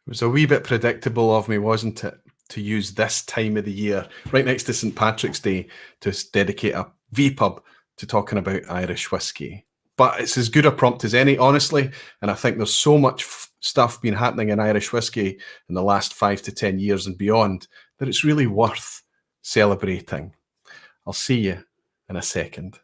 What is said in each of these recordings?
It was a wee bit predictable of me, wasn't it, to use this time of the year, right next to St. Patrick's Day, to dedicate a vPub to talking about Irish whiskey. But it's as good a prompt as any, honestly, and I think there's so much stuff been happening in Irish whiskey in the last 5 to 10 years and beyond that it's really worth celebrating. I'll see you in a second.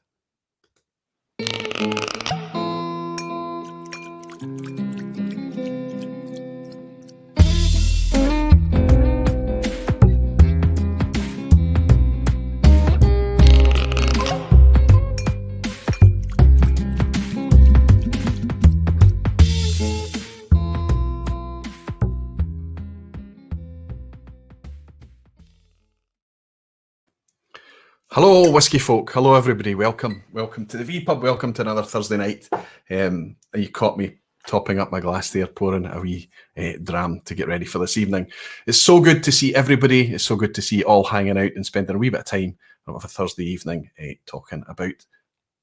Hello, whiskey folk. Hello, everybody. Welcome to the vPub. Welcome to another Thursday night. You caught me topping up my glass there, pouring a wee dram to get ready for this evening. It's so good to see everybody. It's so good to see you all hanging out and spending a wee bit of time of a Thursday evening talking about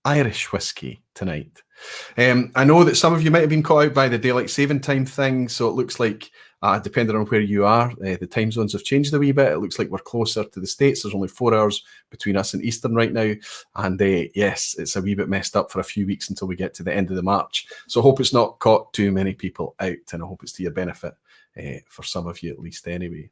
Irish whiskey tonight. I know that some of you might have been caught out by the daylight saving time thing, so it looks like, depending on where you are, the time zones have changed a wee bit. It looks like we're closer to the States. There's only 4 hours between us and Eastern right now, and yes, it's a wee bit messed up for a few weeks until we get to the end of the March. So I hope it's not caught too many people out, and I hope it's to your benefit, for some of you at least anyway.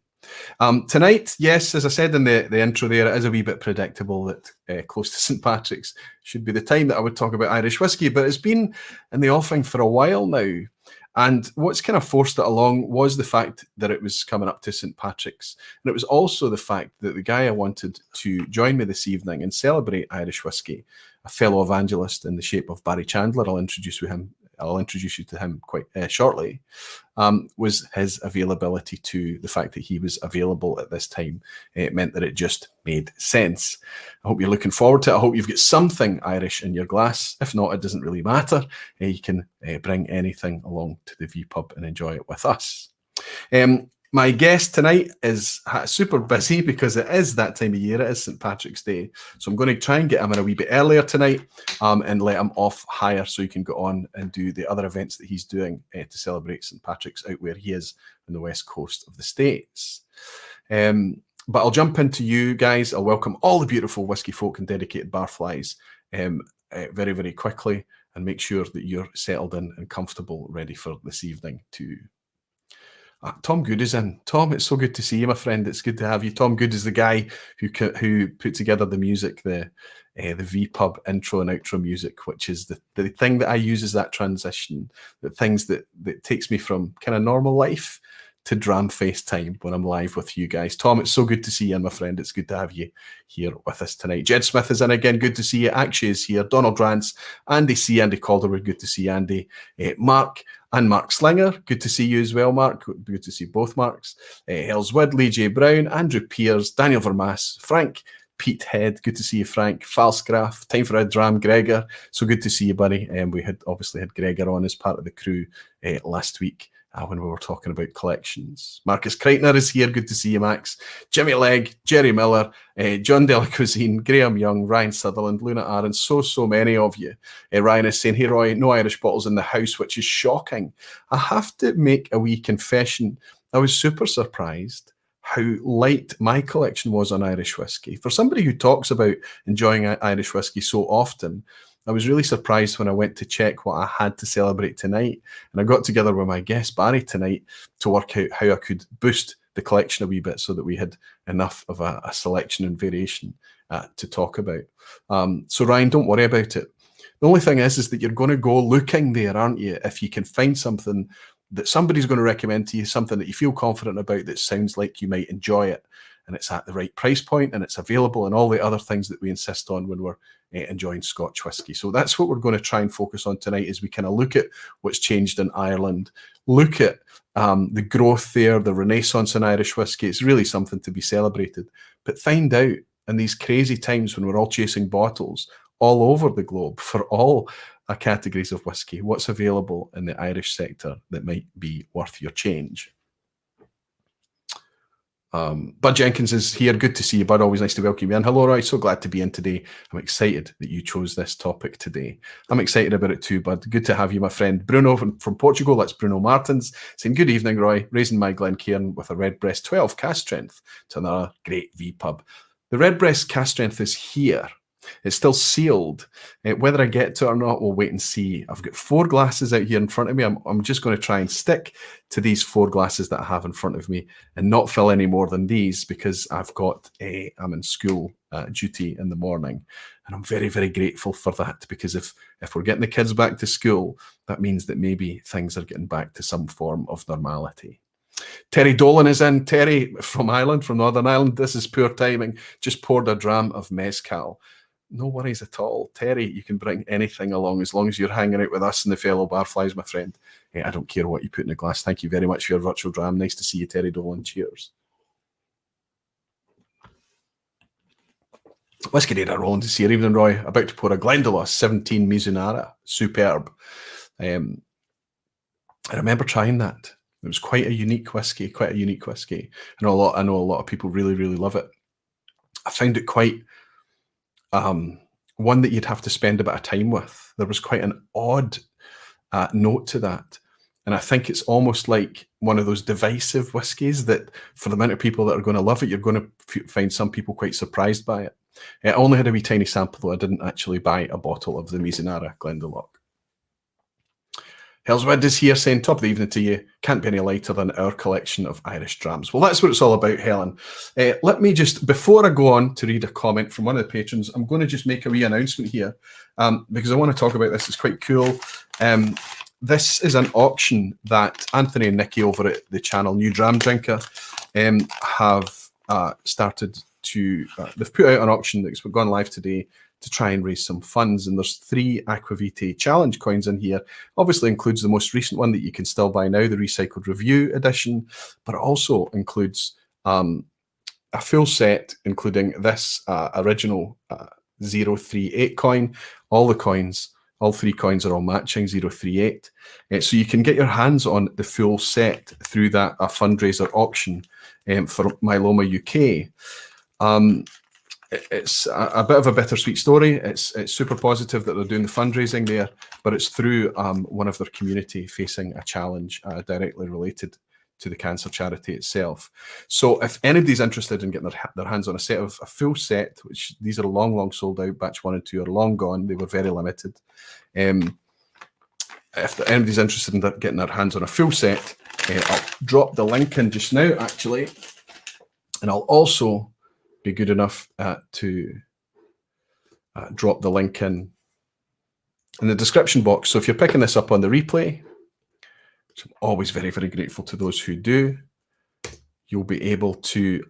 Tonight, yes, as I said in the intro there, it is a wee bit predictable that close to St. Patrick's should be the time that I would talk about Irish whiskey, but it's been in the offing for a while now. And what's kind of forced it along was the fact that it was coming up to St. Patrick's. And it was also the fact that the Gaia wanted to join me this evening and celebrate Irish whiskey. A fellow evangelist in the shape of Barry Chandler, I'll introduce you to him quite shortly, was his availability to the fact that he was available at this time. It meant that it just made sense. I hope you're looking forward to it. I hope you've got something Irish in your glass. If not, it doesn't really matter. You can bring anything along to the vPub and enjoy it with us. My guest tonight is super busy because it is that time of year. It is St. Patrick's Day. So I'm going to try and get him in a wee bit earlier tonight and let him off higher so he can go on and do the other events that he's doing to celebrate St. Patrick's out where he is on the west coast of the States. But I'll jump into you guys. I'll welcome all the beautiful whiskey folk and dedicated barflies very, very quickly and make sure that you're settled in and comfortable, ready for this evening too. Tom Good is in. Tom, it's so good to see you, my friend. It's good to have you. Tom Good is the guy who put together the music, the vPub intro and outro music, which is the thing that I use as that transition, the things that takes me from kind of normal life to Dram FaceTime when I'm live with you guys. Tom, it's so good to see you, my friend. It's good to have you here with us tonight. Jed Smith is in again. Good to see you. Akshay is here. Donald Rance, Andy C. Andy Calderwood. Good to see Andy. Mark and Mark Slinger. Good to see you as well, Mark. Good to see both Marks. Hellswood, Lee J. Brown, Andrew Piers, Daniel Vermaas, Frank, Pete Head. Good to see you, Frank. Falsgraf, Time for a Dram, Gregor. So good to see you, buddy. We had obviously had Gregor on as part of the crew last week when we were talking about collections. Marcus Kreitner is here. Good to see you, Max. Jimmy Legg, Jerry Miller, John Delacuisine, Graham Young, Ryan Sutherland, Luna Aaron, so many of you. Ryan is saying, hey, Roy, no Irish bottles in the house, which is shocking. I have to make a wee confession. I was super surprised how light my collection was on Irish whiskey. For somebody who talks about enjoying Irish whiskey so often, I was really surprised when I went to check what I had to celebrate tonight. And I got together with my guest, Barry, tonight to work out how I could boost the collection a wee bit so that we had enough of a selection and variation to talk about. So Ryan, don't worry about it. The only thing is that you're going to go looking there, aren't you? If you can find something that somebody's going to recommend to you, something that you feel confident about that sounds like you might enjoy it, and it's at the right price point and it's available and all the other things that we insist on when we're enjoying Scotch whisky. So that's what we're going to try and focus on tonight, is we kind of look at what's changed in Ireland, look at the growth there, the renaissance in Irish whisky. It's really something to be celebrated. But find out in these crazy times when we're all chasing bottles all over the globe for all categories of whisky, what's available in the Irish sector that might be worth your change. Bud Jenkins is here. Good to see you, Bud. Always nice to welcome you in. Hello, Roy. So glad to be in today. I'm excited that you chose this topic today. I'm excited about it too, Bud. Good to have you, my friend. Bruno from Portugal. That's Bruno Martins saying, good evening, Roy. Raising my Glencairn with a Redbreast 12 cast strength to another great vPub. The Redbreast cast strength is here. It's still sealed. Whether I get to it or not, we'll wait and see. I've got 4 glasses out here in front of me. I'm just going to try and stick to these 4 glasses that I have in front of me and not fill any more than these because I'm in school duty in the morning. And I'm very, very grateful for that because if we're getting the kids back to school, that means that maybe things are getting back to some form of normality. Terry Dolan is in. Terry from Ireland, from Northern Ireland. This is poor timing. Just poured a dram of mezcal. No worries at all. Terry, you can bring anything along as long as you're hanging out with us and the fellow barflies, my friend. I don't care what you put in the glass. Thank you very much for your virtual dram. Nice to see you, Terry Dolan. Cheers. Whisky Radar Roland is here. Evening, Roy. About to pour a Glendalough 17 Mizunara. Superb. I remember trying that. It was quite a unique whiskey, I know a lot of people really, really love it. I found it quite one that you'd have to spend a bit of time with. There was quite an odd note to that. And I think it's almost like one of those divisive whiskies that for the amount of people that are going to love it, you're going to find some people quite surprised by it. I only had a wee tiny sample, though. I didn't actually buy a bottle of the Mizunara Glendalough. Hellswood is here saying, top of the evening to you. Can't be any lighter than our collection of Irish drams. Well, that's what it's all about, Helen. Let me just, before I go on to read a comment from one of the patrons, I'm going to just make a wee announcement here because I want to talk about this. It's quite cool. This is an auction that Anthony and Nikki over at the channel New Dram Drinker have started to, they've put out an auction that's gone live today to try and raise some funds, and there's 3 Aqvavitae challenge coins in here. Obviously includes the most recent one that you can still buy now, the Recycled Review edition, but it also includes a full set, including this original 038 coin. All 3 coins are all matching 038. So you can get your hands on the full set through that fundraiser auction for Myeloma UK. It's a bit of a bittersweet story. It's super positive that they're doing the fundraising there, but it's through one of their community facing a challenge directly related to the cancer charity itself. So if anybody's interested in getting their hands on a full set, which these are long sold out, batch 1 and 2 are long gone, they were very limited. If anybody's interested in getting their hands on a full set, I'll drop the link in just now, actually, and I'll also be good enough to drop the link in the description box. So if you're picking this up on the replay, which I'm always very, very grateful to those who do, you'll be able to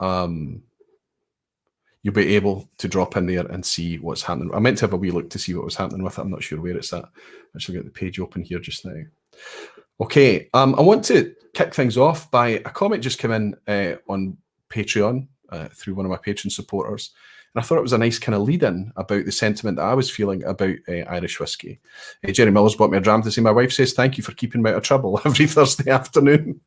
drop in there and see what's happening. I meant to have a wee look to see what was happening with it. I'm not sure where it's at. I should get the page open here just now. Okay, I want to kick things off by a comment just came in on Patreon through one of my patron supporters. And I thought it was a nice kind of lead-in about the sentiment that I was feeling about Irish whiskey. Jerry Miller's bought me a dram to say, my wife says, thank you for keeping me out of trouble every Thursday afternoon.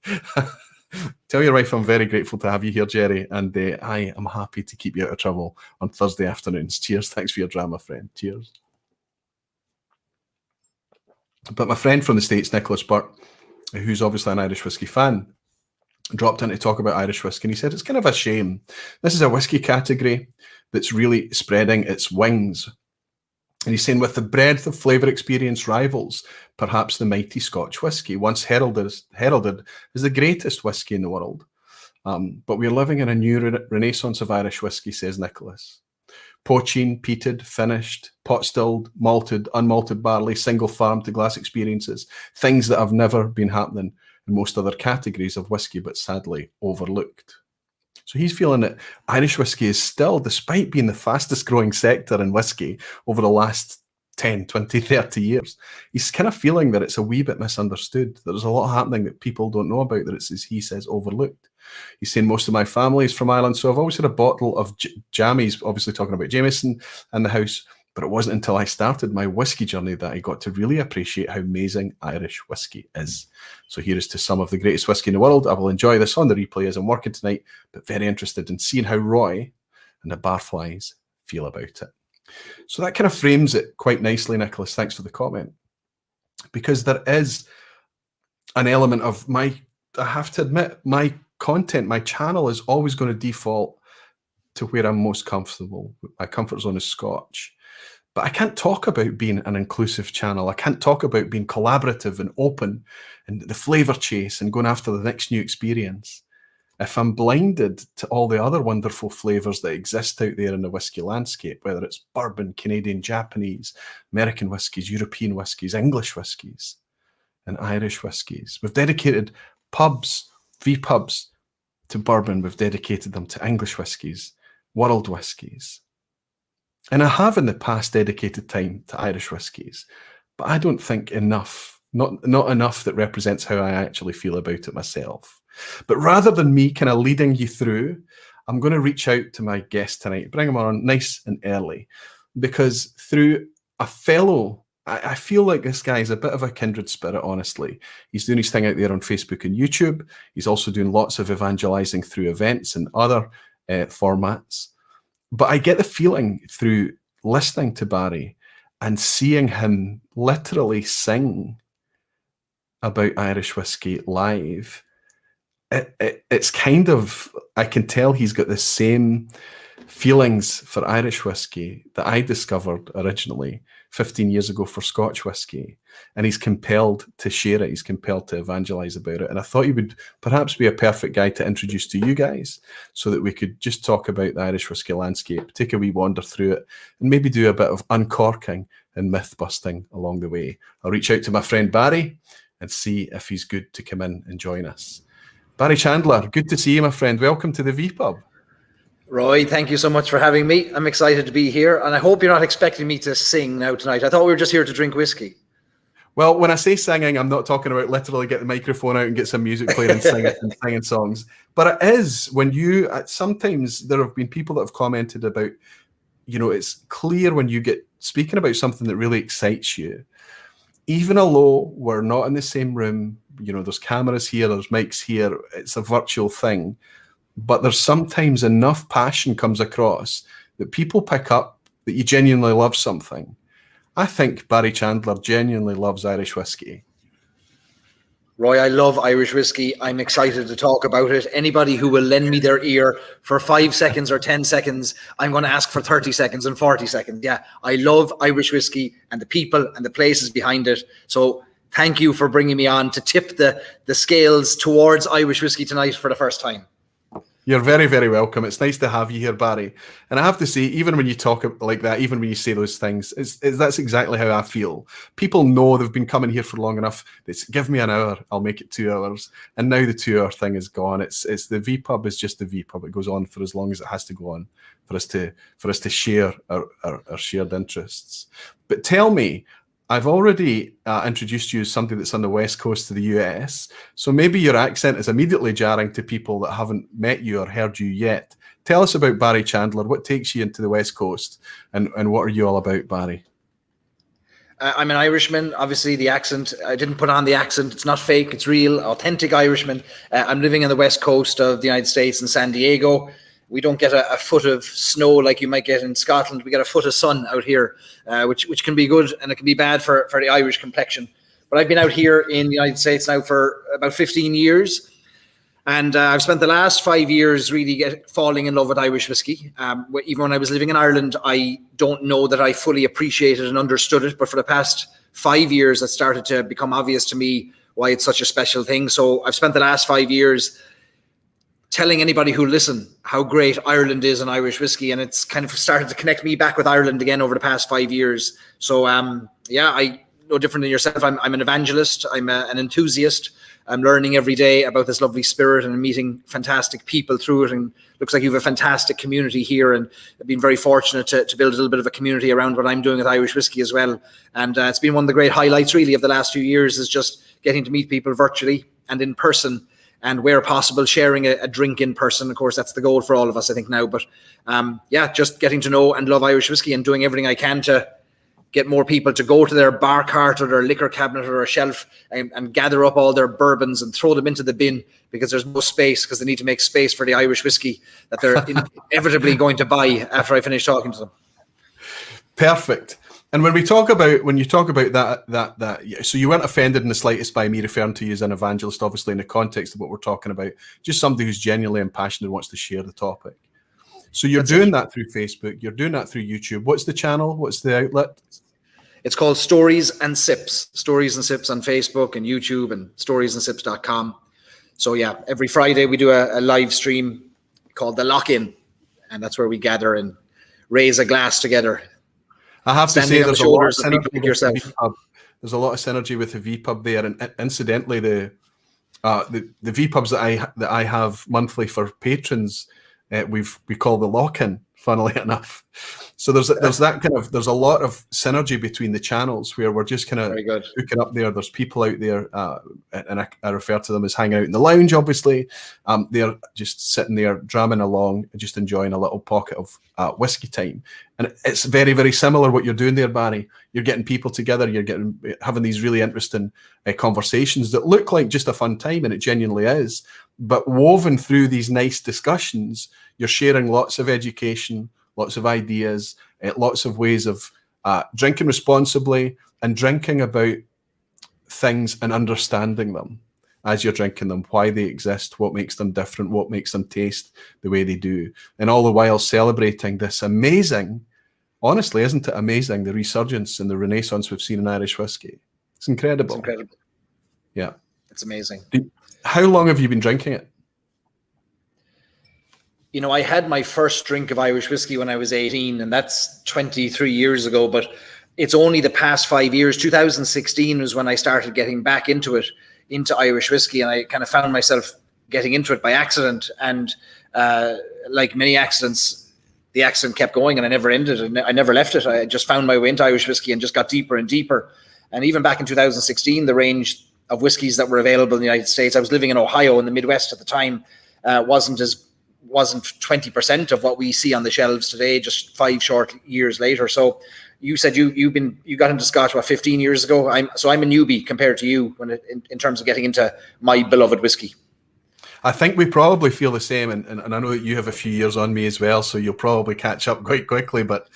Tell your wife I'm very grateful to have you here, Jerry, and I am happy to keep you out of trouble on Thursday afternoons. Cheers. Thanks for your dram, my friend. Cheers. But my friend from the States, Nicholas Birt, who's obviously an Irish whiskey fan, dropped in to talk about Irish whiskey, and he said it's kind of a shame. This is a whiskey category that's really spreading its wings. And he's saying with the breadth of flavour experience rivals, perhaps the mighty Scotch whiskey, once heralded as the greatest whiskey in the world. But we're living in a new renaissance of Irish whiskey, says Nicholas. Poaching, peated, finished, pot stilled, malted, unmalted barley, single farm to glass experiences, things that have never been happening in most other categories of whiskey, but sadly overlooked. So he's feeling that Irish whiskey is still, despite being the fastest growing sector in whiskey over the last 10, 20, 30 years, he's kind of feeling that it's a wee bit misunderstood, that there's a lot happening that people don't know about, that it's, as he says, overlooked. He's saying most of my family is from Ireland, so I've always had a bottle of jammies, obviously talking about Jameson, in the house, But it wasn't until I started my whiskey journey that I got to really appreciate how amazing Irish whiskey is. So here is to some of the greatest whiskey in the world. I will enjoy this on the replay as I'm working tonight, but very interested in seeing how Roy and the barflies feel about it. So that kind of frames it quite nicely, Nicholas. Thanks for the comment. Because there is an element of I have to admit, my content, my channel is always going to default to where I'm most comfortable. My comfort zone is Scotch. But I can't talk about being an inclusive channel. I can't talk about being collaborative and open and the flavour chase and going after the next new experience if I'm blinded to all the other wonderful flavours that exist out there in the whiskey landscape, whether it's bourbon, Canadian, Japanese, American whiskies, European whiskies, English whiskies, and Irish whiskies. We've dedicated pubs, vPubs to bourbon. We've dedicated them to English whiskies, world whiskies. And I have in the past dedicated time to Irish whiskies, but I don't think enough, not enough that represents how I actually feel about it myself. But rather than me kind of leading you through, I'm going to reach out to my guest tonight, bring him on nice and early, because through a fellow, I feel like this guy is a bit of a kindred spirit, honestly. He's doing his thing out there on Facebook and YouTube. He's also doing lots of evangelizing through events and other formats. But I get the feeling through listening to Barry and seeing him literally sing about Irish whiskey live, it's kind of, I can tell he's got the same feelings for Irish whiskey that I discovered originally 15 years ago for Scotch whiskey. And he's compelled to share it. He's compelled to evangelize about it. And I thought he would perhaps be a perfect guy to introduce to you guys so that we could just talk about the Irish whiskey landscape, take a wee wander through it, and maybe do a bit of uncorking and myth busting along the way. I'll reach out to my friend Barry and see if he's good to come in and join us. Barry Chandler, good to see you, my friend. Welcome to the vPub. Roy, thank you so much for having me. I'm excited to be here, and I hope you're not expecting me to sing now tonight. I thought we were just here to drink whiskey. Well, when I say singing, I'm not talking about literally get the microphone out and get some music playing and singing songs. But it is when you, sometimes there have been people that have commented about, you know, it's clear when you get speaking about something that really excites you, even although we're not in the same room, you know, there's cameras here, there's mics here, it's a virtual thing. But there's sometimes enough passion comes across that people pick up that you genuinely love something. I think Barry Chandler genuinely loves Irish whiskey. Roy, I love Irish whiskey. I'm excited to talk about it. Anybody who will lend me their ear for 5 seconds or 10 seconds, I'm going to ask for 30 seconds and 40 seconds. Yeah, I love Irish whiskey and the people and the places behind it. So thank you for bringing me on to tip the scales towards Irish whiskey tonight for the first time. You're very, very welcome. It's nice to have you here, Barry. And I have to say, even when you talk like that, even when you say those things, that's exactly how I feel. People know they've been coming here for long enough. It's give me an hour, I'll make it 2 hours. And now the 2 hour thing is gone. It's the vPub is just the vPub. It goes on for as long as it has to go on for us to share our shared interests. But tell me, I've already introduced you as somebody that's on the west coast of the US, so maybe your accent is immediately jarring to people that haven't met you or heard you yet. Tell us about Barry Chandler. What takes you into the west coast, and what are you all about, Barry? I'm an Irishman. Obviously, the accent, I didn't put on the accent. It's not fake. It's real, authentic Irishman. I'm living on the west coast of the United States in San Diego. We don't get a foot of snow like you might get in Scotland. We get a foot of sun out here, which can be good and it can be bad for the Irish complexion. But I've been out here in the United States now for about 15 years. And I've spent the last 5 years really falling in love with Irish whiskey. Even when I was living in Ireland, I don't know that I fully appreciated and understood it. But for the past 5 years, it started to become obvious to me why it's such a special thing. So I've spent the last 5 years telling anybody who listen how great Ireland is in Irish whiskey, and it's kind of started to connect me back with Ireland again over the past 5 years. So yeah, I no different than yourself. I'm an evangelist. I'm an enthusiast. I'm learning every day about this lovely spirit and meeting fantastic people through it. And looks like you have a fantastic community here. And I've been very fortunate to build a little bit of a community around what I'm doing with Irish whiskey as well. And it's been one of the great highlights really of the last few years is just getting to meet people virtually and in person and where possible, sharing a drink in person. Of course, that's the goal for all of us, I think, now. But yeah, just getting to know and love Irish whiskey and doing everything I can to get more people to go to their bar cart or their liquor cabinet or a shelf and gather up all their bourbons and throw them into the bin, because there's no space, because they need to make space for the Irish whiskey that they're inevitably going to buy after I finish talking to them. Perfect. And when you talk about that, so you weren't offended in the slightest by me referring to you as an evangelist, obviously in the context of what we're talking about, just somebody who's genuinely and passionate and wants to share the topic. So you're doing that through Facebook, you're doing that through YouTube. What's the channel? What's the outlet? It's called Stories and Sips. Stories and Sips on Facebook and YouTube, and storiesandsips.com. So yeah, every Friday we do a live stream called The Lock-In, and that's where we gather and raise a glass together. I have to say there's a lot of synergy with yourself. the vPub. There's a lot of synergy with the vPub there, and incidentally, the vPubs that I have monthly for patrons, we call the lock-in, funnily enough. So there's a lot of synergy between the channels where we're just kind of hooking up there. There's people out there, and I refer to them as hanging out in the lounge, obviously. They're just sitting there dramming along, just enjoying a little pocket of whiskey time. And it's very, very similar what you're doing there, Barry. You're getting people together, you're having these really interesting conversations that look like just a fun time, and it genuinely is. But woven through these nice discussions, you're sharing lots of education, lots of ideas, lots of ways of drinking responsibly and drinking about things and understanding them as you're drinking them, why they exist, what makes them different, what makes them taste the way they do. And all the while celebrating this amazing, honestly, isn't it amazing, the resurgence and the renaissance we've seen in Irish whiskey? It's incredible. It's incredible. Yeah. It's amazing. How long have you been drinking it? You know, I had my first drink of Irish whiskey when I was 18, and that's 23 years ago, but it's only the past 5 years. 2016 was when I started getting back into Irish whiskey, and I kind of found myself getting into it by accident. And like many accidents, the accident kept going and I never ended, and I never left it. I just found my way into Irish whiskey and just got deeper and deeper. And even back in 2016, the range of whiskeys that were available in the United States, I was living in Ohio in the Midwest at the time, wasn't 20% of what we see on the shelves today, just 5 short years later. So you said you got into Scotch 15 years ago. I'm a newbie compared to you in terms of getting into my beloved whiskey. I think we probably feel the same, and I know that you have a few years on me as well, so you'll probably catch up quite quickly. But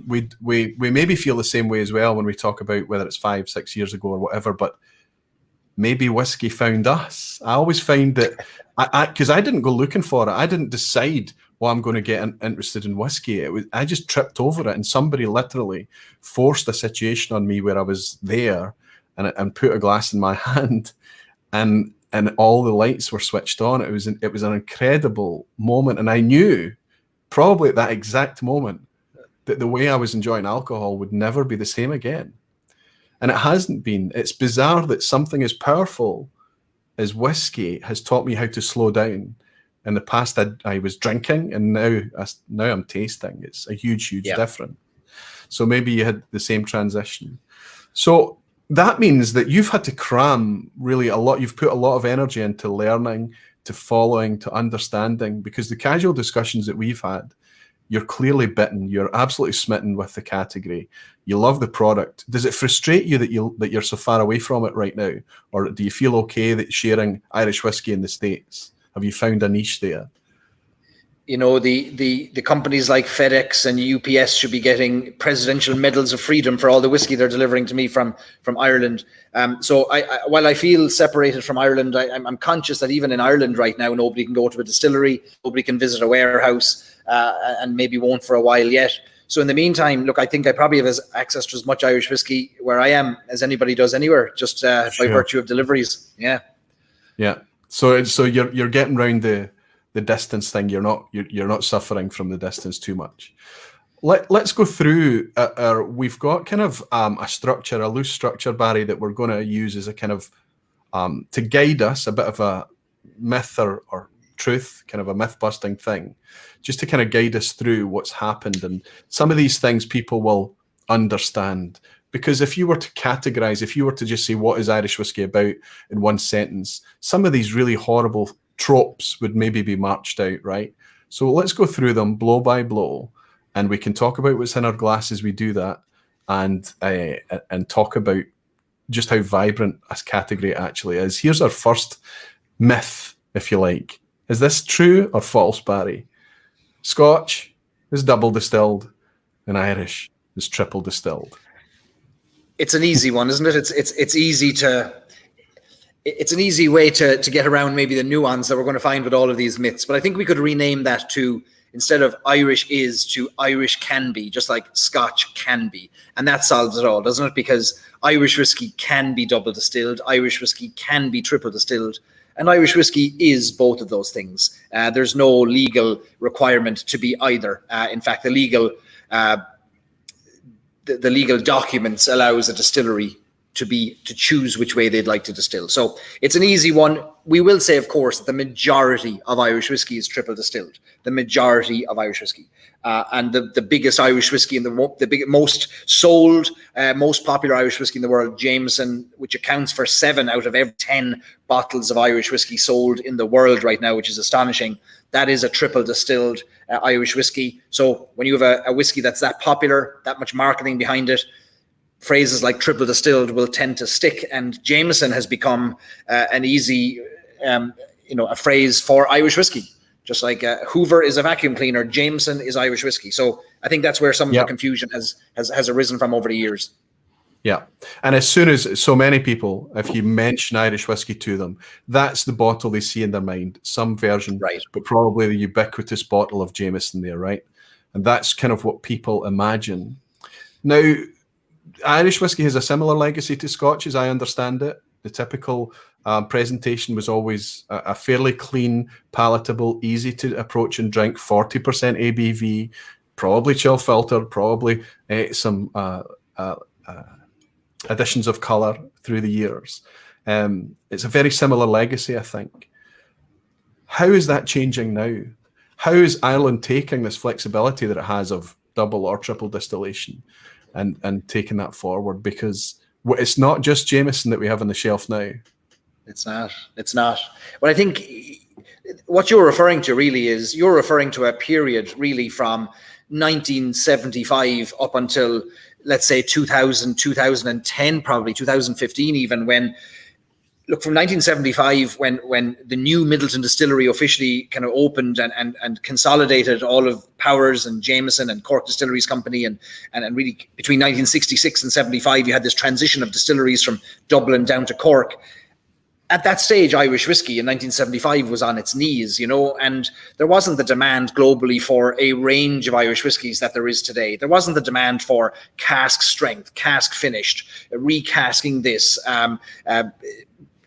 we maybe feel the same way as well when we talk about whether it's 5-6 years ago or whatever. But maybe whiskey found us. I always find that because I didn't go looking for it. I didn't decide, well, I'm going to get interested in whiskey. I just tripped over it, and somebody literally forced a situation on me where I was there and put a glass in my hand, and all the lights were switched on. It was an incredible moment, and I knew probably at that exact moment that the way I was enjoying alcohol would never be the same again. And it hasn't been. It's bizarre that something as powerful as whiskey has taught me how to slow down. In the past, I was drinking, and now I'm tasting. It's a huge difference. So maybe you had the same transition. So that means that you've had to cram really a lot. You've put a lot of energy into learning, to following, to understanding, because the casual discussions that we've had, you're clearly bitten. You're absolutely smitten with the category. You love the product. Does it frustrate you that you're so far away from it right now? Or do you feel okay that sharing Irish whiskey in the States? Have you found a niche there? You know, the companies like FedEx and UPS should be getting presidential medals of freedom for all the whiskey they're delivering to me from Ireland. So while I feel separated from Ireland, I'm conscious that even in Ireland right now, nobody can go to a distillery, nobody can visit a warehouse, and maybe won't for a while yet. So in the meantime, look, I think I probably have access to as much Irish whiskey where I am as anybody does anywhere, just by virtue of deliveries. Yeah. Yeah. So you're getting around the distance thing. You're not suffering from the distance too much. Let's go through we've got kind of a loose structure, Barry, that we're going to use as a kind of to guide us, a bit of a myth or truth, kind of a myth busting thing, just to kind of guide us through what's happened. And some of these things people will understand Because if you were to categorize, if you were to just say, what is Irish whiskey about in one sentence, some of these really horrible tropes would maybe be marched out, right? So let's go through them blow by blow, and we can talk about what's in our glass as we do that, and talk about just how vibrant this category actually is. Here's our first myth, if you like. Is this true or false, Barry? Scotch is double distilled and Irish is triple distilled. It's an easy one, isn't it? It's an easy way to get around maybe the nuance that we're going to find with all of these myths. But I think we could rename that to, instead of Irish is, to Irish can be, just like Scotch can be. And that solves it all, doesn't it? Because Irish whiskey can be double distilled, Irish whiskey can be triple distilled, and Irish whiskey is both of those things. There's no legal requirement to be either. In fact, the legal documents allows a distillery to choose which way they'd like to distill. So it's an easy one. We will say, of course, that the majority of Irish whiskey is triple distilled. The majority of Irish whiskey. And the biggest Irish whiskey, most sold, most popular Irish whiskey in the world, Jameson, which accounts for 7 out of every 10 bottles of Irish whiskey sold in the world right now, which is astonishing. That is a triple distilled Irish whiskey. So when you have a whiskey that's that popular, that much marketing behind it, phrases like triple distilled will tend to stick. And Jameson has become an easy, a phrase for Irish whiskey. Just like Hoover is a vacuum cleaner, Jameson is Irish whiskey. So I think that's where some of the confusion has arisen from over the years. Yeah. And as soon as so many people, if you mention Irish whiskey to them, that's the bottle they see in their mind, some version, right? But probably the ubiquitous bottle of Jameson there, right? And that's kind of what people imagine. Now, Irish whiskey has a similar legacy to Scotch, as I understand it. The typical presentation was always a fairly clean, palatable, easy to approach and drink, 40% ABV, probably chill filtered, probably some additions of colour through the years. It's a very similar legacy, I think. How is that changing now? How is Ireland taking this flexibility that it has of double or triple distillation and taking that forward? Because it's not just Jameson that we have on the shelf now. It's not. But I think what you're referring to really is, you're referring to a period really from 1975 up until, let's say, 2000, 2010, probably 2015 even, when, look, from 1975, when the new Midlelton distillery officially kind of opened and consolidated all of Powers and Jameson and Cork Distilleries Company, and really between 1966 and 75, you had this transition of distilleries from Dublin down to Cork. At that stage, Irish whiskey in 1975 was on its knees, and there wasn't the demand globally for a range of Irish whiskies that there is today. There wasn't the demand for cask strength, cask finished, recasking this,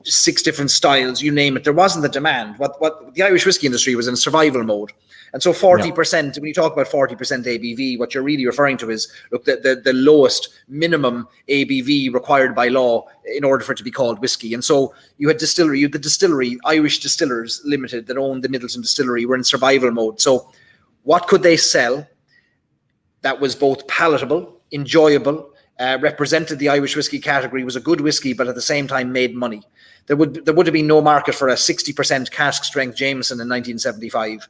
6 different styles, you name it. There wasn't the demand. What the Irish whiskey industry was in survival mode. And so 40%, when you talk about 40% ABV, what you're really referring to is, look, the lowest minimum ABV required by law in order for it to be called whiskey. And so you had the distillery, Irish Distillers Limited, that owned the Midlelton distillery, were in survival mode. So what could they sell that was both palatable, enjoyable, represented the Irish whiskey category, was a good whiskey, but at the same time made money? There would have been no market for a 60% cask strength Jameson in 1975.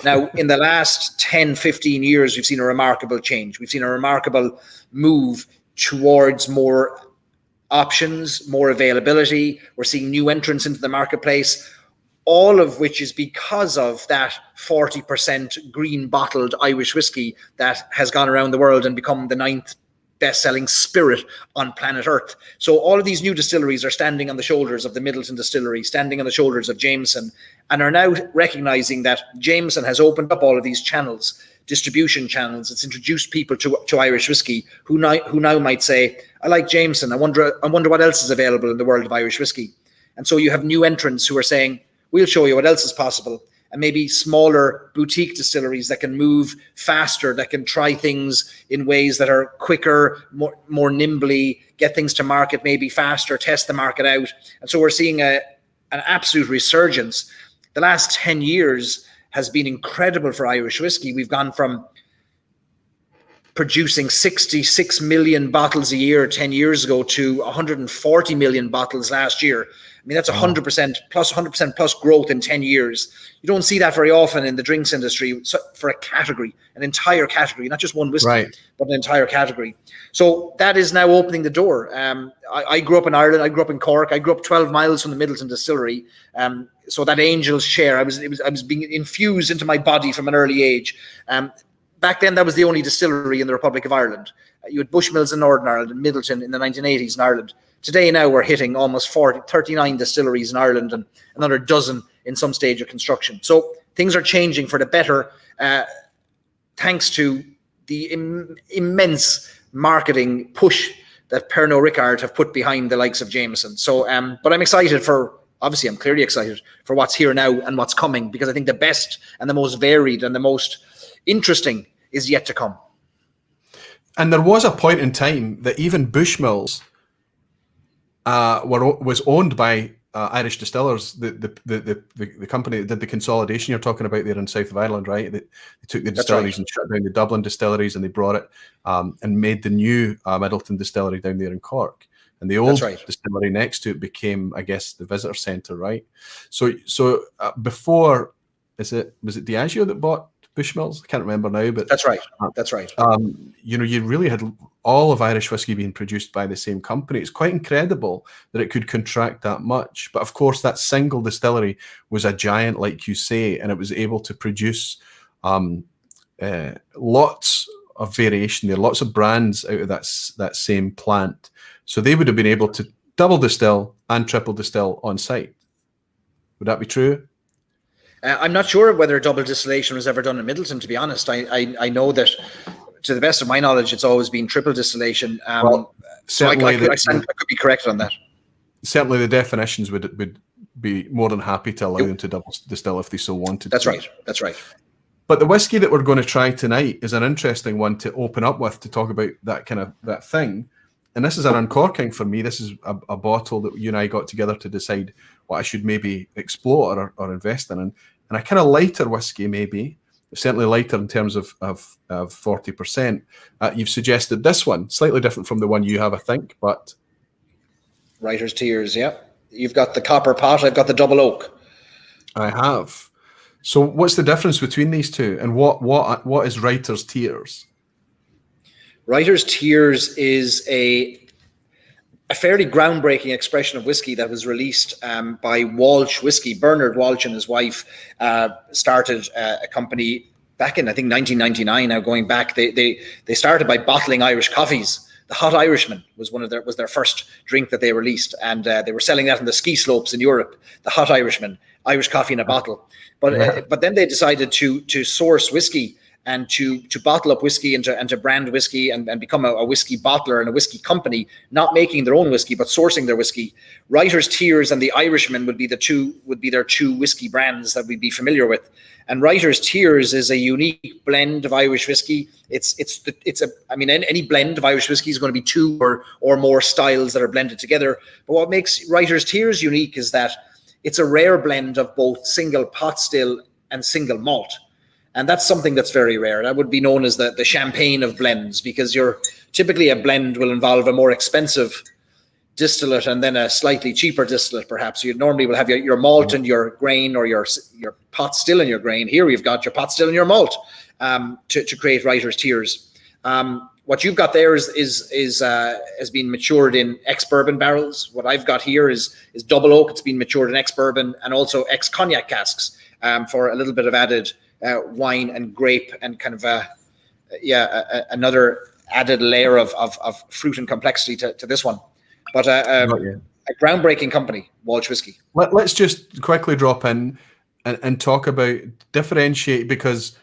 Now, in the last 10, 15 years, we've seen a remarkable change. We've seen a remarkable move towards more options, more availability. We're seeing new entrants into the marketplace, all of which is because of that 40% green bottled Irish whiskey that has gone around the world and become the 9th best-selling spirit on planet Earth. So all of these new distilleries are standing on the shoulders of the Midlelton distillery, standing on the shoulders of Jameson, and are now recognizing that Jameson has opened up all of these channels, distribution channels. It's introduced people to Irish whiskey who now might say, I like Jameson. I wonder what else is available in the world of Irish whiskey. And so you have new entrants who are saying, we'll show you what else is possible. And maybe smaller boutique distilleries that can move faster, that can try things in ways that are quicker, more nimbly, get things to market maybe faster, test the market out. And so we're seeing an absolute resurgence. The last 10 years has been incredible for Irish whiskey. We've gone from producing 66 million bottles a year 10 years ago to 140 million bottles last year. I mean, that's 100% plus growth in 10 years. You don't see that very often in the drinks industry for a category, an entire category, not just one whiskey, but an entire category. So that is now opening the door. I grew up in Ireland. I grew up in Cork. I grew up 12 miles from the Midlelton distillery. So that Angel's share, I was being infused into my body from an early age. Back then, that was the only distillery in the Republic of Ireland. You had Bushmills in Northern Ireland and Midlelton in the 1980s in Ireland. Today, now we're hitting almost 39 distilleries in Ireland and another dozen in some stage of construction. So things are changing for the better, thanks to the immense marketing push that Pernod Ricard have put behind the likes of Jameson. So, but I'm excited obviously I'm clearly excited for what's here now and what's coming, because I think the best and the most varied and the most interesting is yet to come. And there was a point in time that even Bushmills was owned by Irish distillers. The company that did the consolidation you're talking about there in south of Ireland, right? They took the distilleries and shut down the Dublin distilleries, and they brought it and made the new Midlelton distillery down there in Cork. And the old distillery next to it became, I guess, the visitor centre, right? So before, was it Diageo that bought Bushmills? I can't remember now, but that's right. That's right. You really had all of Irish whiskey being produced by the same company. It's quite incredible that it could contract that much. But of course, that single distillery was a giant, like you say, and it was able to produce lots of variation there, lots of brands out of that same plant. So they would have been able to double distill and triple distill on site. Would that be true? I'm not sure whether double distillation was ever done in Midlelton, to be honest. I know that, to the best of my knowledge, it's always been triple distillation. So I could be corrected on that. Certainly the definitions would be more than happy to allow them to double distill if they so wanted. That's right. That's right. But the whiskey that we're going to try tonight is an interesting one to open up with, to talk about that thing. And this is an uncorking for me. This is a bottle that you and I got together to decide what I should maybe explore or invest in. And a kind of lighter whiskey, maybe, certainly lighter in terms of 40%. You've suggested this one, slightly different from the one you have, I think, but... Writer's Tears, yeah. You've got the copper pot, I've got the double oak. I have. So what's the difference between these two? And what is Writer's Tears? Writer's Tears is a fairly groundbreaking expression of whiskey that was released by Walsh Whisky. Bernard Walsh and his wife started a company back in, I think, 1999. Now going back, they started by bottling Irish coffees. The Hot Irishman was their first drink that they released, and they were selling that on the ski slopes in Europe. The Hot Irishman, Irish coffee in a bottle. But then they decided to source whiskey and to bottle up whiskey and to brand whiskey and become a whiskey bottler and a whiskey company, not making their own whiskey, but sourcing their whiskey. Writer's Tears and the Irishman would be their two whiskey brands that we'd be familiar with. And Writer's Tears is a unique blend of Irish whiskey. Any blend of Irish whiskey is going to be two or more styles that are blended together. But what makes Writer's Tears unique is that it's a rare blend of both single pot still and single malt. And that's something that's very rare. That would be known as the champagne of blends, because typically a blend will involve a more expensive distillate and then a slightly cheaper distillate, perhaps. You normally will have your malt and your grain, or your pot still and your grain. Here we've got your pot still and your malt to create Writer's Tears. What you've got there has been matured in ex-bourbon barrels. What I've got here is double oak. It's been matured in ex-bourbon and also ex-cognac casks for a little bit of added wine and grape and kind of another added layer of fruit and complexity to this one. But a groundbreaking company, Walsh Whisky. Let's just quickly drop in and talk about differentiate, because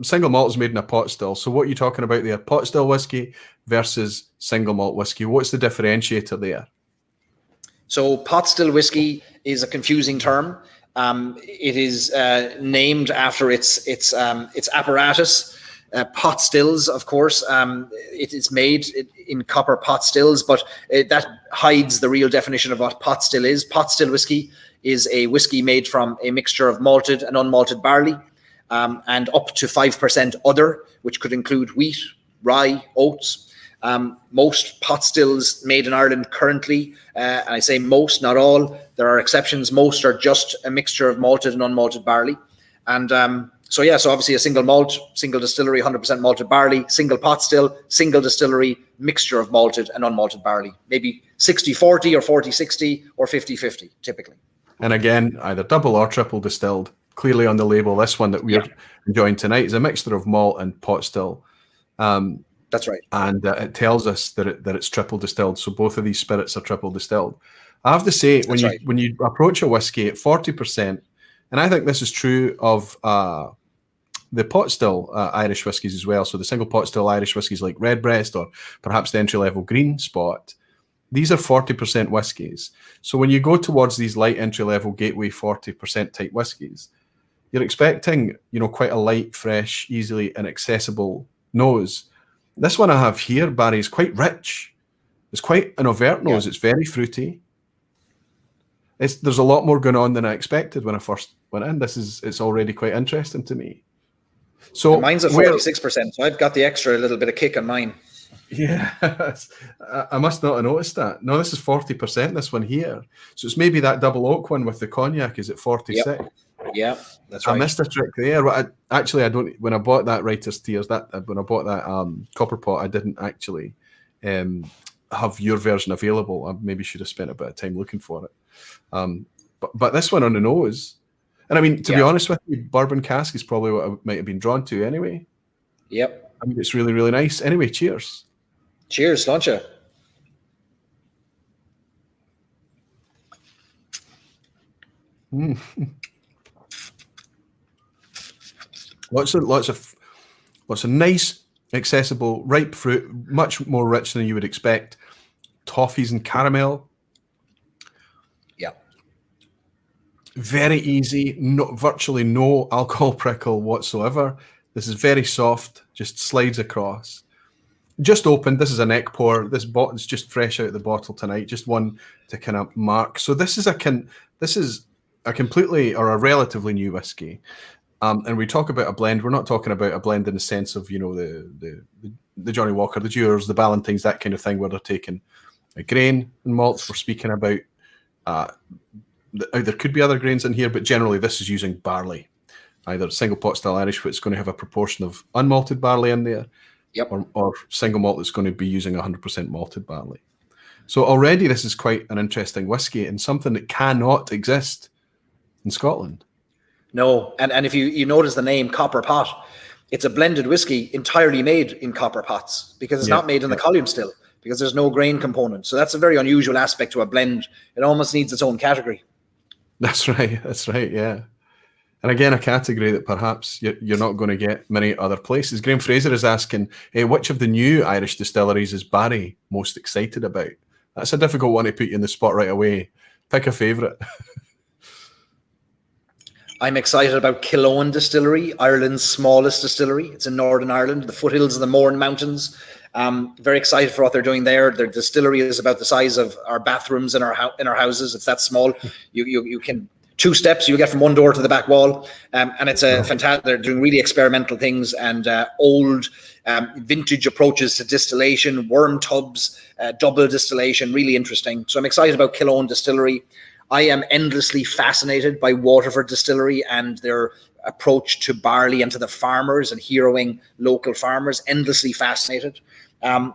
single malt is made in a pot still. So what are you talking about there? Pot still whiskey versus single malt whiskey. What's the differentiator there? So pot still whiskey is a confusing term. It is named after its apparatus. Pot stills, of course. It is made in copper pot stills, but that hides the real definition of what pot still is. Pot still whiskey is a whiskey made from a mixture of malted and unmalted barley, and up to 5% other, which could include wheat, rye, oats. Most pot stills made in Ireland currently, and I say most, not all, there are exceptions. Most are just a mixture of malted and unmalted barley. And so obviously a single malt, single distillery, 100% malted barley, single pot still, single distillery, mixture of malted and unmalted barley. Maybe 60-40 or 40-60 or 50-50 typically. And again, either double or triple distilled. Clearly on the label, this one that we're enjoying tonight is a mixture of malt and pot still. That's right. And it tells us that it's triple distilled. So both of these spirits are triple distilled. I have to say, when you approach a whiskey at 40%, and I think this is true of the pot still Irish whiskies as well. So the single pot still Irish whiskies like Redbreast or perhaps the entry-level Green Spot, these are 40% whiskies. So when you go towards these light entry-level gateway 40% type whiskies, you're expecting, quite a light, fresh, easily and accessible nose. This one I have here, Barry, is quite rich. It's quite an overt nose. It's very fruity. There's a lot more going on than I expected when I first went in. It's already quite interesting to me. So and mine's at 46%, so I've got the extra little bit of kick on mine. Yeah, I must not have noticed that. No, this is 40%, this one here. So it's maybe that double oak one with the cognac is at 46. Yeah, that's right. I missed a trick there. I don't. When I bought that Writer's Tears, when I bought that copper pot, I didn't actually have your version available. I maybe should have spent a bit of time looking for it. But this one on the nose, and I mean, to be honest with you, bourbon cask is probably what I might have been drawn to anyway. Yep. I mean, it's really, really nice. Anyway, cheers. Cheers, don't you? Lots of nice, accessible, ripe fruit, much more rich than you would expect. Toffees and caramel. Yeah. Very easy, virtually no alcohol prickle whatsoever. This is very soft, just slides across. Just opened. This is a neck pour. This bottle's just fresh out of the bottle tonight. Just one to kind of mark. So this is a completely or a relatively new whiskey. And we talk about a blend. We're not talking about a blend in the sense of the Johnny Walker, the Dewars, the Ballantines, that kind of thing, where they're taking a grain and malts. We're speaking about there could be other grains in here, but generally this is using barley, either single pot still Irish, which is going to have a proportion of unmalted barley in there, or single malt that's going to be using 100% malted barley. So already this is quite an interesting whiskey and something that cannot exist in Scotland. No, and if you notice the name Copper Pot, it's a blended whiskey entirely made in copper pots because it's not made in the column still because there's no grain component. So that's a very unusual aspect to a blend. It almost needs its own category. That's right, yeah. And again, a category that perhaps you're not going to get many other places. Graham Fraser is asking, which of the new Irish distilleries is Barry most excited about? That's a difficult one to put you in the spot right away. Pick a favourite. I'm excited about Killowen Distillery, Ireland's smallest distillery. It's in Northern Ireland, the foothills of the Mourne Mountains. Very excited for what they're doing there. Their distillery is about the size of our bathrooms in our houses. It's that small. You can 2 steps. You get from one door to the back wall, and it's a fantastic. They're doing really experimental things and old vintage approaches to distillation, worm tubs, double distillation. Really interesting. So I'm excited about Killowen Distillery. I am endlessly fascinated by Waterford Distillery and their approach to barley and to the farmers and heroing local farmers. Endlessly fascinated. And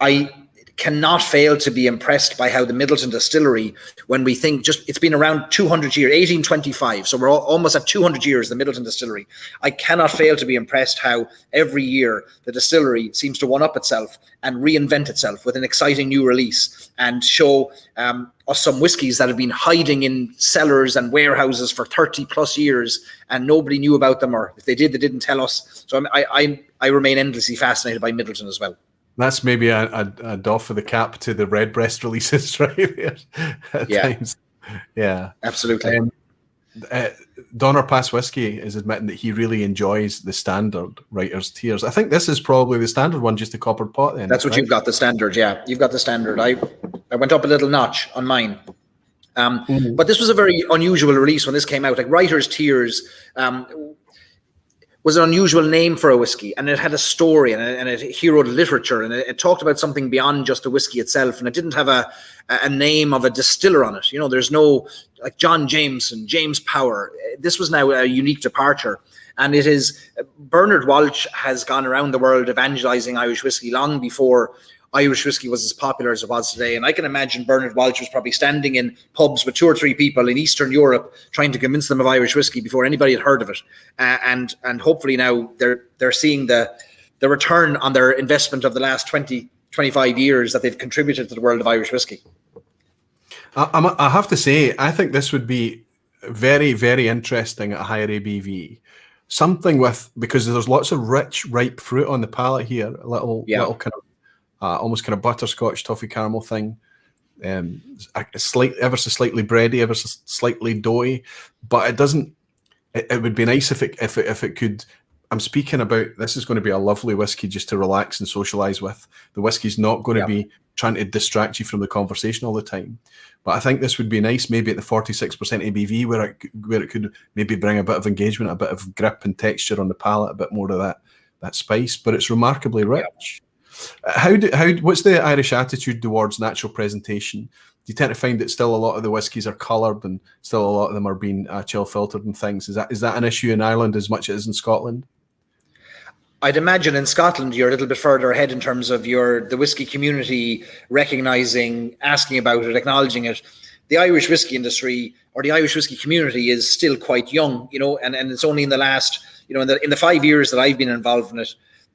I cannot fail to be impressed by how the Midlelton Distillery, when we think it's been around 200 years, 1825. So we're almost at 200 years, the Midlelton Distillery. I cannot fail to be impressed how every year the distillery seems to one-up itself and reinvent itself with an exciting new release and show us some whiskies that have been hiding in cellars and warehouses for 30 plus years and nobody knew about them, or if they did, they didn't tell us. So I remain endlessly fascinated by Midlelton as well. That's maybe a doff of the cap to the Redbreast releases right there at times. Yeah, absolutely. Donner Pass Whiskey is admitting that he really enjoys the standard Writer's Tears. I think this is probably the standard one, just the copper pot. Then that's what you've got, the standard. Yeah, you've got the standard. I went up a little notch on mine. But this was a very unusual release when this came out. Like Writer's Tears, was an unusual name for a whiskey, and it had a story, and it heroed literature, and it talked about something beyond just the whiskey itself, and it didn't have a name of a distiller on it. You know, there's no like John Jameson, James Power. This was now a unique departure, and it is Bernard Walsh has gone around the world evangelizing Irish whiskey long before Irish whiskey was as popular as it was today. And I can imagine Bernard Walsh was probably standing in pubs with 2 or 3 people in Eastern Europe trying to convince them of Irish whiskey before anybody had heard of it. And hopefully now they're seeing the return on their investment of the last 20, 25 years that they've contributed to the world of Irish whiskey. I have to say, I think this would be very, very interesting at a higher ABV. Something because there's lots of rich, ripe fruit on the palate here, a little kind of almost kind of butterscotch toffee caramel thing, ever so slightly bready, ever so slightly doughy, but it doesn't. It would be nice if it could. I'm speaking about this is going to be a lovely whiskey just to relax and socialize with. The whiskey's not going to be trying to distract you from the conversation all the time. But I think this would be nice, maybe at the 46% ABV, where it could maybe bring a bit of engagement, a bit of grip and texture on the palate, a bit more of that spice. But it's remarkably rich. What's the Irish attitude towards natural presentation? Do you tend to find that still a lot of the whiskies are coloured and still a lot of them are being chill filtered and things? Is that an issue in Ireland as much as it is in Scotland? I'd imagine in Scotland you're a little bit further ahead in terms of the whiskey community recognising, asking about it, acknowledging it. The Irish whiskey industry or the Irish whiskey community is still quite young, you know, and it's only in the last, you know, in the 5 years that I've been involved in it.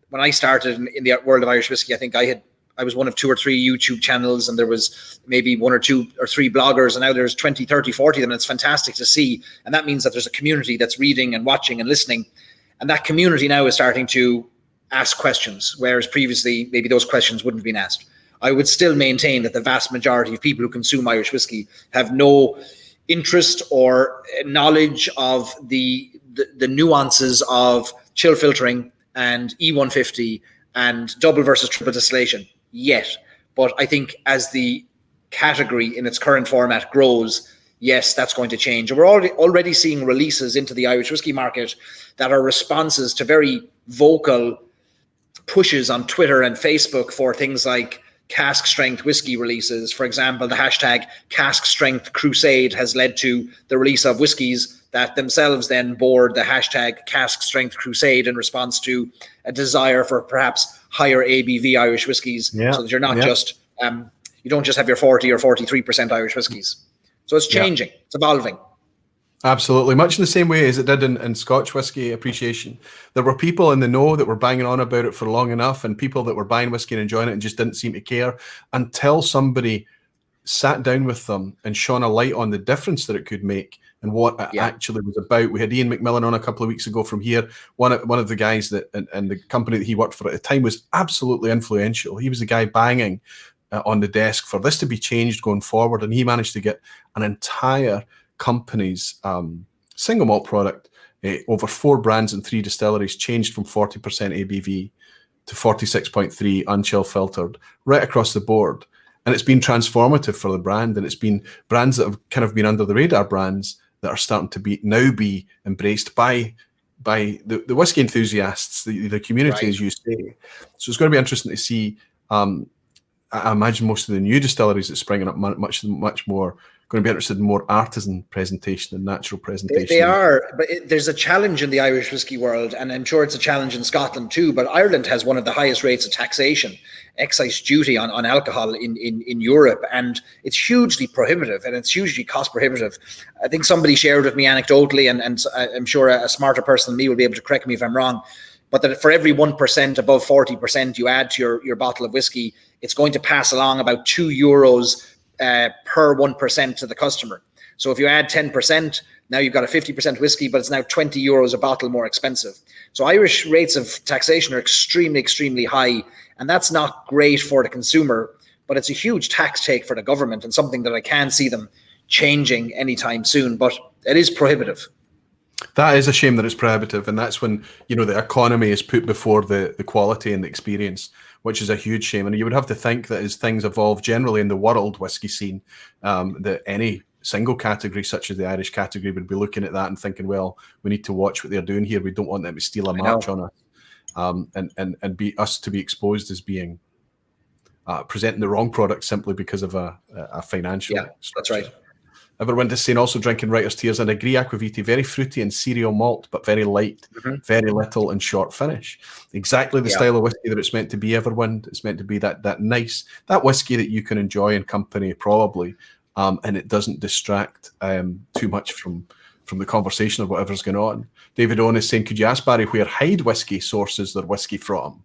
When I started in the world of Irish whiskey, I think I was one of 2 or 3 YouTube channels, and there was maybe 1 or 2 or 3 bloggers, and now there's 20, 30, 40 of them. And it's fantastic to see. And that means that there's a community that's reading and watching and listening. And that community now is starting to ask questions, whereas previously maybe those questions wouldn't have been asked. I would still maintain that the vast majority of people who consume Irish whiskey have no interest or knowledge of the nuances of chill filtering and E150 and double versus triple distillation yet. But I think as the category in its current format grows, yes, that's going to change. And we're already seeing releases into the Irish whiskey market that are responses to very vocal pushes on Twitter and Facebook for things like cask strength whiskey releases. For example, the hashtag cask strength crusade has led to the release of whiskies that themselves then bore the hashtag cask strength crusade in response to a desire for perhaps higher ABV Irish whiskies, so that you're not just, you don't just have your 40 or 43% Irish whiskies. So it's changing, it's evolving. Absolutely, much in the same way as it did in Scotch whiskey appreciation. There were people in the know that were banging on about it for long enough, and people that were buying whiskey and enjoying it and just didn't seem to care until somebody sat down with them and shone a light on the difference that it could make and what it actually was about. We had Ian McMillan on a couple of weeks ago from here. One of the guys that and the company that he worked for at the time was absolutely influential. He was the guy banging on the desk for this to be changed going forward, and he managed to get an entire company's single malt product over 4 brands and 3 distilleries changed from 40% ABV to 46.3 unchill filtered right across the board. And it's been transformative for the brand, and it's been brands that have kind of been under the radar brands that are starting to be embraced by the whiskey enthusiasts, the community, as you say. So it's going to be interesting to see. I imagine most of the new distilleries that's springing up much more going to be interested in more artisan presentation and natural presentation. They are, but there's a challenge in the Irish whiskey world, and I'm sure it's a challenge in Scotland too, but Ireland has one of the highest rates of taxation, excise duty on alcohol in Europe, and it's hugely prohibitive, and it's hugely cost prohibitive. I think somebody shared with me anecdotally, and I'm sure a smarter person than me will be able to correct me if I'm wrong, but that for every 1% above 40% you add to your bottle of whiskey, it's going to pass along about €2 per 1% to the customer. So if you add 10%, now you've got a 50% whiskey, but it's now €20 a bottle more expensive. So Irish rates of taxation are extremely, extremely high, and that's not great for the consumer, but it's a huge tax take for the government and something that I can't see them changing anytime soon, but it is prohibitive. That is a shame that it's prohibitive, and that's when, you know, the economy is put before the quality and the experience, which is a huge shame. And you would have to think that as things evolve generally in the world whiskey scene, that any single category such as the Irish category would be looking at that and thinking, well, we need to watch what they're doing here. We don't want them to steal a march on us, and be us to be exposed as being presenting the wrong product simply because of a financial structure. That's right. Everyone is saying also drinking writer's tears, and I agree, Aqvavitae, very fruity and cereal malt, but very light, very little and short finish. Exactly the style of whiskey that it's meant to be, everyone. It's meant to be that nice, that whiskey that you can enjoy in company probably, and it doesn't distract too much from the conversation or whatever's going on. David Owen is saying, could you ask Barry where Hyde whiskey sources their whiskey from?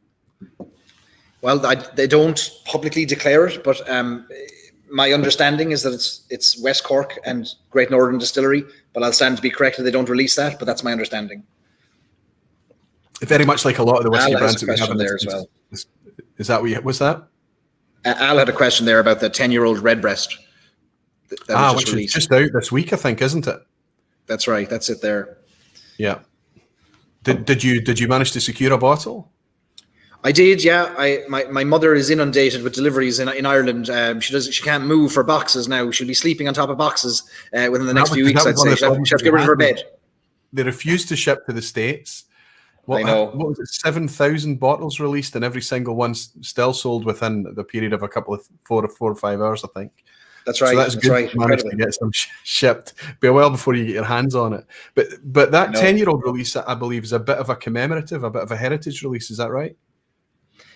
Well, they don't publicly declare it, but my understanding is that it's West Cork and Great Northern Distillery, but I'll stand to be corrected. They don't release that, but that's my understanding. Very much like a lot of the whiskey brands that we have in there as well. Is that what was that? Al had a question there about the 10-year-old Redbreast. Which is just out this week, I think, isn't it? That's right. That's it there. Yeah. Did you manage to secure a bottle? I did, yeah. My mother is inundated with deliveries in Ireland. She can't move for boxes now. She'll be sleeping on top of boxes within the next few weeks, I'd say. She'll have to get rid of her bed. They refused to ship to the States. I know. What was it? 7,000 bottles released, and every single one still sold within the period of a couple of 4 or 5 hours, I think. That's right. So that's good. Right. Managed to get some shipped, but well before you get your hands on it. But that 10-year-old release, I believe, is a bit of a commemorative, a bit of a heritage release. Is that right?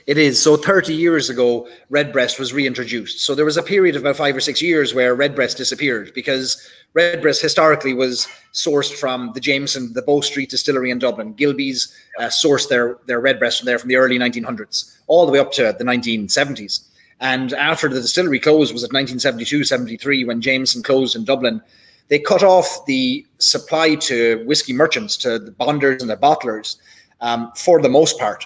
It is. So 30 years ago, Redbreast was reintroduced. So there was a period of about 5 or 6 years where Redbreast disappeared because Redbreast historically was sourced from the Jameson, the Bow Street distillery in Dublin. Gilbey's sourced their Redbreast from there from the early 1900s, all the way up to the 1970s. And after the distillery closed was at 1972, 73, when Jameson closed in Dublin, they cut off the supply to whiskey merchants, to the bonders and the bottlers, for the most part.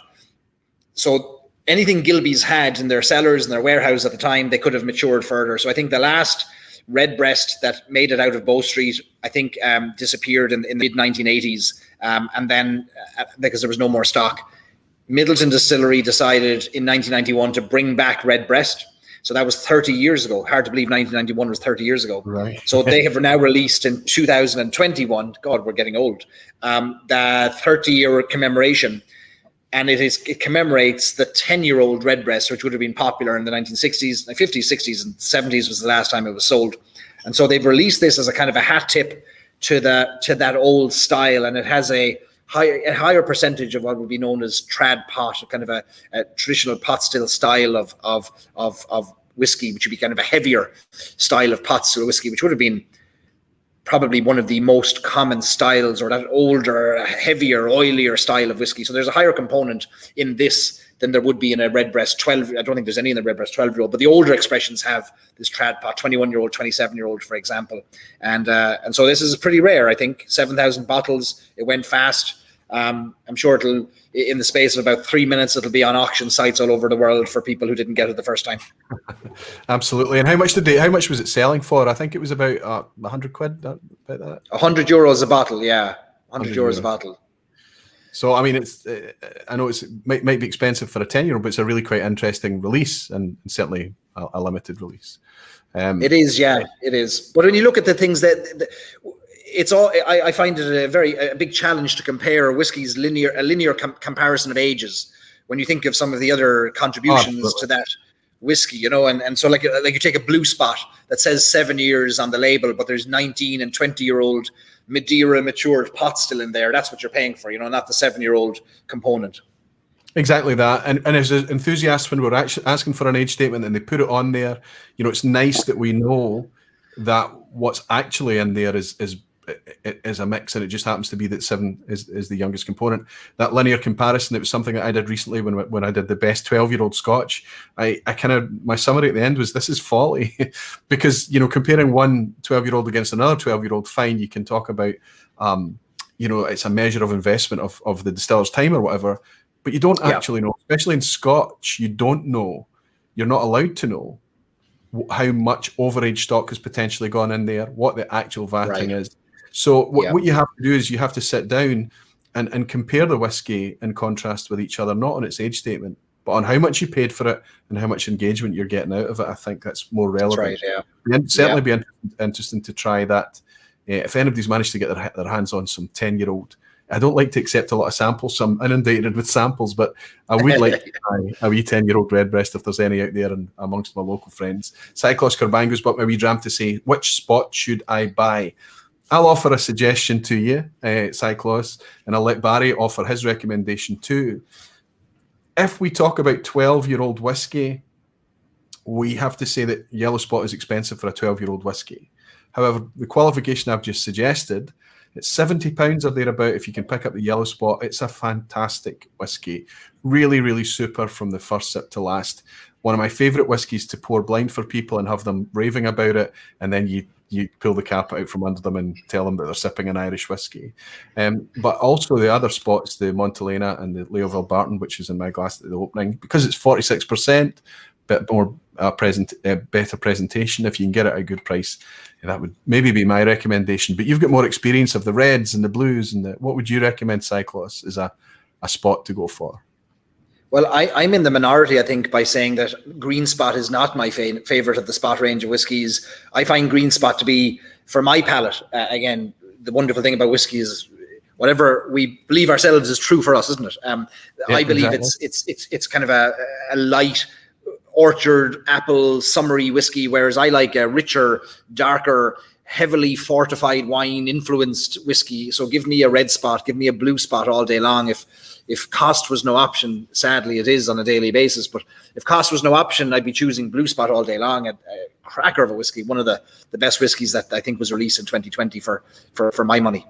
So anything Gilbey's had in their cellars and their warehouse at the time, they could have matured further. So I think the last Redbreast that made it out of Bow Street, I think disappeared in the mid-1980s. And then, because there was no more stock, Midlelton Distillery decided in 1991 to bring back Redbreast. So that was 30 years ago. Hard to believe 1991 was 30 years ago. Right. So they have now released in 2021, God, we're getting old, the 30-year commemoration. And it commemorates the 10-year-old Redbreast, which would have been popular in the 1960s, 50s, 60s, and 70s was the last time it was sold. And so they've released this as a kind of a hat tip to that old style, and it has a higher percentage of what would be known as trad pot, kind of a traditional pot still style of whiskey, which would be kind of a heavier style of pot still whiskey, which would have been probably one of the most common styles, or that older, heavier, oilier style of whiskey. So there's a higher component in this than there would be in a Redbreast 12. I don't think there's any in the Redbreast 12-year-old, but the older expressions have this trad pot, 21-year-old, 27-year-old, for example. And so this is pretty rare, I think. 7,000 bottles. It went fast. I'm sure it'll, in the space of about 3 minutes, it'll be on auction sites all over the world for people who didn't get it the first time. Absolutely. And how much was it selling for? I think it was about 100 quid, about that. €100 a bottle, yeah. 100 euros a bottle. So, I mean, I know it might be expensive for a 10-year-old, but it's a really quite interesting release, and certainly a limited release. It is, yeah, it is. But when you look at the things that it's all, I find it a big challenge to compare whiskey's linear comparison of ages when you think of some of the other contributions to that whiskey, you know, and so like you take a Blue Spot that says 7 years on the label, but there's 19 and 20-year-old Madeira matured pot still in there. That's what you're paying for, you know, not the 7-year-old component. Exactly that. And as enthusiasts, when we're actually asking for an age statement and they put it on there, you know, it's nice that we know that what's actually in there is a mix, and it just happens to be that 7 is the youngest component. That linear comparison, it was something that I did recently when I did the best 12-year-old Scotch. I kind of, my summary at the end was, this is folly, because, you know, comparing one 12-year-old against another 12-year-old, fine, you can talk about, you know, it's a measure of investment of the distiller's time or whatever, but you don't actually know, especially in Scotch, you don't know, you're not allowed to know how much overage stock has potentially gone in there, what the actual vatting is. So what you have to do is you have to sit down and compare the whiskey in contrast with each other, not on its age statement, but on how much you paid for it and how much engagement you're getting out of it. I think that's more relevant. That's right, yeah. Certainly be interesting to try that. If anybody's managed to get their hands on some 10-year-old, I don't like to accept a lot of samples, so I'm inundated with samples, but I would like to try a wee 10-year-old Redbreast if there's any out there and amongst my local friends. Cyclos Corbango's got my wee dram to say, which spot should I buy? I'll offer a suggestion to you, Cyclos, and I'll let Barry offer his recommendation too. If we talk about 12-year-old whiskey, we have to say that yellow spot is expensive for a 12-year-old whiskey. However, the qualification I've just suggested, it's £70 or thereabout if you can pick up the yellow spot. It's a fantastic whiskey. Really, really super from the first sip to last. One of my favourite whiskies to pour blind for people and have them raving about it, and then you pull the cap out from under them and tell them that they're sipping an Irish whiskey. But also the other spots, the Montelena and the Leoville Barton, which is in my glass at the opening, because it's 46%, bit more better presentation. If you can get it at a good price, that would maybe be my recommendation. But you've got more experience of the reds and the blues, and what would you recommend, Cyclos, as a spot to go for? Well, I'm in the minority, I think, by saying that Green Spot is not my favorite of the Spot range of whiskies. I find Green Spot to be, for my palate, again, the wonderful thing about whiskey is whatever we believe ourselves is true for us, isn't it? I believe exactly. It's kind of a light orchard apple summery whiskey, whereas I like a richer, darker, heavily fortified wine influenced whiskey. So give me a red spot, give me a blue spot all day long. If cost was no option, sadly it is on a daily basis, but if cost was no option, I'd be choosing blue spot all day long. A cracker of a whiskey, one of the best whiskies that I think was released in 2020 for my money.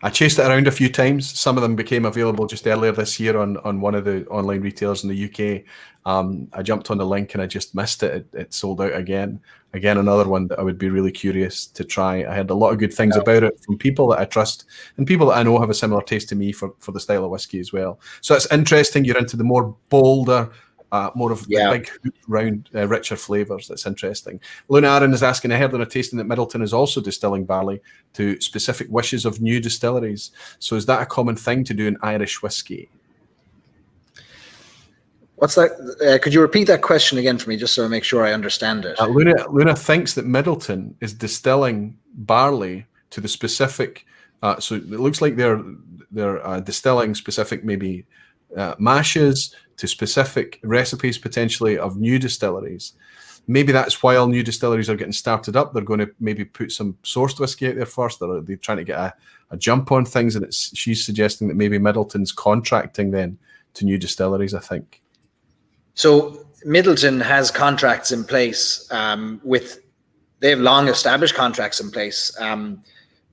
I chased it around a few times. Some of them became available just earlier this year on one of the online retailers in the UK. I jumped on the link and I just missed it. It sold out again. Again, another one that I would be really curious to try. I had a lot of good things about it from people that I trust and people that I know have a similar taste to me for the style of whiskey as well. So it's interesting. You're into the more bolder, more of the big, round, richer flavours. That's interesting. Luna Aaron is asking, I heard in a tasting that Midlelton is also distilling barley to specific wishes of new distilleries. So is that a common thing to do in Irish whiskey? What's that? Could you repeat that question again for me, just so I make sure I understand it? Luna thinks that Midlelton is distilling barley to the specific. So it looks like they're distilling specific maybe mashes to specific recipes potentially of new distilleries. Maybe that's why all new distilleries are getting started up. They're going to maybe put some sourced whiskey out there first, or they're trying to get a jump on things. And she's suggesting that maybe Midlelton's contracting then to new distilleries, I think. So Midlelton has contracts in place they have long established contracts in place.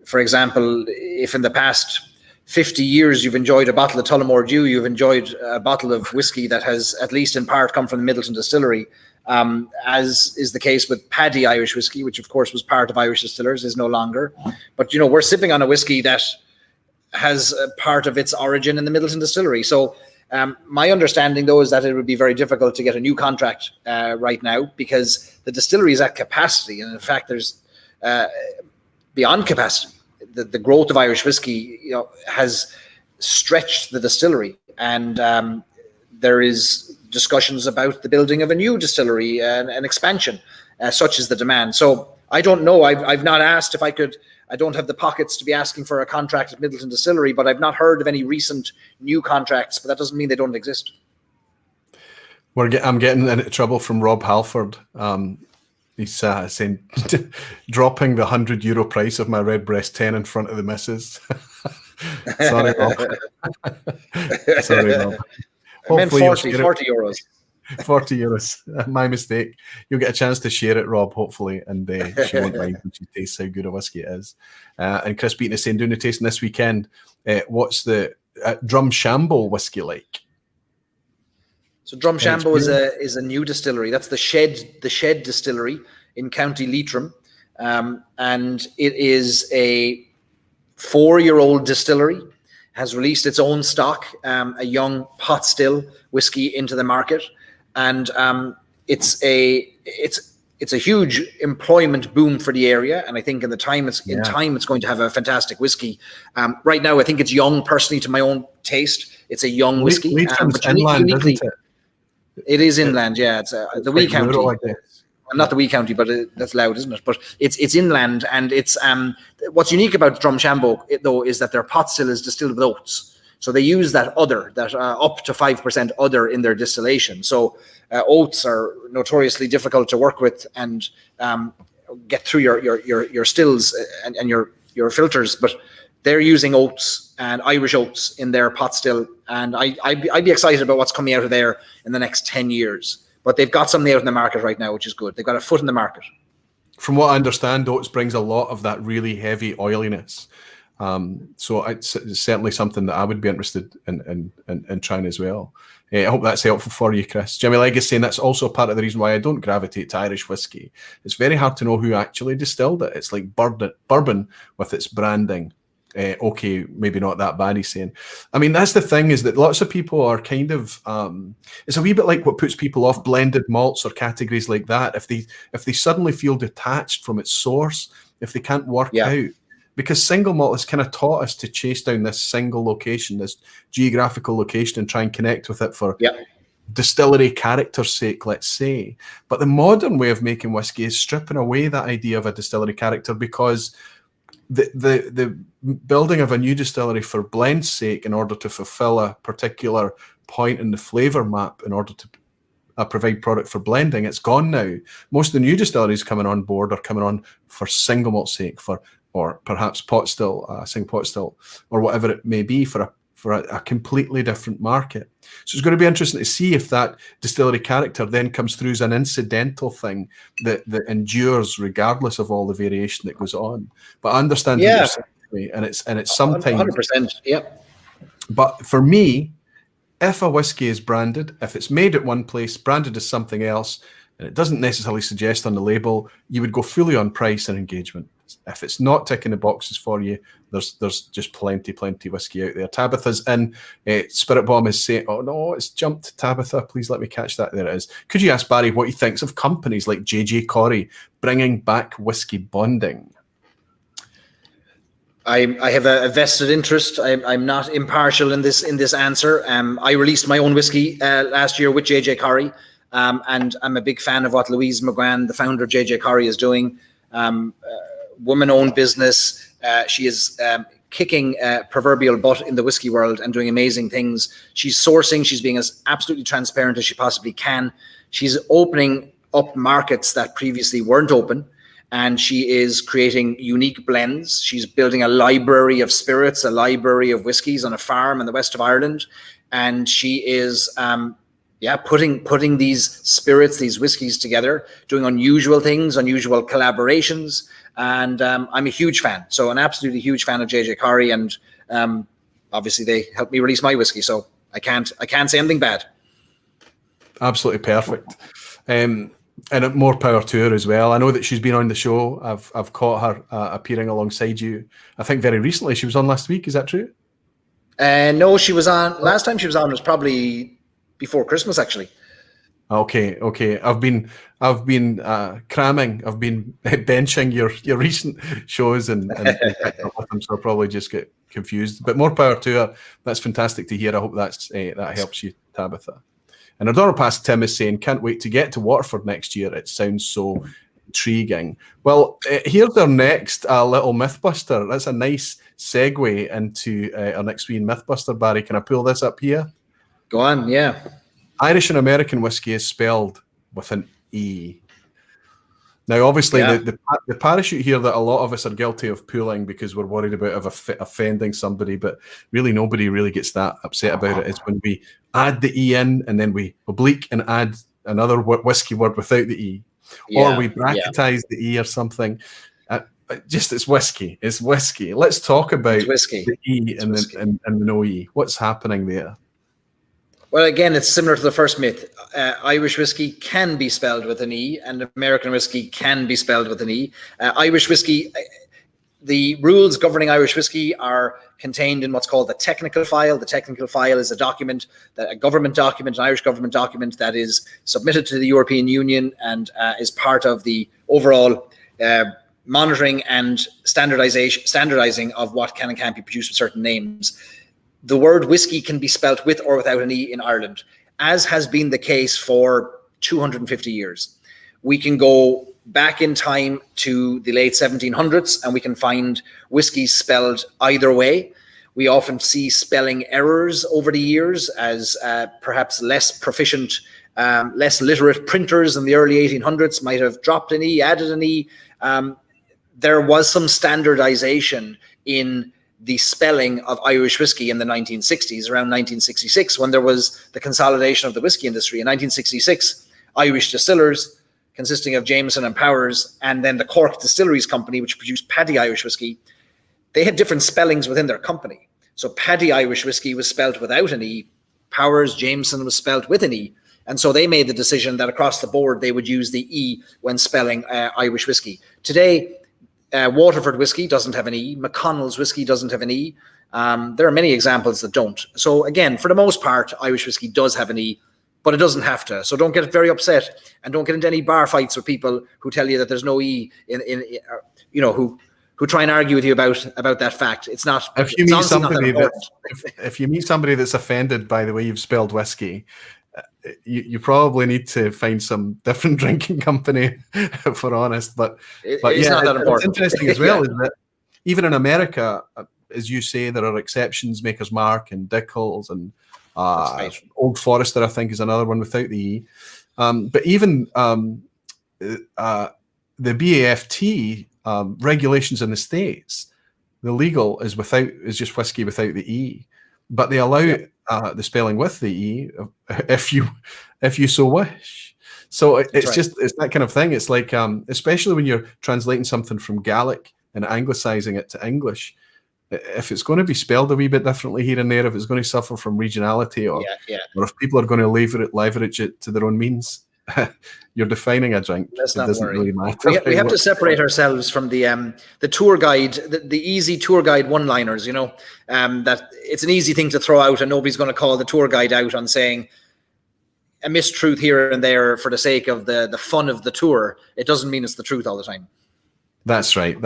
For example, if in the past 50 years you've enjoyed a bottle of Tullamore Dew, you've enjoyed a bottle of whiskey that has at least in part come from the Midlelton distillery, as is the case with Paddy Irish whiskey, which of course was part of Irish Distillers, is no longer. But we're sipping on a whiskey that has a part of its origin in the Midlelton distillery. So my understanding, though, is that it would be very difficult to get a new contract right now because the distillery is at capacity. And in fact, there's beyond capacity. The growth of Irish whiskey has stretched the distillery. And there is discussions about the building of a new distillery and an expansion, such as the demand. So I don't know. I've not asked if I could. I don't have the pockets to be asking for a contract at Midlelton Distillery, but I've not heard of any recent new contracts, but that doesn't mean they don't exist. I'm getting into trouble from Rob Halford. He's saying, dropping the €100 price of my Redbreast 10 in front of the missus. Sorry, Rob. Sorry, Rob. I meant 40 euros. 40 euros. My mistake. You'll get a chance to share it, Rob, hopefully, and she won't mind when she tastes how good a whiskey it is. And Chris Beaton is saying, doing the tasting this weekend, what's the Drumshambo whiskey like? So Drumshambo is a new distillery. That's the Shed Distillery in County Leitrim. And it is a 4-year-old distillery, has released its own stock, a young pot still whiskey into the market. And it's a huge employment boom for the area, and I think in time it's going to have a fantastic whiskey. Right now, I think it's young. Personally, to my own taste, it's a young whiskey. Leitrim's inland, isn't it? It is inland, yeah. It's the wee county. Rural, I guess. Not the wee county, but that's loud, isn't it? But it's inland, and it's what's unique about Drumshanbo though is that their pot still is distilled with oats. So they use that other, that up to 5% other in their distillation. So oats are notoriously difficult to work with and get through your stills and your filters, but they're using oats and Irish oats in their pot still, and I'd be excited about what's coming out of there in the next 10 years. But they've got something out in the market right now, which is good. They've got a foot in the market. From what I understand, oats brings a lot of that really heavy oiliness. So it's certainly something that I would be interested in trying as well. I hope that's helpful for you, Chris. Jimmy Legg is saying that's also part of the reason why I don't gravitate to Irish whiskey. It's very hard to know who actually distilled it. It's like bourbon with its branding. Okay, maybe not that bad, he's saying. I mean, that's the thing, is that lots of people are kind of, it's a wee bit like what puts people off blended malts or categories like that. If they suddenly feel detached from its source, if they can't work out, because single malt has kind of taught us to chase down this single location, this geographical location, and try and connect with it for distillery character's sake, let's say. But the modern way of making whiskey is stripping away that idea of a distillery character, because the building of a new distillery for blend's sake, in order to fulfill a particular point in the flavour map, in order to provide product for blending, it's gone now. Most of the new distilleries coming on board are coming on for single malt sake, or perhaps pot still, single pot still, or whatever it may be, for a completely different market. So it's going to be interesting to see if that distillery character then comes through as an incidental thing that endures regardless of all the variation that goes on. But I understand what you're saying, and it's sometimes 100%. Yep. But for me, if a whiskey is branded, if it's made at one place, branded as something else, and it doesn't necessarily suggest on the label, you would go fully on price and engagement. If it's not ticking the boxes for you, there's just plenty whiskey out there. Tabitha's in. Spirit Bomb is saying, oh no, it's jumped. Tabitha, please let me catch that. There it is. Could you ask Barry what he thinks of companies like JJ Corrie bringing back whiskey bonding? I have a vested interest. I'm not impartial in this answer. I released my own whiskey last year with JJ Corrie, and I'm a big fan of what Louise McGran, the founder of JJ Corrie, is doing. Woman-owned business. She is kicking proverbial butt in the whiskey world and doing amazing things. She's sourcing. She's being as absolutely transparent as she possibly can. She's opening up markets that previously weren't open, and she is creating unique blends. She's building a library of spirits, a library of whiskies on a farm in the west of Ireland, and she is putting these spirits, these whiskies together, doing unusual things, unusual collaborations. And I'm a huge fan. So an absolutely huge fan of JJ Corrie, and obviously they helped me release my whiskey. So I can't say anything bad. Absolutely perfect. And more power to her as well. I know that she's been on the show. I've caught her appearing alongside you. I think very recently. She was on last week. Is that true? No, she was on. Last time she was on was probably before Christmas, actually. Okay. I've been cramming. I've been benching your recent shows and so I'll probably just get confused. But more power to her. That's fantastic to hear. I hope that helps you, Tabitha. And Adora Past Tim is saying, can't wait to get to Waterford next year. It sounds so intriguing. Well, here's our next little Mythbuster. That's a nice segue into our next wee Mythbuster, Barry. Can I pull this up here? Go on, yeah. Irish and American whiskey is spelled with an E. Now, obviously, the parachute here that a lot of us are guilty of pulling because we're worried about offending somebody, but really nobody really gets that upset about it, is when we add the E in and then we oblique and add another whiskey word without the E. Or we bracketize the E or something. It's whiskey. It's whiskey. Let's talk about the E and the no E. What's happening there? Well, again, it's similar to the first myth. Irish whiskey can be spelled with an E, and American whiskey can be spelled with an E. Irish whiskey, the rules governing Irish whiskey are contained in what's called the technical file. The technical file is a document, a government document, an Irish government document that is submitted to the European Union and is part of the overall monitoring and standardizing of what can and can't be produced with certain names. The word whiskey can be spelt with or without an E in Ireland. as has been the case for 250 years. We can go back in time to the late 1700s and we can find whiskey spelled either way. We often see spelling errors over the years as perhaps less proficient, less literate printers in the early 1800s might have dropped an E, added an E. There was some standardization in the spelling of Irish whiskey in the 1960s, around 1966, when there was the consolidation of the whiskey industry. In 1966, Irish distillers, consisting of Jameson and Powers, and then the Cork Distilleries Company, which produced Paddy Irish whiskey, they had different spellings within their company. So Paddy Irish whiskey was spelled without an E, Powers, Jameson was spelled with an E. And so they made the decision that across the board, they would use the E when spelling Irish whiskey. Today, Waterford whiskey doesn't have an E. McConnell's whiskey doesn't have an E. There are many examples that don't. So again, for the most part, Irish whiskey does have an E, but it doesn't have to. So don't get very upset and don't get into any bar fights with people who tell you that there's no E who try and argue with you about that fact. It's not. If you meet somebody if you meet somebody that's offended by the way you've spelled whiskey, you probably need to find some different drinking company, if we're honest. But it's not that important. It's interesting as well, is that even in America, as you say, there are exceptions, Maker's Mark and Dickles and Old Forester, I think, is another one without the E. But even the BAFT regulations in the States, the legal is just whiskey without the E, but they allow the spelling with the E if you so wish. So it's that kind of thing. It's like, especially when you're translating something from Gaelic and anglicizing it to English, if it's going to be spelled a wee bit differently here and there, if it's going to suffer from regionality, or if people are going to leverage it to their own means, you're defining a drink. Let's it doesn't really matter. We have to separate ourselves from the tour guide, the easy tour guide one-liners. That it's an easy thing to throw out, and nobody's going to call the tour guide out on saying a mistruth here and there for the sake of the fun of the tour. It doesn't mean it's the truth all the time. That's right.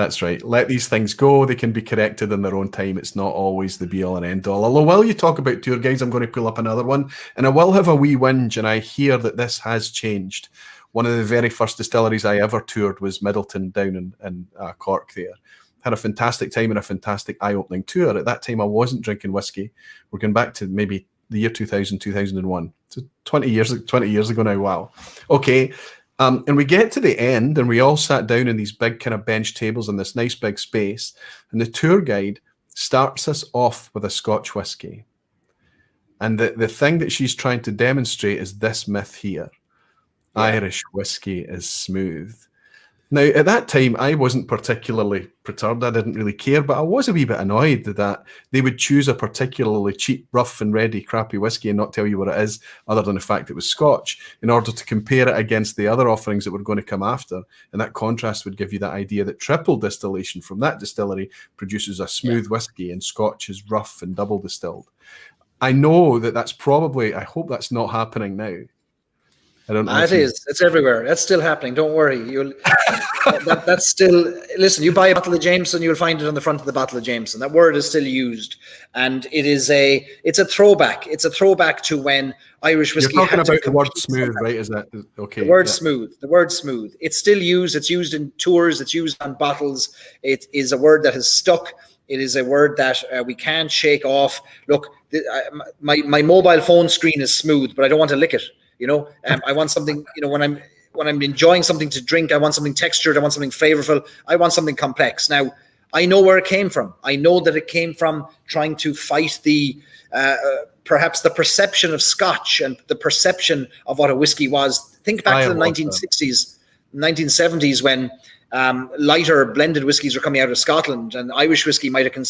Let these things go. They can be corrected in their own time. It's not always the be-all and end-all. Although while you talk about tour guides, I'm going to pull up another one. And I will have a wee whinge, and I hear that this has changed. One of the very first distilleries I ever toured was Midlelton down in Cork there. Had a fantastic time and a fantastic eye-opening tour. At that time, I wasn't drinking whiskey. We're going back to maybe the year 2000, 2001. So 20 years ago now. Wow. Okay. And we get to the end and we all sat down in these big kind of bench tables in this nice big space. And the tour guide starts us off with a Scotch whiskey. And the thing that she's trying to demonstrate is this myth here. Yeah. Irish whiskey is smooth. Now, at that time, I wasn't particularly perturbed. I didn't really care, but I was a wee bit annoyed that they would choose a particularly cheap, rough and ready, crappy whiskey and not tell you what it is, other than the fact it was Scotch, in order to compare it against the other offerings that were going to come after. And that contrast would give you that idea that triple distillation from that distillery produces a smooth whiskey and Scotch is rough and double distilled. I know that's probably, I hope that's not happening now. I don't know. It is. It's everywhere. That's still happening. Don't worry. That's still. Listen, you buy a bottle of Jameson, you'll find it on the front of the bottle of Jameson. That word is still used, and it's a throwback. It's a throwback to when Irish whiskey. You're talking about the word smooth, right? Is that okay? The word smooth. The word smooth. It's still used. It's used in tours. It's used on bottles. It is a word that has stuck. It is a word that we can't shake off. Look, my mobile phone screen is smooth, but I don't want to lick it. I want something, when I'm enjoying something to drink, I want something textured, I want something flavorful, I want something complex. Now, I know where it came from. I know that it came from trying to fight the, perhaps the perception of Scotch and the perception of what a whiskey was. Think back to the 1960s, 1970s when lighter blended whiskies were coming out of Scotland, and Irish whiskey might have,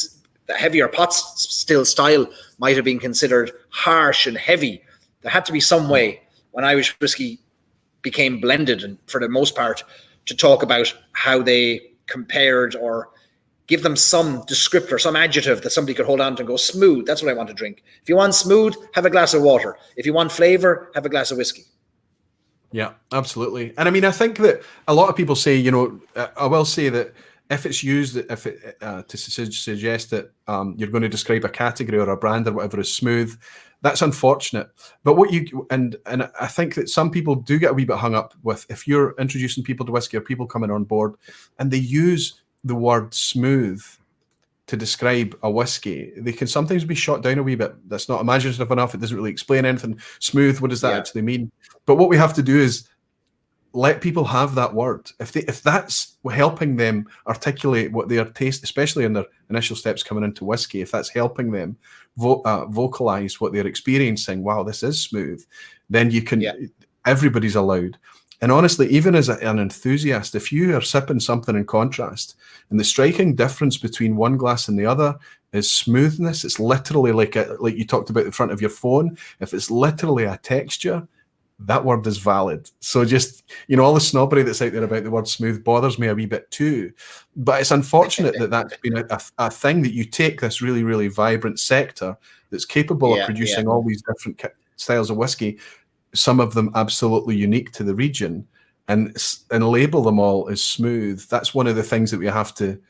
the heavier pot still style might have been considered harsh and heavy. There had to be some way when Irish whiskey became blended, and for the most part, to talk about how they compared or give them some descriptor, some adjective that somebody could hold on to and go, smooth, that's what I want to drink. If you want smooth, have a glass of water. If you want flavor, have a glass of whiskey. Yeah, absolutely. And I mean, I think that a lot of people say, I will say that if it's used, to suggest that you're going to describe a category or a brand or whatever as smooth, that's unfortunate. But what you and I think that some people do get a wee bit hung up with, if you're introducing people to whiskey or people coming on board and they use the word smooth to describe a whiskey, they can sometimes be shot down a wee bit. That's not imaginative enough. It doesn't really explain anything. Smooth, what does that actually mean? But what we have to do is let people have that word. If that's helping them articulate what their taste, especially in their initial steps coming into whiskey, if that's helping them vocalize what they're experiencing, wow, this is smooth, then you can, everybody's allowed. And honestly, even as an enthusiast, if you are sipping something in contrast, and the striking difference between one glass and the other is smoothness, it's literally like you talked about the front of your phone. If it's literally a texture, that word is valid. So just, all the snobbery that's out there about the word smooth bothers me a wee bit too. But it's unfortunate that that's been a thing, that you take this really, really vibrant sector that's capable of producing all these different styles of whiskey, some of them absolutely unique to the region, and label them all as smooth. That's one of the things that we have to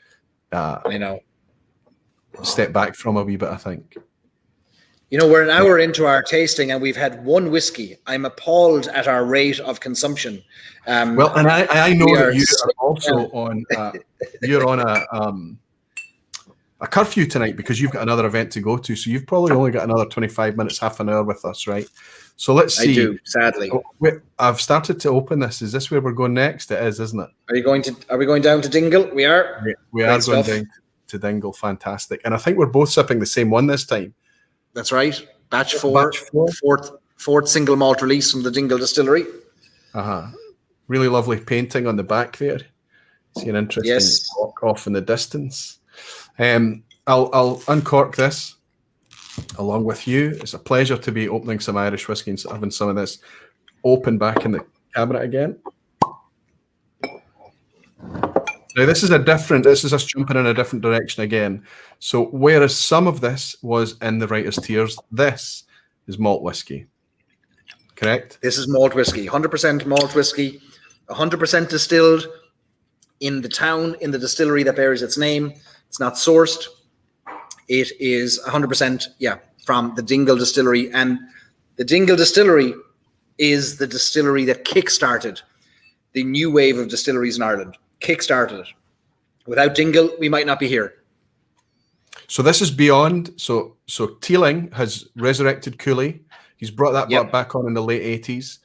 step back from a wee bit, I think. We're an hour into our tasting and we've had one whiskey. I'm appalled at our rate of consumption. Well, and I know that you are also on. You're on a curfew tonight because you've got another event to go to. So you've probably only got another 25 minutes, half an hour with us, right? So let's see. I do, sadly. I've started to open this. Is this where we're going next? It is, isn't it? Are we going down to Dingle? We are. We are going down to Dingle. Fantastic. And I think we're both sipping the same one this time. That's right. Batch 4, fourth single malt release from the Dingle distillery. Really lovely painting on the back there. See an interesting walk off in the distance. I'll uncork this along with you. It's a pleasure to be opening some Irish whiskey and having some of this open back in the cabinet again. Now, this is us jumping in a different direction again. So whereas some of this was in the writer's tiers, this is malt whiskey. Correct? This is malt whiskey, 100% malt whiskey, 100% distilled in the town, in the distillery that bears its name. It's not sourced. It is 100%, from the Dingle distillery. And the Dingle distillery is the distillery that kickstarted the new wave of distilleries in Ireland. Kickstarted it. Without Dingle, we might not be here. So this is beyond. So Teeling has resurrected Cooley. He's brought that back on in the late 80s.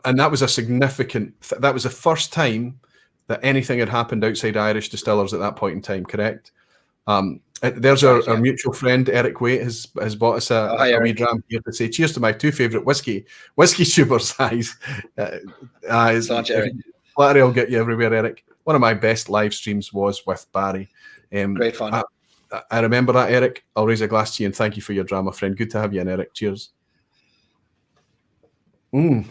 And that was a significant. That was the first time that anything had happened outside Irish distillers at that point in time. Correct. There's our mutual friend Eric Waite has bought us a wee dram here to say cheers to my two favourite whiskey tubers. Flattery will get you everywhere, Eric. One of my best live streams was with Barry. Great fun. I remember that, Eric. I'll raise a glass to you and thank you for your drama, friend. Good to have you in, Eric. Cheers. And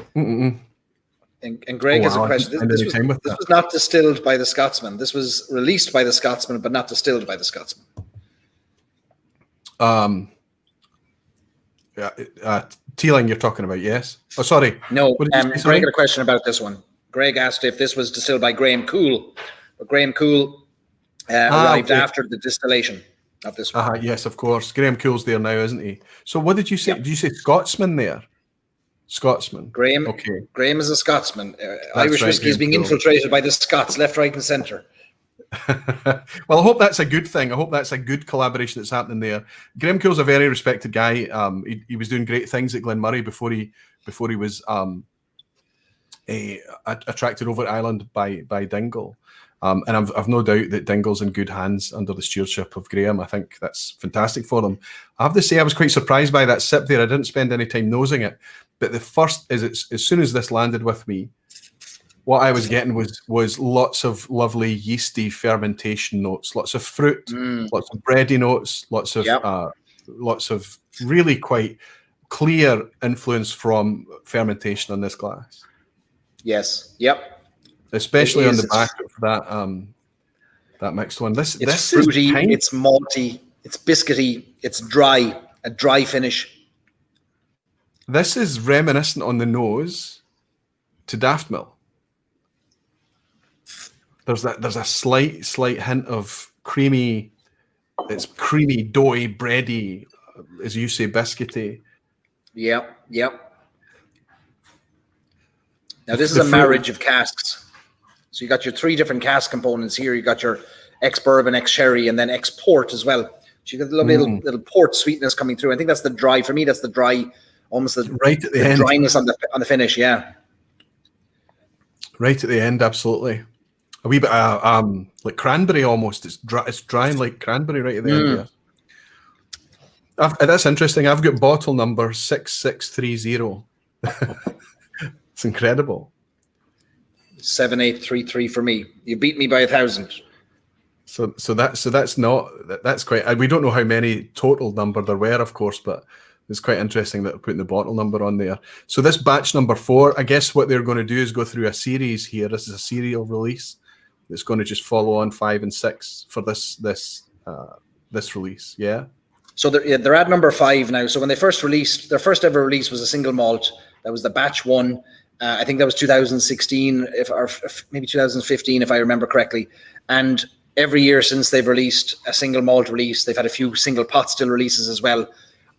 Greg has a question. This was not distilled by the Scotsman. This was released by the Scotsman, but not distilled by the Scotsman. Teeling you're talking about, yes? Oh, sorry. No, Greg had a question about this one. Greg asked if this was distilled by Graham Cool. But Graham Cool arrived after the distillation of this one. Yes, of course. Graham Cool's there now, isn't he? So what did you say? Did you say Scotsman there? Scotsman. Graham is a Scotsman. Irish whiskey is being infiltrated by the Scots, left, right, and centre. Well, I hope that's a good thing. I hope that's a good collaboration that's happening there. Graham Cool's a very respected guy. He was doing great things at Glenmurray before he was attracted over to Ireland by Dingle. And I've no doubt that Dingle's in good hands under the stewardship of Graham. I think that's fantastic for them. I have to say I was quite surprised by that sip there. I didn't spend any time nosing it. But the first is as soon as this landed with me, what I was getting was lots of lovely yeasty fermentation notes, lots of fruit, lots of bready notes, lots of really quite clear influence from fermentation on this glass. Yes. Yep. Especially on the back of that mixed one. This fruity, it's malty, it's biscuity, it's dry, a dry finish. This is reminiscent on the nose to Daftmill. There's a slight hint of creamy. It's creamy, doughy, bready, as you say, biscuity. Yeah, yeah. Now this is a marriage of casks. So you got your 3 different cask components here. You got your ex-bourbon, ex-sherry, and then ex-port as well. So you got a lovely little port sweetness coming through. I think that's the dry. For me, that's the dry, almost the right at the end. Dryness on the finish. Yeah. Right at the end, absolutely. A wee bit like cranberry almost. It's dry and like cranberry right at the end there. That's interesting. I've got bottle number 6630. It's incredible. 7833 for me. You beat me by 1,000. So that's quite. We don't know how many total number there were, of course, but it's quite interesting that they're putting the bottle number on there. So this batch number 4, I guess what they're going to do is go through a series here. This is a serial release. It's going to just follow on 5 and 6 for this release. Yeah. So they're at number 5 now. So when they first released, their first ever release was a single malt. That was the batch 1. I think that was 2016, or maybe 2015, if I remember correctly. And every year since they've released a single malt release, they've had a few single pot still releases as well.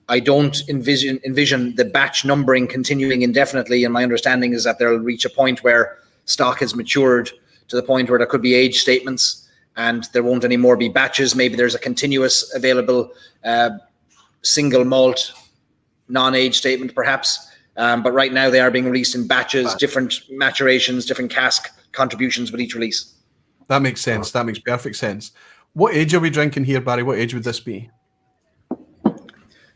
I don't envision the batch numbering continuing indefinitely. And my understanding is that they'll reach a point where stock has matured to the point where there could be age statements and there won't anymore be batches. Maybe there's a continuous available single malt non-age statement perhaps. But right now they are being released in batches, different maturations, different cask contributions with each release. That makes sense. That makes perfect sense. What age are we drinking here, Barry? What age would this be?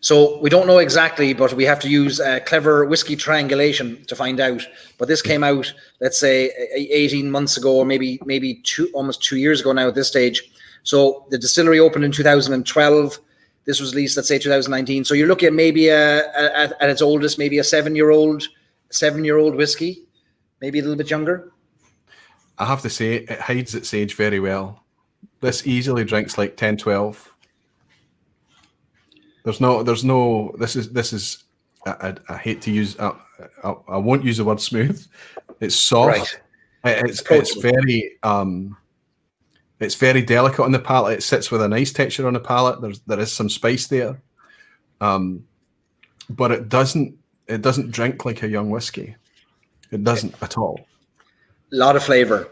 So we don't know exactly, but we have to use clever whiskey triangulation to find out. But this came out, let's say, 18 months ago, or maybe almost 2 years ago now at this stage. So the distillery opened in 2012. This was released, let's say, 2019. So you're looking at maybe at its oldest, maybe a 7-year-old whiskey, maybe a little bit younger. I have to say, it hides its age very well. This easily drinks like 10, 12. This is. I hate to use. I won't use the word smooth. It's soft. Right. It's very. It's very delicate on the palate. It sits with a nice texture on the palate. There is some spice there, but it doesn't drink like a young whiskey. It doesn't at all. A lot of flavor.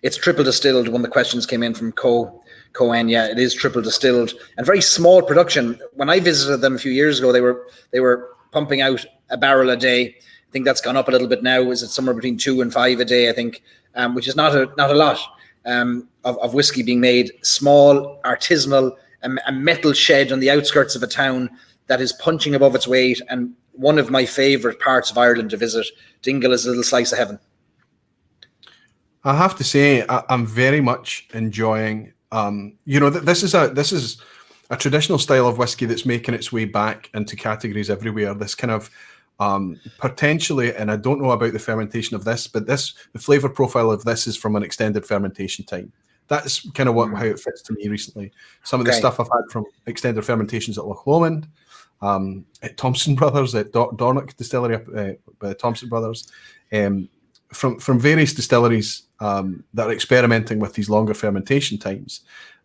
It's triple distilled. One of the questions came in from Cohen. Yeah, it is triple distilled and very small production. When I visited them a few years ago, they were pumping out a barrel a day. I think that's gone up a little bit now. Is it somewhere between 2 and 5 a day? I think, which is not a lot of whiskey being made. Small, artisanal, a metal shed on the outskirts of a town that is punching above its weight. And one of my favorite parts of Ireland to visit. Dingle is a little slice of heaven. I have to say, I'm very much enjoying. This is a traditional style of whiskey that's making its way back into categories everywhere. This kind of potentially, and I don't know about the fermentation of this, but the flavor profile of this is from an extended fermentation time. That's kind of how it fits to me recently. Some of the stuff I've had from extended fermentations at Loch Lomond, at Thompson Brothers, at Dornoch Distillery by the Thompson Brothers, from various distilleries that are experimenting with these longer fermentation times.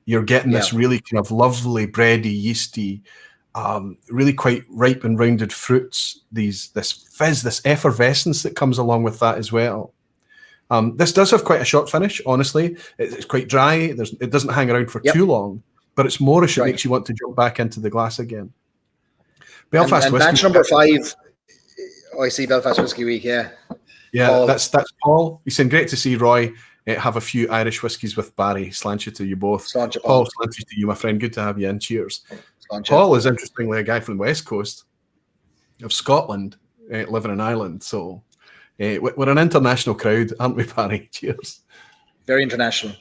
You're getting this really kind of lovely, bready, yeasty, really quite ripe and rounded fruits, this fizz, this effervescence that comes along with that as well. This does have quite a short finish, honestly. It's quite dry. It doesn't hang around for too long, but it's moreish. It makes you want to jump back into the glass again. Belfast and Whiskey. Batch number 5. Oh, I see Belfast Whiskey Week, yeah. Yeah, Paul. that's Paul. He's saying, great to see Roy have a few Irish whiskies with Barry. Sláinte to you both. Sláinte, Paul, sláinte to you, my friend. Good to have you in. Cheers. Sláinte. Paul is, interestingly, a guy from the West Coast of Scotland, living in Ireland. So we're an international crowd, aren't we, Barry? Cheers. Very international.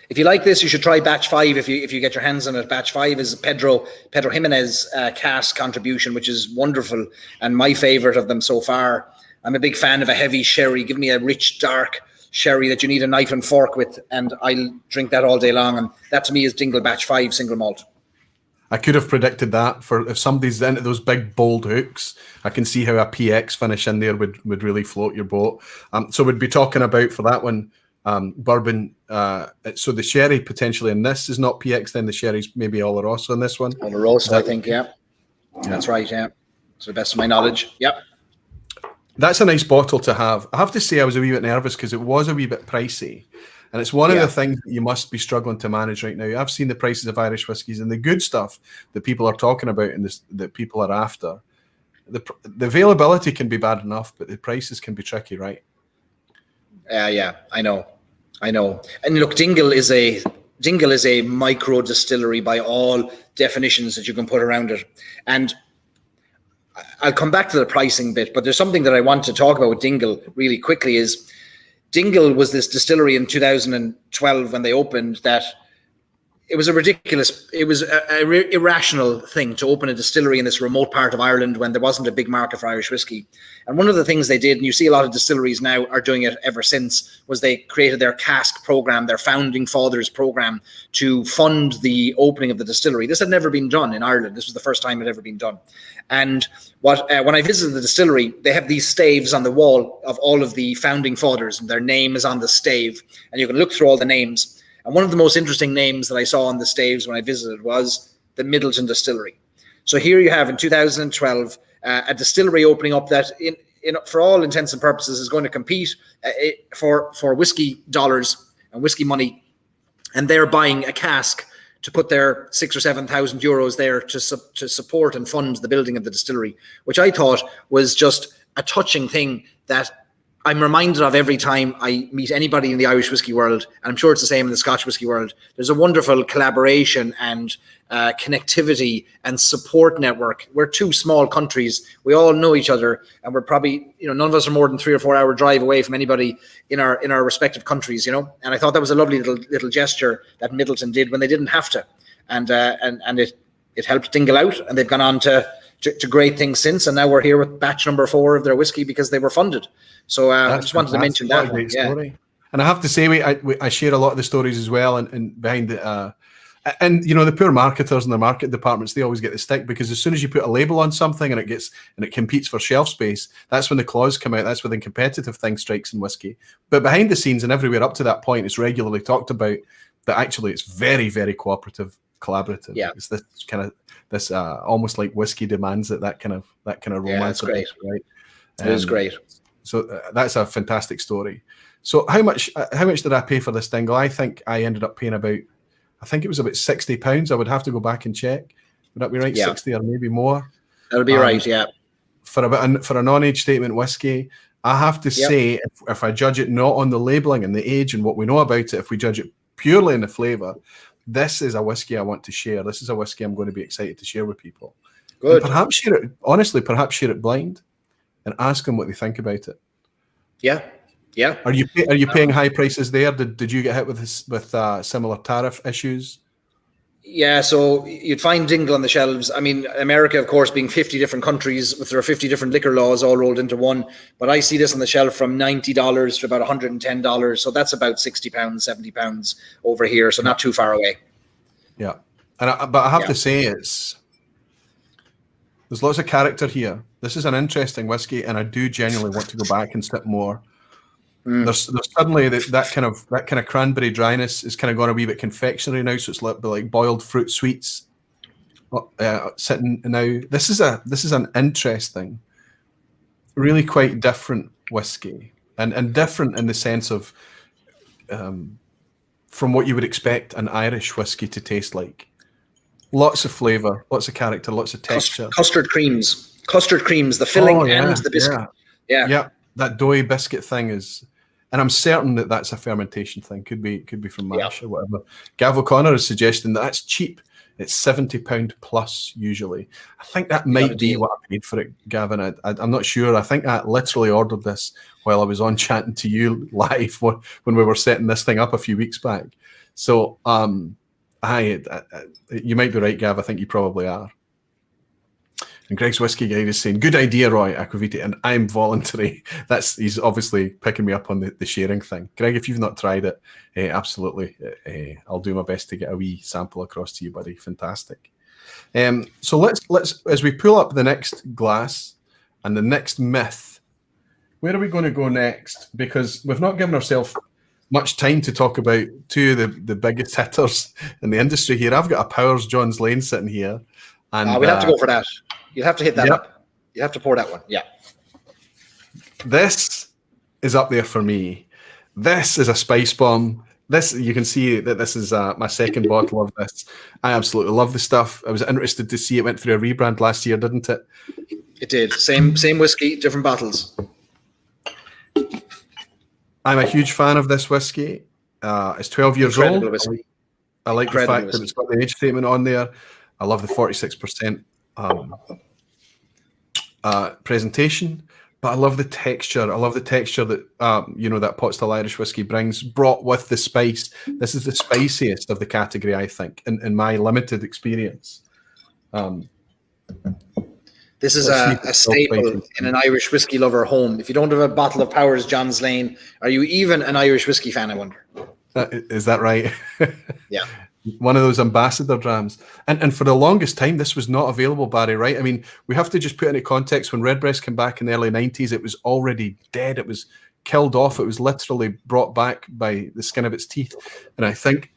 If you like this, you should try Batch 5 if you get your hands on it. Batch 5 is Pedro Jimenez cask contribution, which is wonderful and my favorite of them so far. I'm a big fan of a heavy sherry. Give me a rich, dark sherry that you need a knife and fork with, and I'll drink that all day long. And that to me is Dingle Batch 5 single malt. I could have predicted that. For if somebody's into those big bold hooks, I can see how a PX finish in there would really float your boat. So we'd be talking about, for that one, bourbon. So the sherry potentially in this is not PX, then the sherry's maybe Oloroso in this one. Oloroso, I think, yeah. That's right, yeah. To the best of my knowledge, yep. That's a nice bottle to have. I have to say I was a wee bit nervous because it was a wee bit pricey. And it's one of the things that you must be struggling to manage right now. I've seen the prices of Irish whiskies and the good stuff that people are talking about and that people are after. The availability can be bad enough, but the prices can be tricky, right? Yeah, I know. And look, Dingle is a micro distillery by all definitions that you can put around it. And I'll come back to the pricing bit, but there's something that I want to talk about with Dingle really quickly is Dingle was this distillery in 2012 when they opened that it was an irrational thing to open a distillery in this remote part of Ireland when there wasn't a big market for Irish whiskey. And one of the things they did, and you see a lot of distilleries now are doing it ever since, was they created their cask program, their founding fathers program, to fund the opening of the distillery. This had never been done in Ireland. This was the first time it had ever been done. And when I visited the distillery, they have these staves on the wall of all of the founding fathers, and their name is on the stave, and you can look through all the names. And one of the most interesting names that I saw on the staves when I visited was the Midlelton Distillery. So here you have in 2012 a distillery opening up that, for all intents and purposes, is going to compete for whiskey dollars and whiskey money, and they're buying a cask to put their 6,000 or 7,000 euros there to support and fund the building of the distillery, which I thought was just a touching thing that I'm reminded of every time I meet anybody in the Irish whiskey world, and I'm sure it's the same in the Scotch whiskey world. There's a wonderful collaboration and connectivity and support network. We're two small countries. We all know each other, and we're probably, none of us are more than 3 or 4 hour drive away from anybody in our respective countries, And I thought that was a lovely little gesture that Midlelton did when they didn't have to, and it helped Dingle out, and they've gone on to great things since, and now we're here with batch number 4 of their whiskey because they were funded. So I just wanted to mention that one. Story. And I have to say, I share a lot of the stories as well, and behind the and the poor marketers and the market departments, they always get the stick because as soon as you put a label on something and it competes for shelf space, that's when the claws come out. That's when the competitive thing strikes in whiskey. But behind the scenes and everywhere up to that point, it's regularly talked about that actually it's very, very collaborative. Yeah, it's this kind of this almost like whiskey demands that kind of romance. Yeah, that's great. Right? It is great. So that's a fantastic story. So how much did I pay for this Dingle? I think I ended up paying about £60. I would have to go back and check. Would that be right? Yeah. 60 or maybe more. That'll be right. Yeah. For a non-age statement whiskey, I have to say, if I judge it not on the labeling and the age and what we know about it, if we judge it purely in the flavour, this is a whiskey I want to share. This is a whiskey I'm going to be excited to share with people. Good. And perhaps share it blind and ask them what they think about it. Yeah. Yeah. Are you paying high prices there? Did you get hit with similar tariff issues? Yeah, so you'd find Dingle on the shelves. I mean, America, of course, being 50 different countries with their 50 different liquor laws all rolled into one. But I see this on the shelf from $90 to about $110. So that's about £60, £70 over here. So not too far away. Yeah. But I have to say there's lots of character here. This is an interesting whiskey, and I do genuinely want to go back and sip more. There's suddenly that kind of cranberry dryness is kind of gone a wee bit confectionery now, so it's like boiled fruit sweets sitting now. This is an interesting, really quite different whiskey, and different in the sense of from what you would expect an Irish whiskey to taste like. Lots of flavour, lots of character, lots of texture. Custard creams, the filling and the biscuit. Yeah. That doughy biscuit thing is, and I'm certain that that's a fermentation thing. Could be from mash or whatever. Gav O'Connor is suggesting that's cheap. It's £70 plus usually. I think that might be what I paid for it, Gavin. I'm not sure. I think I literally ordered this while I was on chatting to you live when we were setting this thing up a few weeks back. So you might be right, Gav. I think you probably are. And Greg's Whiskey Guide is saying, good idea, Roy, Aqvavitae, and I'm voluntary. He's obviously picking me up on the sharing thing. Greg, if you've not tried it, absolutely. I'll do my best to get a wee sample across to you, buddy. Fantastic. So let's as we pull up the next glass and the next myth, where are we going to go next? Because we've not given ourselves much time to talk about two of the biggest hitters in the industry here. I've got a Powers Johns Lane sitting here. And we'll have to go for that. You'll have to hit that up. You have to pour that one. Yeah. This is up there for me. This is a spice bomb. This, you can see that this is my second bottle of this. I absolutely love the stuff. I was interested to see it went through a rebrand last year, didn't it? It did. Same whiskey, different bottles. I'm a huge fan of this whiskey. It's 12 years old. Whiskey. I like the fact that it's got the age statement on there. I love the 46% presentation, but I love the texture. I love the texture that that pot still Irish whiskey brings, brought with the spice. This is the spiciest of the category, I think, in my limited experience. This is a staple in an Irish whiskey lover home. If you don't have a bottle of Powers Johns Lane, are you even an Irish whiskey fan, I wonder? Is that right? Yeah. One of those ambassador drams. And for the longest time, this was not available, Barry, right? I mean, we have to just put into context, when Redbreast came back in the early 90s, it was already dead. It was killed off. It was literally brought back by the skin of its teeth. And I think,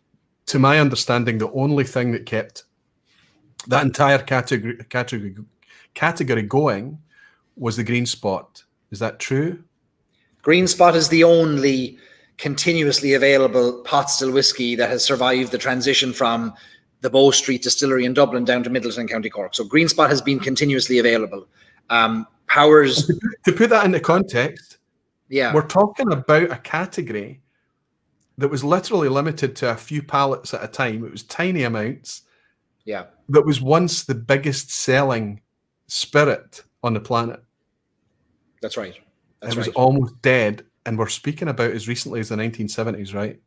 to my understanding, the only thing that kept that entire category going was the Green Spot. Is that true? Green Spot is the only continuously available pot still whiskey that has survived the transition from the Bow Street distillery in Dublin down to Midlelton and County Cork. So Green Spot has been continuously available. Powers, to put that into context, yeah, we're talking about a category that was literally limited to a few pallets at a time. It was tiny amounts. Yeah, that was once the biggest selling spirit on the planet. That's right. It was almost dead. And we're speaking about as recently as the 1970s, right?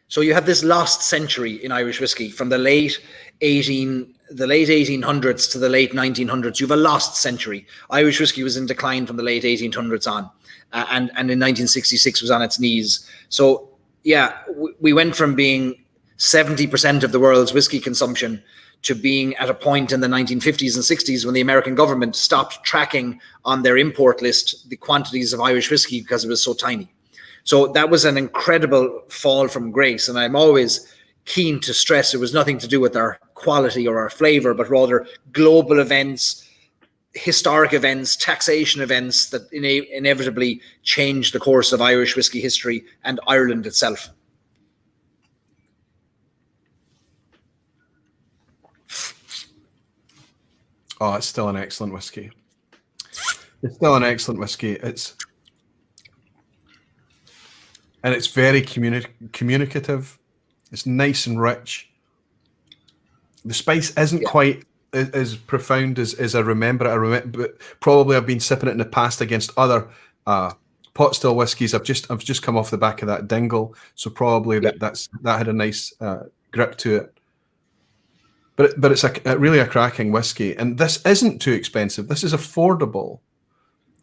So you have this lost century in Irish whiskey from the late 1800s to the late 1900s. You have a lost century. Irish whiskey was in decline from the late 1800s on, and in 1966 was on its knees. So yeah, we went from being 70% of the world's whiskey consumption to being at a point in the 1950s and 60s when the American government stopped tracking on their import list the quantities of Irish whiskey because it was so tiny. So that was an incredible fall from grace. And I'm always keen to stress it was nothing to do with our quality or our flavor, but rather global events, historic events, taxation events that inevitably changed the course of Irish whiskey history and Ireland itself. Oh, it's still an excellent whiskey. It's still an excellent whiskey. It's very communicative. It's nice and rich. The spice isn't quite as profound as I remember it. But probably I've been sipping it in the past against other pot still whiskies. I've just come off the back of that Dingle, so probably that had a nice grip to it. But it's really a cracking whiskey, and this isn't too expensive. This is affordable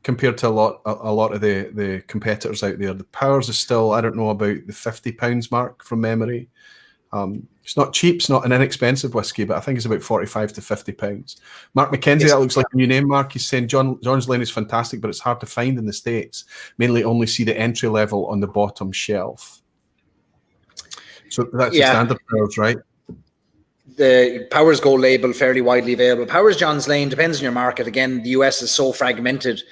compared to a lot of the competitors out there. The Powers is still, I don't know, about the £50 mark from memory. It's not cheap. It's not an inexpensive whiskey, but I think it's about £45 to £50. Mark McKenzie, that looks like a new name. Mark, he's saying John's Lane is fantastic, but it's hard to find in the States. Mainly only see the entry level on the bottom shelf. So that's the standard Powers, right? The Powers Gold label, fairly widely available. Powers Johns Lane depends on your market. Again, the US is so fragmented.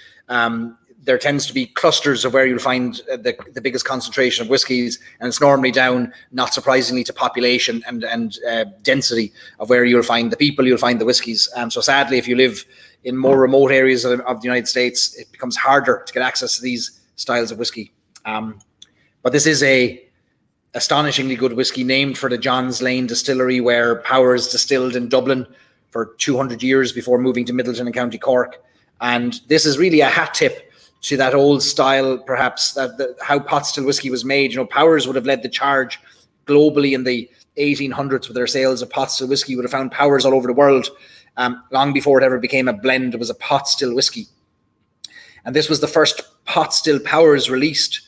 There tends to be clusters of where you'll find the biggest concentration of whiskies, and it's normally down, not surprisingly, to population and density of where you'll find the people, you'll find the whiskies. So sadly, if you live in more remote areas of the United States, it becomes harder to get access to these styles of whiskey. But this is a astonishingly good whiskey, named for the Johns Lane distillery where Powers distilled in Dublin for 200 years before moving to Midlelton and County Cork. And this is really a hat tip to that old style, perhaps, how pot still whiskey was made. You know, Powers would have led the charge globally in the 1800s with their sales of pot still whiskey. Would have found Powers all over the world long before it ever became a blend. It was a pot still whiskey. And this was the first pot still Powers released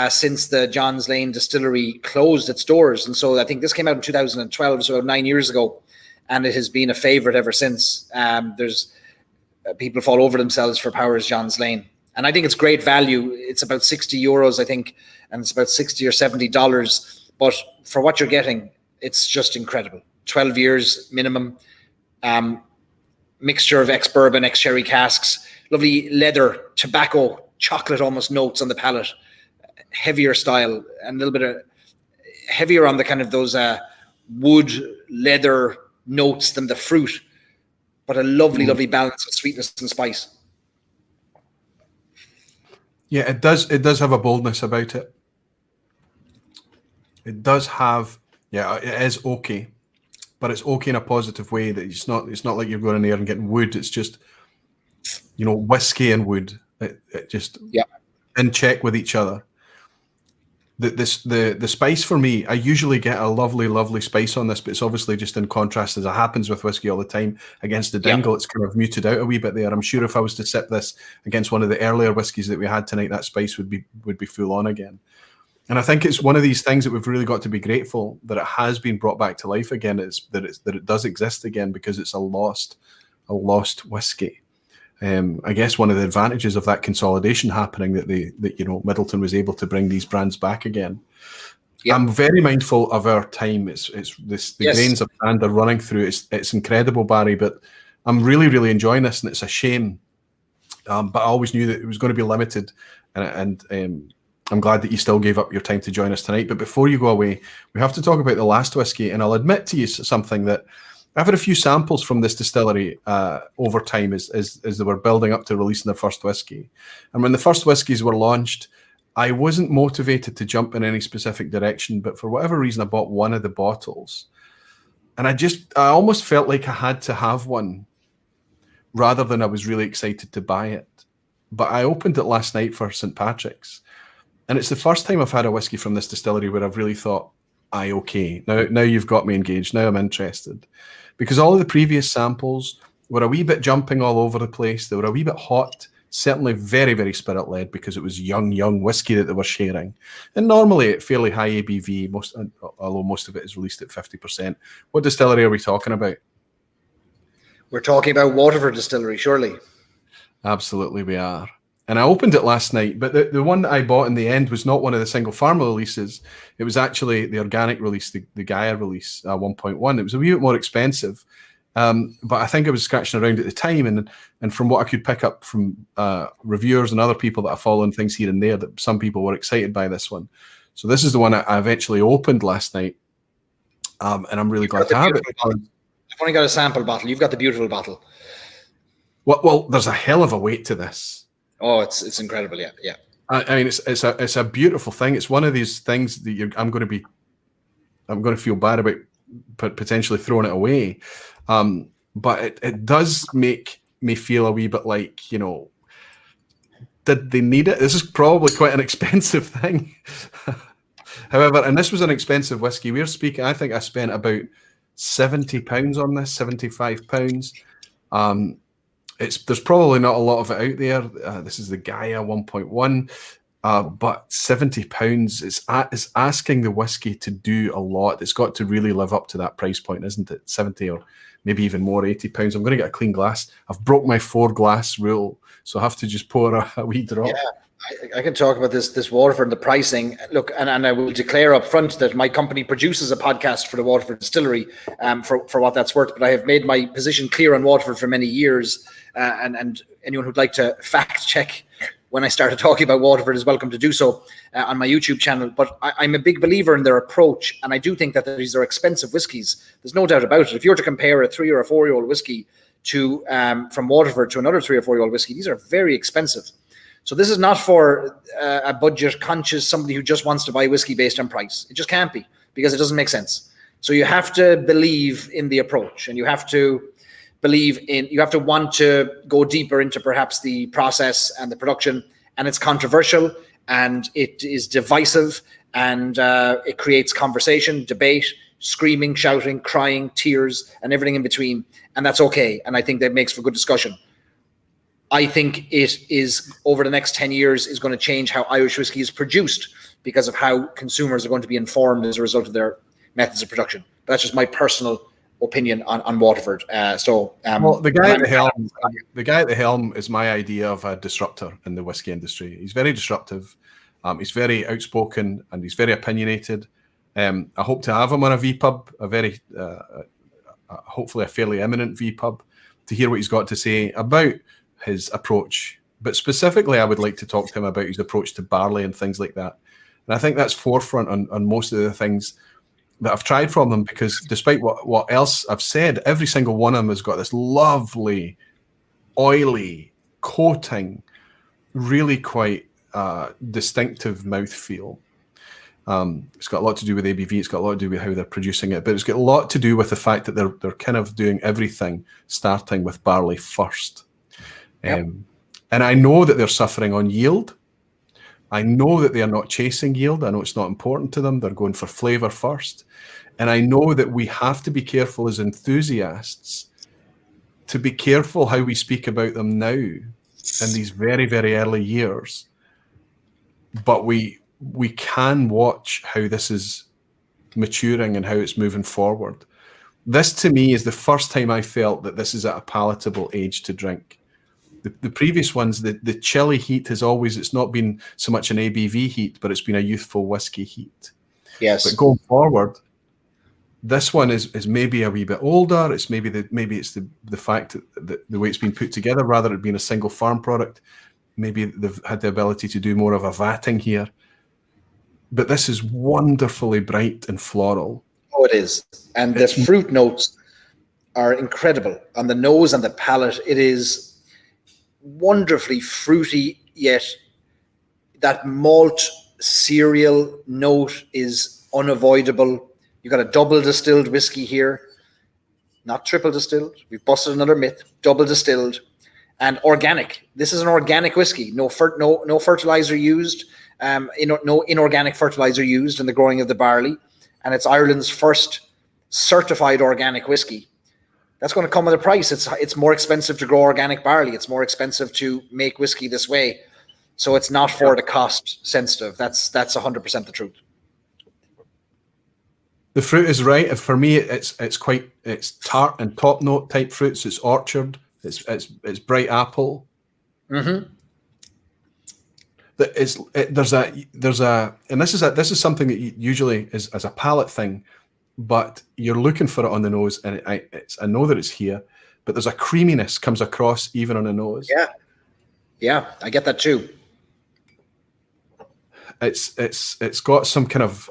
since the Johns Lane distillery closed its doors. And so I think this came out in 2012, so about 9 years ago, and it has been a favorite ever since. There's people fall over themselves for Powers Johns Lane. And I think it's great value. It's about €60, I think, and it's about $60 or $70. But for what you're getting, it's just incredible. 12 years minimum. Mixture of ex-bourbon, ex-sherry casks, lovely leather, tobacco, chocolate almost notes on the palate, heavier style, and a little bit of heavier on the kind of those wood, leather notes than the fruit, but a lovely, lovely balance of sweetness and spice. Yeah, it does. It does have a boldness about it. It does have, yeah, it is oaky, but it's oaky in a positive way. That it's not like you're going in there and getting wood. It's just, whiskey and wood. It just in check with each other. The spice for me, I usually get a lovely, lovely spice on this, but it's obviously just in contrast, as it happens with whiskey all the time, against the Dingle. It's kind of muted out a wee bit there. I'm sure if I was to sip this against one of the earlier whiskies that we had tonight, that spice would be full on again. And I think it's one of these things that we've really got to be grateful that it has been brought back to life again. That it does exist again, because it's a lost whiskey. I guess one of the advantages of that consolidation happening that Midlelton was able to bring these brands back again. Yep. I'm very mindful of our time. It's the grains of sand are running through. It's incredible, Barry, but I'm really, really enjoying this, and it's a shame. But I always knew that it was going to be limited, and I'm glad that you still gave up your time to join us tonight. But before you go away, we have to talk about the last whiskey, and I'll admit to you something that I've had a few samples from this distillery over time as they were building up to releasing their first whiskey. And when the first whiskies were launched, I wasn't motivated to jump in any specific direction, but for whatever reason, I bought one of the bottles. And I almost felt like I had to have one rather than I was really excited to buy it. But I opened it last night for St. Patrick's. And it's the first time I've had a whiskey from this distillery where I've really thought, okay, now you've got me engaged. Now I'm interested. Because all of the previous samples were a wee bit jumping all over the place. They were a wee bit hot, certainly very, very spirit-led, because it was young whiskey that they were sharing. And normally at fairly high ABV, although most of it is released at 50%. What distillery are we talking about? We're talking about Waterford Distillery, surely. Absolutely we are. And I opened it last night, but the one that I bought in the end was not one of the single farm releases. It was actually the organic release, the Gaia release 1.1. It was a wee bit more expensive, but I think I was scratching around at the time, and from what I could pick up from reviewers and other people that I follow and things here and there, that some people were excited by this one. So this is the one I eventually opened last night, and I'm really glad to have it. I've only got a sample bottle. You've got the beautiful bottle. Well, there's a hell of a weight to this. Oh, it's incredible, yeah. I mean, it's a beautiful thing. It's one of these things that I'm going to feel bad about potentially throwing it away, but it does make me feel a wee bit like, did they need it? This is probably quite an expensive thing. However, and this was an expensive whiskey. We're speaking, I think I spent about £70 on this, £75. There's probably not a lot of it out there. This is the Gaia 1.1, but £70 is asking the whiskey to do a lot. It's got to really live up to that price point, isn't it? 70 or maybe even more, £80. I'm going to get a clean glass. I've broke my 4-glass rule, so I have to just pour a wee drop. Yeah, I can talk about this Waterford and the pricing. Look, and I will declare up front that my company produces a podcast for the Waterford Distillery for what that's worth. But I have made my position clear on Waterford for many years. And anyone who'd like to fact check when I started talking about Waterford is welcome to do so on my YouTube channel. But I'm a big believer in their approach. And I do think that these are expensive whiskies. There's no doubt about it. If you were to compare a 3 or a 4-year-old whiskey to from Waterford to another 3 or 4-year-old whiskey, these are very expensive. So this is not for a budget conscious, somebody who just wants to buy whiskey based on price. It just can't be, because it doesn't make sense. So you have to believe in the approach, and you have to want to go deeper into perhaps the process and the production. And it's controversial, and it is divisive, and it creates conversation, debate, screaming, shouting, crying, tears, and everything in between. And that's okay. And I think that makes for good discussion. I think it is, over the next 10 years, is going to change how Irish whiskey is produced, because of how consumers are going to be informed as a result of their methods of production. But that's just my personal opinion on Waterford. Well, the guy at the helm is my idea of a disruptor in the whiskey industry. He's very disruptive. He's very outspoken and he's very opinionated. I hope to have him on a vPub, hopefully a fairly eminent vPub, to hear what he's got to say about his approach. But specifically, I would like to talk to him about his approach to barley and things like that. And I think that's forefront on most of the things that I've tried from them, because despite what else I've said, every single one of them has got this lovely, oily, coating, really quite distinctive mouthfeel. It's got a lot to do with ABV, it's got a lot to do with how they're producing it, but it's got a lot to do with the fact that they're kind of doing everything starting with barley first. Yep. And I know that they're suffering on yield. I know that they are not chasing yield. I know it's not important to them. They're going for flavor first. And I know that we have to be careful as enthusiasts to be careful how we speak about them now in these very, very early years. But we can watch how this is maturing and how it's moving forward. This, to me, is the first time I felt that this is at a palatable age to drink. The previous ones, the chilly heat has always, it's not been so much an ABV heat, but it's been a youthful whiskey heat. Yes. But going forward, this one is maybe a wee bit older. It's maybe it's the fact that the way it's been put together, rather than being a single farm product, maybe they've had the ability to do more of a vatting here. But this is wonderfully bright and floral. Oh, it is. And the fruit notes are incredible. On the nose and the palate, it is wonderfully fruity, yet that malt cereal note is unavoidable. You've got a double distilled whiskey here, not triple distilled. We've busted another myth. Double distilled and organic. This is an organic whiskey. No fertilizer used. No inorganic fertilizer used in the growing of the barley, and it's Ireland's first certified organic whiskey. That's going to come at a price. It's more expensive to grow organic barley. It's more expensive to make whiskey this way. So it's not for the cost sensitive. That's 100% the truth. The fruit is right. For me, it's tart and top note type fruits. It's orchard. It's bright apple. Mm-hmm. There's a and this is something that usually is as a palate thing, but you're looking for it on the nose, and I know that it's here, but there's a creaminess comes across even on the nose. Yeah, I get that too. It's got some kind of,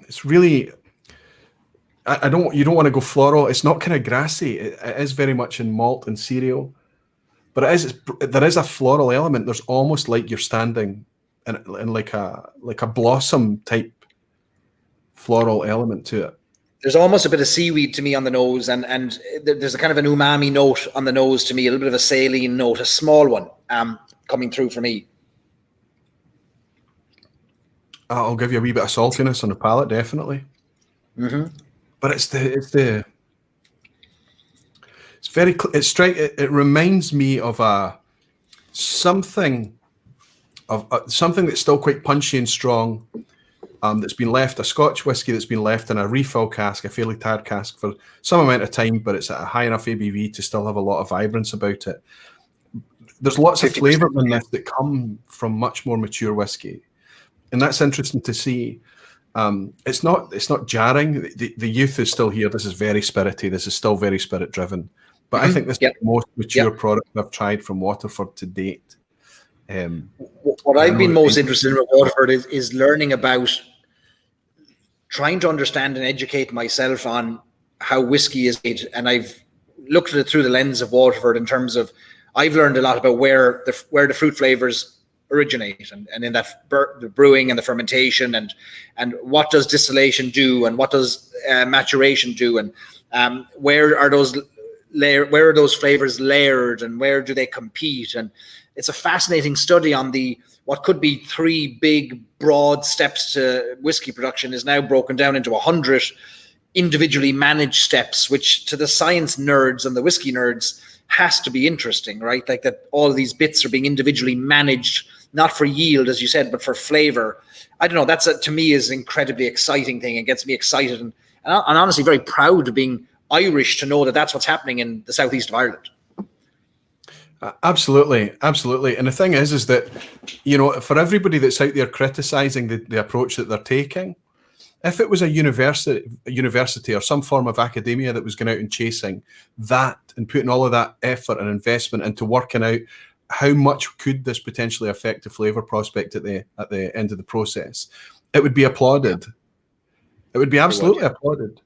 it's really, you don't want to go floral. It's not kind of grassy. It is very much in malt and cereal, but there is a floral element. There's almost like you're standing in like a blossom type floral element to it. There's almost a bit of seaweed to me on the nose, and there's a kind of an umami note on the nose to me, a little bit of a saline note, a small one coming through for me. I'll give you a wee bit of saltiness on the palate, definitely. Mm-hmm. But it reminds me of something that's still quite punchy and strong. That's been left, a Scotch whiskey that's been left in a refill cask, a fairly tired cask for some amount of time, but it's at a high enough ABV to still have a lot of vibrance about it. There's lots of flavour in this that come from much more mature whiskey, and that's interesting to see. It's not jarring. The youth is still here. This is very spirity. This is still very spirit driven. But I think this is the most mature product I've tried from Waterford to date. What I've been most interested in with Waterford is learning about, trying to understand and educate myself on how whiskey is made. And I've looked at it through the lens of Waterford in terms of, I've learned a lot about where the fruit flavors originate, and in that the brewing and the fermentation, and what does distillation do, and what does maturation do, and where are those flavors layered, and where do they compete? And it's a fascinating study on what could be 3 big broad steps to whiskey production is now broken down into 100 individually managed steps, which to the science nerds and the whiskey nerds has to be interesting, right? Like that all of these bits are being individually managed, not for yield, as you said, but for flavor. I don't know. That's to me is an incredibly exciting thing. It gets me excited. and honestly very proud of being Irish to know that that's what's happening in the southeast of Ireland. Absolutely. And the thing is that, for everybody that's out there criticising the approach that they're taking, if it was a university or some form of academia that was going out and chasing that and putting all of that effort and investment into working out how much could this potentially affect the flavour prospect at the end of the process, it would be applauded. It would be absolutely applauded.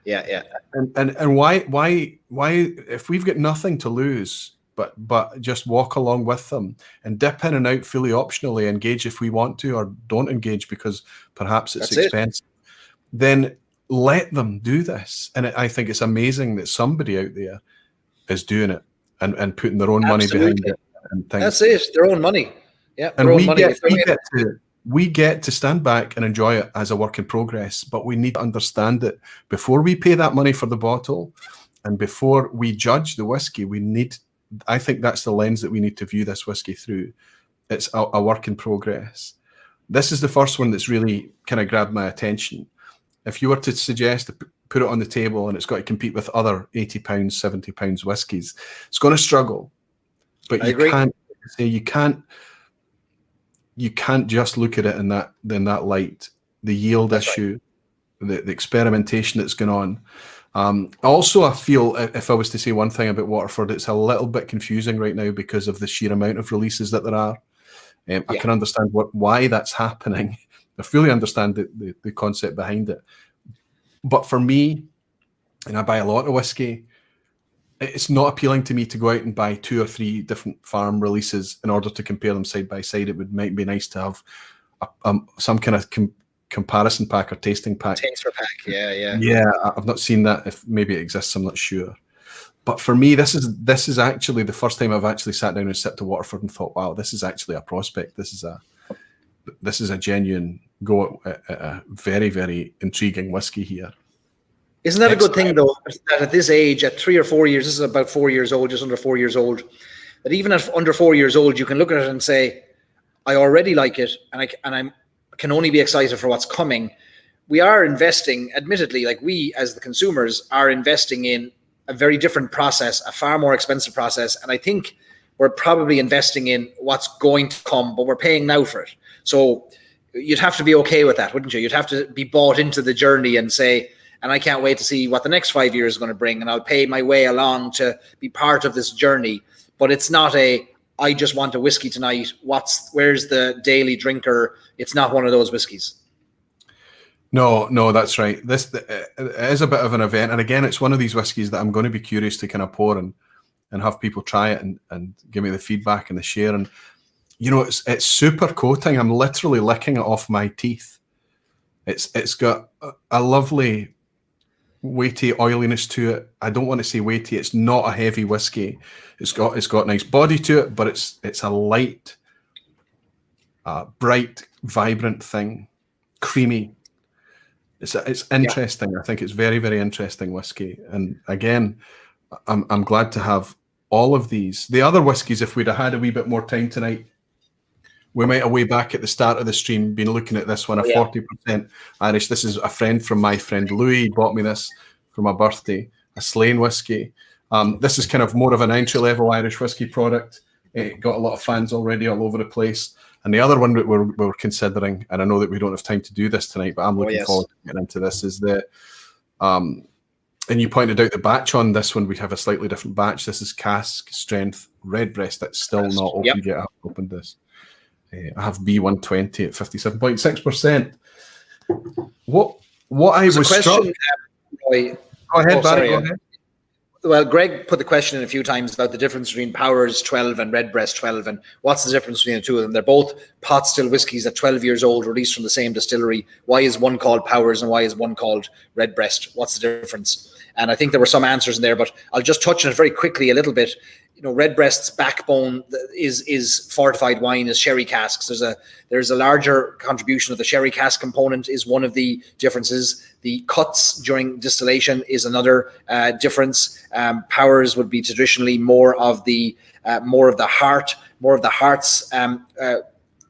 Yeah. And why if we've got nothing to lose, but just walk along with them and dip in and out fully optionally, engage if we want to, or don't engage because perhaps it's expensive, then let them do this. And I think it's amazing that somebody out there is doing it and putting their own money behind it. And things. That's it, their own money. Yeah, and we get to stand back and enjoy it as a work in progress, but we need to understand it before we pay that money for the bottle and before we judge the whiskey. I think that's the lens that we need to view this whiskey through. It's a work in progress. This is the first one that's really kind of grabbed my attention. If you were to suggest to put it on the table and it's got to compete with other £80, £70 whiskies, it's going to struggle. But you can't just look at it in that light. The yield issue, the experimentation that's going on. Also, I feel, if I was to say one thing about Waterford, it's a little bit confusing right now because of the sheer amount of releases that there are. I can understand why that's happening. I fully understand the concept behind it. But for me, and I buy a lot of whiskey, it's not appealing to me to go out and buy 2 or 3 different farm releases in order to compare them side by side. It might be nice to have some kind of comparison pack or tasting pack. Taster pack, yeah. Yeah, I've not seen that. If maybe it exists, I'm not sure. But for me, this is actually the first time I've actually sat down and sipped to Waterford and thought, wow, this is actually a prospect. This is a genuine go at a very, very intriguing whiskey here. Isn't that a good thing, though, that at this age, at 3 or 4 years, this is about 4 years old, just under 4 years old, that even at under 4 years old, you can look at it and say, I already like it, and I can only be excited for what's coming. We are investing, admittedly, like we as the consumers are investing in a very different process, a far more expensive process. And I think we're probably investing in what's going to come, but we're paying now for it. So you'd have to be okay with that, wouldn't you? You'd have to be bought into the journey and say, and I can't wait to see what the next 5 years is going to bring. And I'll pay my way along to be part of this journey. But it's not I just want a whiskey tonight. Where's the daily drinker? It's not one of those whiskeys. No, that's right. This is a bit of an event. And again, it's one of these whiskies that I'm going to be curious to kind of pour and have people try it and give me the feedback and the share. And, it's super coating. I'm literally licking it off my teeth. It's got a lovely weighty oiliness to it. I don't want to say weighty. It's not a heavy whiskey. It's got nice body to it, but it's a light, bright, vibrant thing, creamy. It's interesting. Yeah. I think it's very, very interesting whiskey. And again, I'm glad to have all of these. The other whiskies, if we'd have had a wee bit more time tonight, we might have way back at the start of the stream been looking at this one, 40% Irish. This is a friend from my friend Louis. He bought me this for my birthday, a Slane whiskey. This is kind of more of an entry-level Irish whiskey product. It got a lot of fans already all over the place. And the other one that we're considering, and I know that we don't have time to do this tonight, but I'm looking forward to getting into this, is and you pointed out the batch on this one. We have a slightly different batch. This is cask strength Redbreast. That's still not opened yet. I haven't opened this. I have B120 at 57.6%. What I was struck. Go ahead, Barry. Go ahead. Well, Greg put the question in a few times about the difference between Powers 12 and Redbreast 12, and what's the difference between the two of them? They're both pot still whiskies at 12 years old, released from the same distillery. Why is one called Powers and why is one called Redbreast? What's the difference? And I think there were some answers in there, but I'll just touch on it very quickly a little bit. Redbreast's backbone is fortified wine, is sherry casks. There's a larger contribution of the sherry cask component is one of the differences. The cuts during distillation is another difference. Powers would be traditionally more of the heart. More of the hearts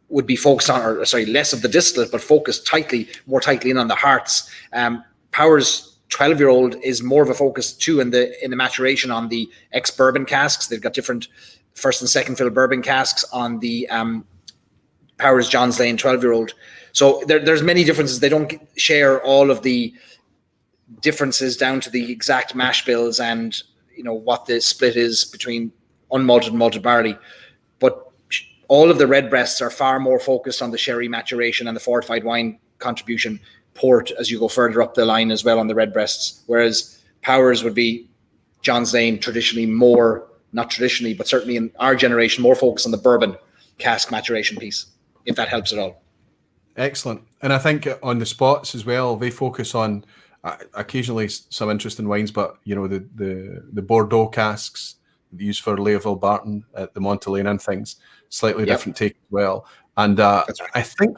would be focused on, less of the distillate, but focused more tightly in on the hearts. Power's 12-year-old is more of a focus too in the maturation on the ex-bourbon casks. They've got different first and second fill bourbon casks on the Power's John's Lane 12-year-old. So there's many differences. They don't share all of the differences down to the exact mash bills and what the split is between unmalted and malted barley. But all of the Redbreasts are far more focused on the sherry maturation and the fortified wine contribution, port as you go further up the line as well on the Redbreasts. Whereas Powers would be John's Lane traditionally more, not traditionally, but certainly in our generation, more focused on the bourbon cask maturation piece, if that helps at all. Excellent. And I think on the spots as well, they focus on occasionally some interesting wines, but the Bordeaux casks used for Leoville Barton at the Montelane and things, slightly different take as well. And right. I think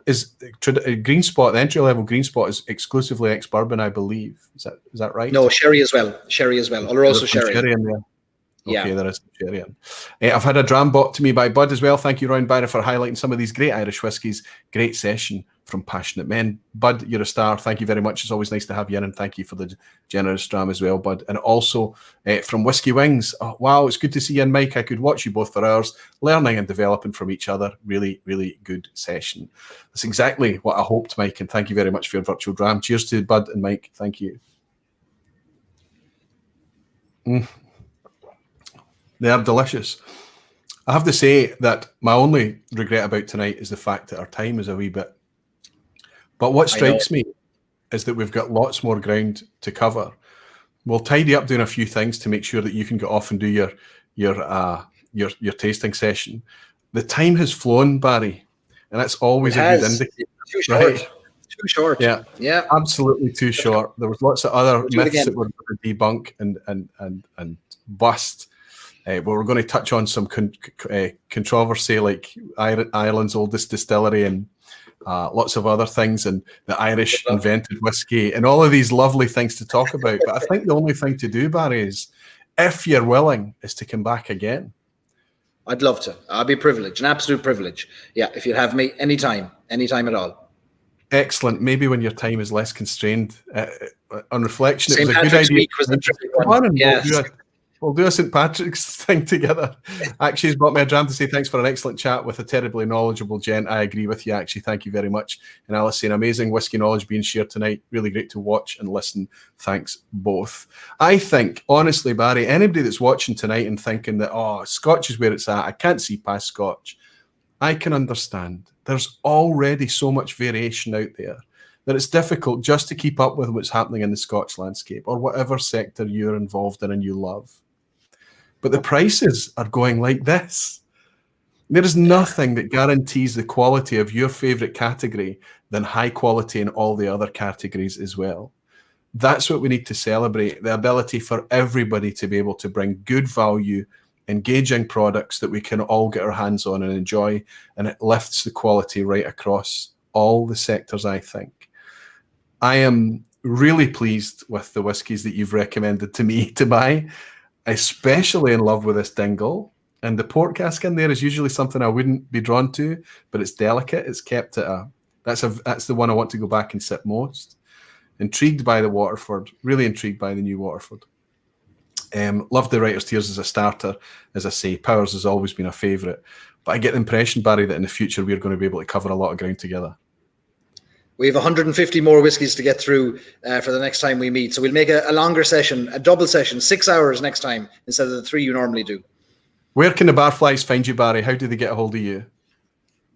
Green Spot, the entry level Green Spot is exclusively ex-bourbon, I believe. Is that right? No, sherry as well. Sherry as well. Oloroso sherry. Sherry in there. Okay, there is sherry in. I've had a dram brought to me by Bud as well. Thank you, Ryan Barry, for highlighting some of these great Irish whiskies. Great session from passionate men. Bud, you're a star. Thank you very much. It's always nice to have you in, and thank you for the generous dram as well, Bud. And also from Whiskey Wings. Oh, wow, it's good to see you and Mike. I could watch you both for hours, learning and developing from each other. Really, really good session. That's exactly what I hoped, Mike, and thank you very much for your virtual dram. Cheers to Bud and Mike. Thank you. They are delicious. I have to say that my only regret about tonight is the fact that our time is a wee bit. But what strikes me is that we've got lots more ground to cover. We'll tidy up doing a few things to make sure that you can get off and do your tasting session. The time has flown, Barry, and that's always a good indicator. Too short. Right? Too short. Yeah, absolutely too short. There was lots of other myths that were going to debunk and bust. But we're going to touch on some controversy like Ireland's oldest distillery and lots of other things, and the Irish invented whiskey and all of these lovely things to talk about. But I think the only thing to do, Barry, is if you're willing, is to come back again. I'd love to. I'll be privileged, an absolute privilege. Yeah, if you'd have me anytime at all. Excellent. Maybe when your time is less constrained. On reflection, St. it was a Patrick's good idea. Week was the tricky one. Yes. We'll do a St. Patrick's thing together. Actually, he's brought me a dram to say thanks for an excellent chat with a terribly knowledgeable gent. I agree with you, actually. Thank you very much. And Alice saying amazing whiskey knowledge being shared tonight. Really great to watch and listen. Thanks both. I think, honestly, Barry, anybody that's watching tonight and thinking that, Scotch is where it's at, I can't see past Scotch, I can understand. There's already so much variation out there that it's difficult just to keep up with what's happening in the Scotch landscape or whatever sector you're involved in and you love. But the prices are going like this. There is nothing that guarantees the quality of your favorite category than high quality in all the other categories as well. That's what we need to celebrate, the ability for everybody to be able to bring good value, engaging products that we can all get our hands on and enjoy, and it lifts the quality right across all the sectors, I think. I am really pleased with the whiskies that you've recommended to me to buy. Especially in love with this Dingle, and the port cask in there is usually something I wouldn't be drawn to, but it's delicate. It's kept at that's the one I want to go back and sip most. Intrigued by the Waterford, really intrigued by the new Waterford. Love the Writer's Tears as a starter. As I say, Powers has always been a favourite, but I get the impression, Barry, that in the future we're going to be able to cover a lot of ground together. We have 150 more whiskies to get through for the next time we meet. So we'll make a longer session, a double session, 6 hours next time instead of the 3 you normally do. Where can the barflies find you, Barry? How do they get a hold of you?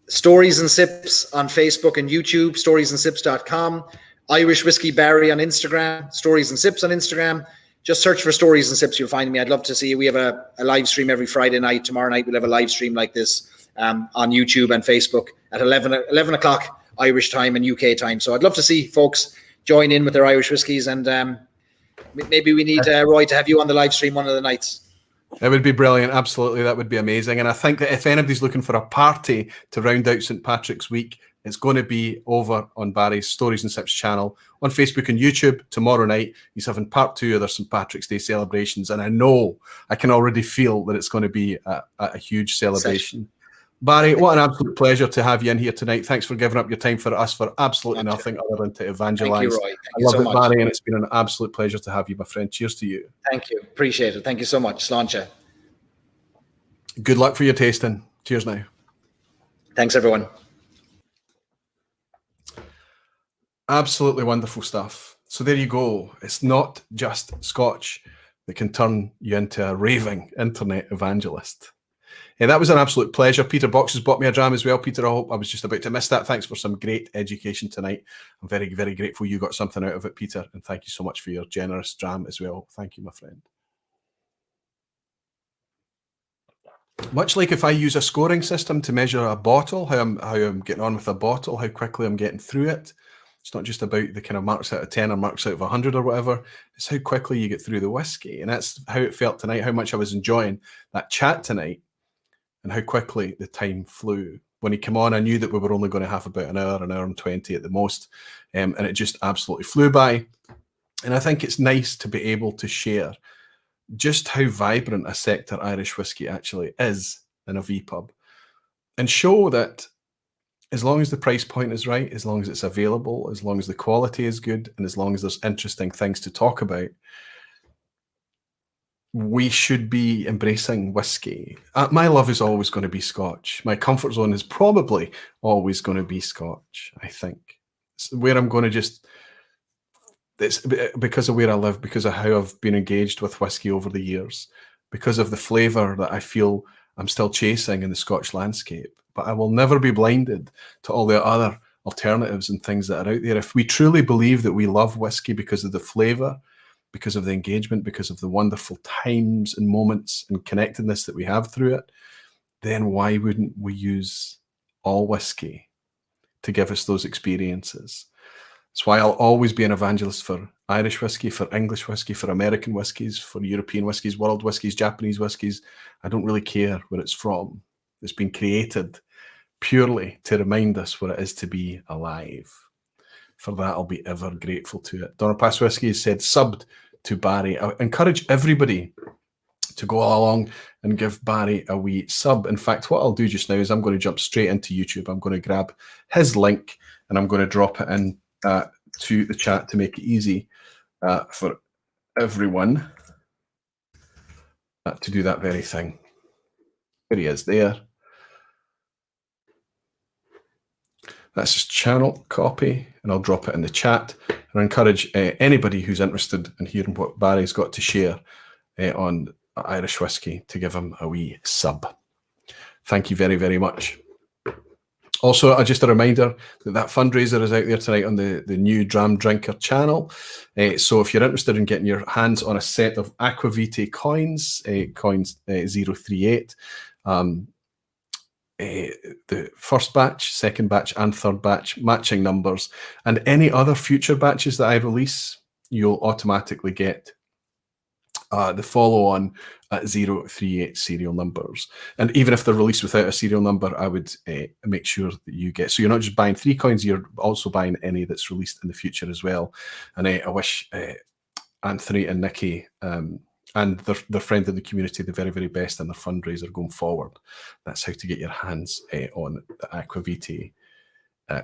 Stories and Sips on Facebook and YouTube, storiesandsIps.com. Irish Whiskey Barry on Instagram, Stories and Sips on Instagram. Just search for Stories and Sips, you'll find me. I'd love to see you. We have a live stream every Friday night. Tomorrow night we'll have a live stream like this on YouTube and Facebook at 11 o'clock. Irish time and UK time. So I'd love to see folks join in with their Irish whiskies, and maybe we need Roy to have you on the live stream one of the nights. It would be brilliant. Absolutely. That would be amazing. And I think that if anybody's looking for a party to round out St. Patrick's Week, it's going to be over on Barry's Stories and Sips channel on Facebook and YouTube tomorrow night. He's having part 2 of their St. Patrick's Day celebrations. And I can already feel that it's going to be a huge celebration. Barry, what an absolute pleasure to have you in here tonight. Thanks for giving up your time for us for absolutely nothing other than to evangelise. Thank you, Roy. Thank you I love so it, much. Barry, and it's been an absolute pleasure to have you, my friend. Cheers to you. Thank you. Appreciate it. Thank you so much. Sláinte. Good luck for your tasting. Cheers now. Thanks, everyone. Absolutely wonderful stuff. So there you go. It's not just Scotch that can turn you into a raving internet evangelist. That was an absolute pleasure. Peter Box has bought me a dram as well. Peter, I hope I was just about to miss that. Thanks for some great education tonight. I'm very, very grateful you got something out of it, Peter. And thank you so much for your generous dram as well. Thank you, my friend. Much like if I use a scoring system to measure a bottle, how I'm getting on with a bottle, how quickly I'm getting through it. It's not just about the kind of marks out of 10 or marks out of 100 or whatever. It's how quickly you get through the whiskey. And that's how it felt tonight, how much I was enjoying that chat tonight. And how quickly the time flew. When he came on, I knew that we were only going to have about an hour and 20 at the most. And it just absolutely flew by. And I think it's nice to be able to share just how vibrant a sector Irish whiskey actually is in a vPub. And show that as long as the price point is right, as long as it's available, as long as the quality is good, and as long as there's interesting things to talk about, we should be embracing whiskey. My love is always going to be Scotch. My comfort zone is probably always going to be Scotch, I think. It's where I'm going to just... It's because of where I live, because of how I've been engaged with whiskey over the years, because of the flavour that I feel I'm still chasing in the Scotch landscape. But I will never be blinded to all the other alternatives and things that are out there. If we truly believe that we love whiskey because of the flavour, because of the engagement, because of the wonderful times and moments and connectedness that we have through it, then why wouldn't we use all whiskey to give us those experiences? That's why I'll always be an evangelist for Irish whiskey, for English whiskey, for American whiskies, for European whiskies, world whiskies, Japanese whiskies. I don't really care where it's from. It's been created purely to remind us what it is to be alive. For that, I'll be ever grateful to it. Donner Pass Whiskey has said, subbed to Barry. I encourage everybody to go along and give Barry a wee sub. In fact, what I'll do just now is I'm going to jump straight into YouTube. I'm going to grab his link and I'm going to drop it in to the chat to make it easy for everyone to do that very thing. There he is there. That's his channel, copy, and I'll drop it in the chat. And I encourage anybody who's interested in hearing what Barry's got to share on Irish whiskey to give him a wee sub. Thank you very, very much. Also, just a reminder that fundraiser is out there tonight on the new Dram Drinker channel. So if you're interested in getting your hands on a set of Aqvavitae coins, coins 038, the first batch, second batch, and third batch matching numbers, and any other future batches that I release, you'll automatically get the follow-on 038 serial numbers. And even if they're released without a serial number, I would make sure that you get. So you're not just buying 3 coins, you're also buying any that's released in the future as well. And I wish Anthony and Nikki and their friend in the community the very, very best in their fundraiser going forward. That's how to get your hands on the Aqvavitae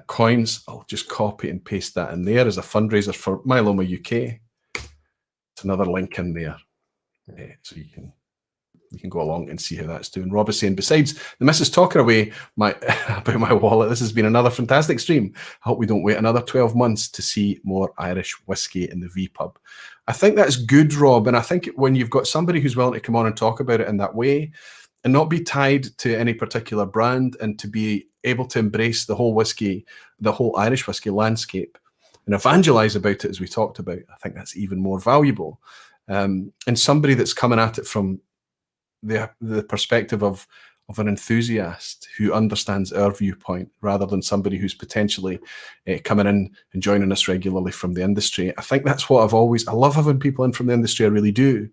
coins. I'll just copy and paste that in there as a fundraiser for Myeloma UK. It's another link in there. So you can go along and see how that's doing. Rob is saying, besides the missus talking away about my wallet, this has been another fantastic stream. I hope we don't wait another 12 months to see more Irish whiskey in the vPub. I think that's good, Rob. And I think when you've got somebody who's willing to come on and talk about it in that way and not be tied to any particular brand and to be able to embrace the whole whiskey, the whole Irish whiskey landscape and evangelize about it as we talked about, I think that's even more valuable. And somebody that's coming at it from the perspective of an enthusiast who understands our viewpoint rather than somebody who's potentially coming in and joining us regularly from the industry. I think that's what I love having people in from the industry, I really do.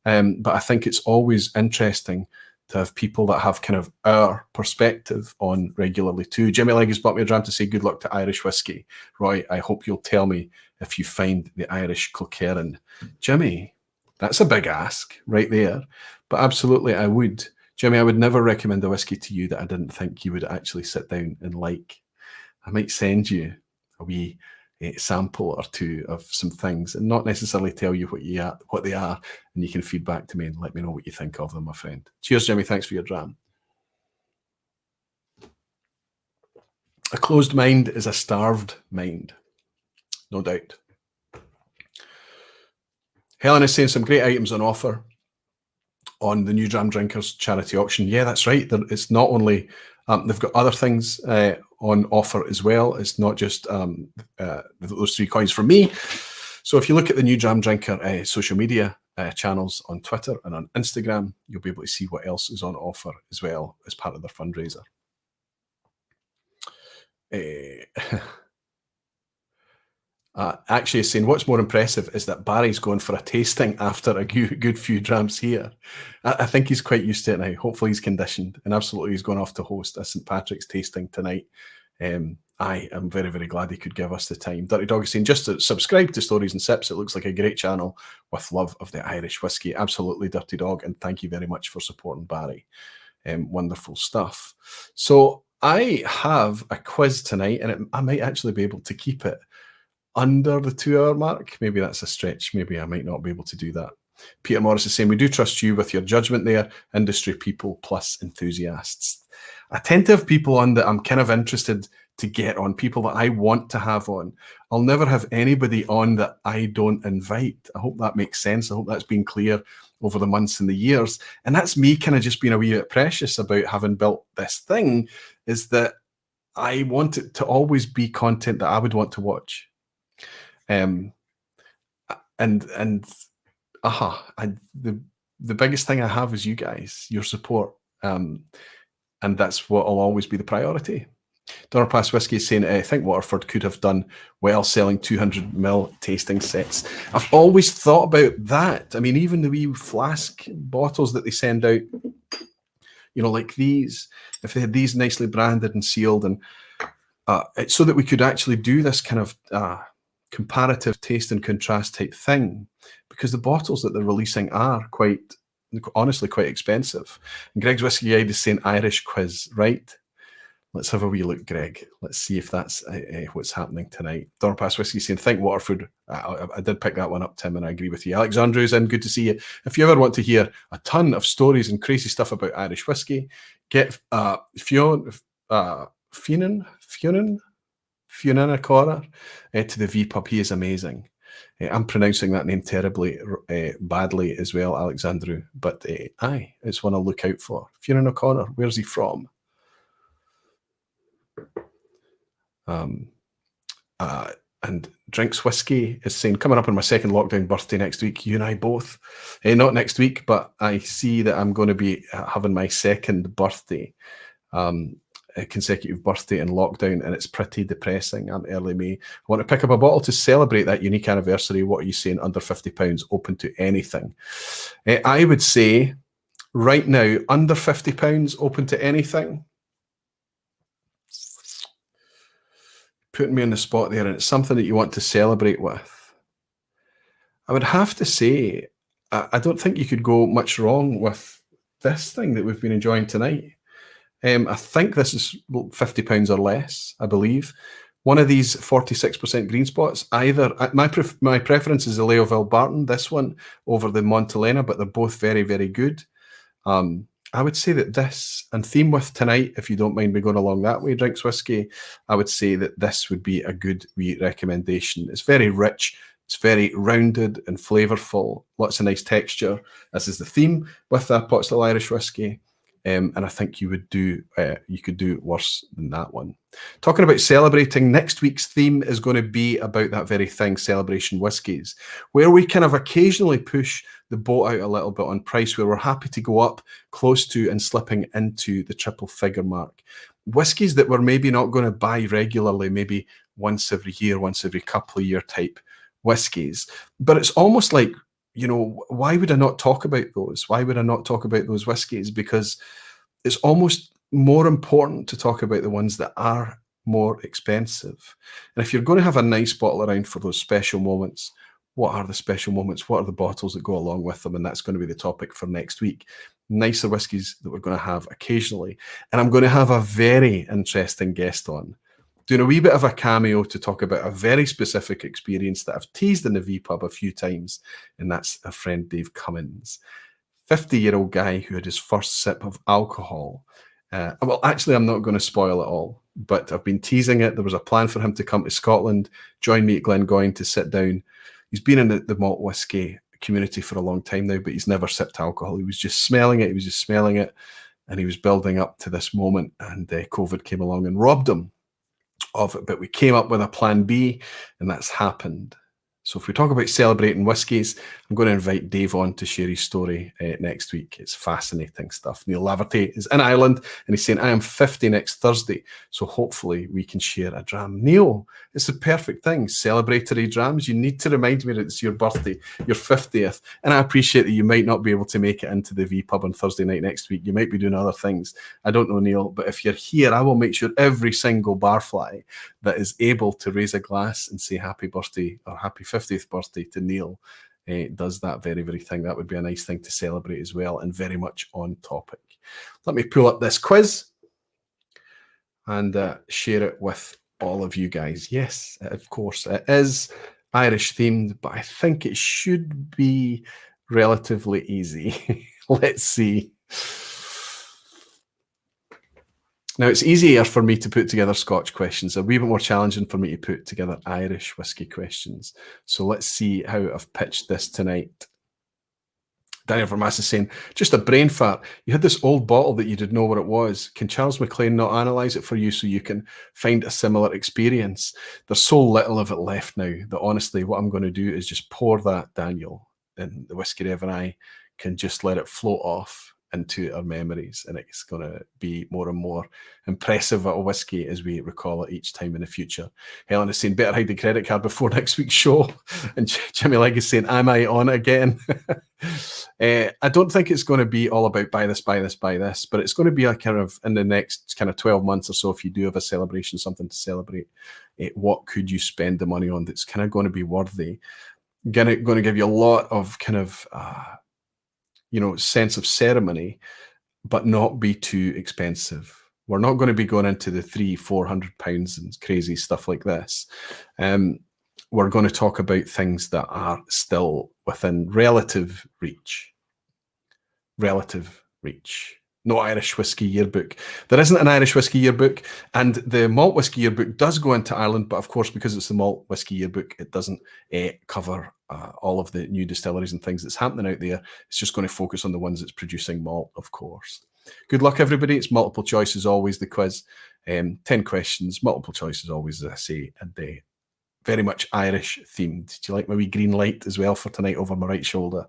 But I think it's always interesting to have people that have kind of our perspective on regularly too. Jimmy Legg has bought me a dram to say good luck to Irish whiskey. Roy, I hope you'll tell me if you find the Irish Kilkerran. Jimmy, that's a big ask right there. But absolutely, I would. Jimmy, I would never recommend a whiskey to you that I didn't think you would actually sit down and like. I might send you a wee sample or two of some things and not necessarily tell you what they are, and you can feed back to me and let me know what you think of them, my friend. Cheers, Jimmy. Thanks for your dram. A closed mind is a starved mind, no doubt. Helen is saying some great items on offer on the New Dram Drinkers charity auction. Yeah, that's right. It's not only, they've got other things on offer as well. It's not just those 3 coins from me. So if you look at the New Dram Drinker social media channels on Twitter and on Instagram, you'll be able to see what else is on offer as well as part of their fundraiser. Actually is saying what's more impressive is that Barry's going for a tasting after a good few drams here. I think he's quite used to it now. Hopefully he's conditioned, and absolutely he's going off to host a St. Patrick's tasting tonight. I am very, very glad he could give us the time. Dirty Dog is saying just to subscribe to Stories and Sips. It looks like a great channel with love of the Irish whiskey. Absolutely, Dirty Dog, and thank you very much for supporting Barry. Wonderful stuff. So I have a quiz tonight, and I might actually be able to keep it under the 2-hour mark. Maybe that's a stretch. Maybe I might not be able to do that. Peter Morris is saying, we do trust you with your judgment there. Industry people plus enthusiasts. I tend to have people on that I'm kind of interested to get on, people that I want to have on. I'll never have anybody on that I don't invite. I hope that makes sense. I hope that's been clear over the months and the years. And that's me kind of just being a wee bit precious about having built this thing, is that I want it to always be content that I would want to watch. The biggest thing I have is you guys, your support, and that's what will always be the priority. Donner Pass Whisky is saying, I think Waterford could have done well selling 200ml tasting sets. I've always thought about that. I mean, even the wee flask bottles that they send out, you know, like these, if they had these nicely branded and sealed, and it's so that we could actually do this kind of comparative taste and contrast type thing, because the bottles that they're releasing are honestly quite expensive. And Greg's Whiskey Guide is saying Irish quiz, right? Let's have a wee look, Greg. Let's see if that's what's happening tonight. Donner Pass Whisky saying, think Waterford. I did pick that one up, Tim, and I agree with you. Alexandra is in. Good to see you. If you ever want to hear a ton of stories and crazy stuff about Irish whiskey, get Fiona Cora to the vPub. He is amazing. I'm pronouncing that name terribly badly as well, Alexandru, but it's one I'll look out for. Fiona O'Connor, where's he from? And Drinks Whiskey is saying, coming up on my second lockdown birthday next week, you and I both. Not next week, but I see that I'm going to be having my second birthday, a consecutive birthday in lockdown, and it's pretty depressing. I'm early May. I want to pick up a bottle to celebrate that unique anniversary. What are you saying? Under £50, open to anything. I would say right now, under £50, open to anything. Putting me on the spot there, and it's something that you want to celebrate with. I would have to say, I don't think you could go much wrong with this thing that we've been enjoying tonight. I think this is £50 or less, I believe. One of these 46% green spots, either my preference is the Leoville Barton, this one, over the Montelena, but they're both very, very good. I would say that this, and theme with tonight, if you don't mind me going along that way, Drinks Whiskey, I would say that this would be a good wee recommendation. It's very rich, it's very rounded and flavourful, lots of nice texture. This is the theme with that pot still Irish whiskey. And I think you could do worse than that one. Talking about celebrating, next week's theme is going to be about that very thing, celebration whiskies, where we kind of occasionally push the boat out a little bit on price, where we're happy to go up close to and slipping into the triple figure mark. Whiskies that we're maybe not going to buy regularly, maybe once every year, once every couple of year type whiskies. But it's almost like, you know, why would I not talk about those? Why would I not talk about those whiskies? Because it's almost more important to talk about the ones that are more expensive. And if you're going to have a nice bottle around for those special moments, what are the special moments? What are the bottles that go along with them? And that's going to be the topic for next week. nicer whiskies that we're going to have occasionally. And I'm going to have a very interesting guest on, doing a wee bit of a cameo to talk about a very specific experience that I've teased in the vPub a few times, and that's our friend Dave Cummins, 50-year-old guy who had his first sip of alcohol. Well, actually, I'm not going to spoil it all, but I've been teasing it. There was a plan for him to come to Scotland, join me at Glengoyne to sit down. He's been in the malt whiskey community for a long time now, but he's never sipped alcohol. He was just smelling it. He was just smelling it, and he was building up to this moment, and COVID came along and robbed him of it. But we came up with a plan B, and that's happened. So if we talk about celebrating whiskies, I'm going to invite Dave on to share his story next week. It's fascinating stuff. Neil Laverty is in Ireland, and he's saying, I am 50 next Thursday, so hopefully we can share a dram. Neil, it's the perfect thing. Celebratory drams. You need to remind me that it's your birthday, your 50th, and I appreciate that you might not be able to make it into the vPub on Thursday night next week. You might be doing other things. I don't know, Neil, but if you're here, I will make sure every single barfly that is able to raise a glass and say happy birthday or happy 50th birthday to Neil does that very, very thing. That would be a nice thing to celebrate as well, and very much on topic. Let me pull up this quiz and share it with all of you guys. Yes, of course, it is Irish themed, but I think it should be relatively easy. Let's see. Now, it's easier for me to put together Scotch questions, a wee bit more challenging for me to put together Irish whiskey questions. So let's see how I've pitched this tonight. Daniel Vermaas is saying, just a brain fart. You had this old bottle that you didn't know what it was. Can Charles MacLean not analyse it for you so you can find a similar experience? There's so little of it left now that honestly, what I'm going to do is just pour that, Daniel, and the Whiskey Rev and I can just let it float off into our memories, and it's going to be more and more impressive at a whiskey as we recall it each time in the future. Helen is saying, better hide the credit card before next week's show. And Jimmy Legg is saying, am I on again? I don't think it's going to be all about buy this, buy this, buy this, but it's going to be a kind of in the next kind of 12 months or so, if you do have a celebration, something to celebrate, what could you spend the money on that's kind of going to be worthy? Going to give you a lot of kind of sense of ceremony, but not be too expensive. We're not going to be going into the £300-400 and crazy stuff like this. We're going to talk about things that are still within relative reach. Relative reach. No Irish Whiskey Yearbook. There isn't an Irish Whiskey Yearbook, and the Malt Whiskey Yearbook does go into Ireland, but of course, because it's the Malt Whiskey Yearbook, it doesn't cover all of the new distilleries and things that's happening out there. It's just going to focus on the ones that's producing malt, of course. Good luck, everybody. It's multiple choice as always, the quiz. 10 questions, multiple choice as always, as I say, and very much Irish themed. Do you like my wee green light as well for tonight over my right shoulder?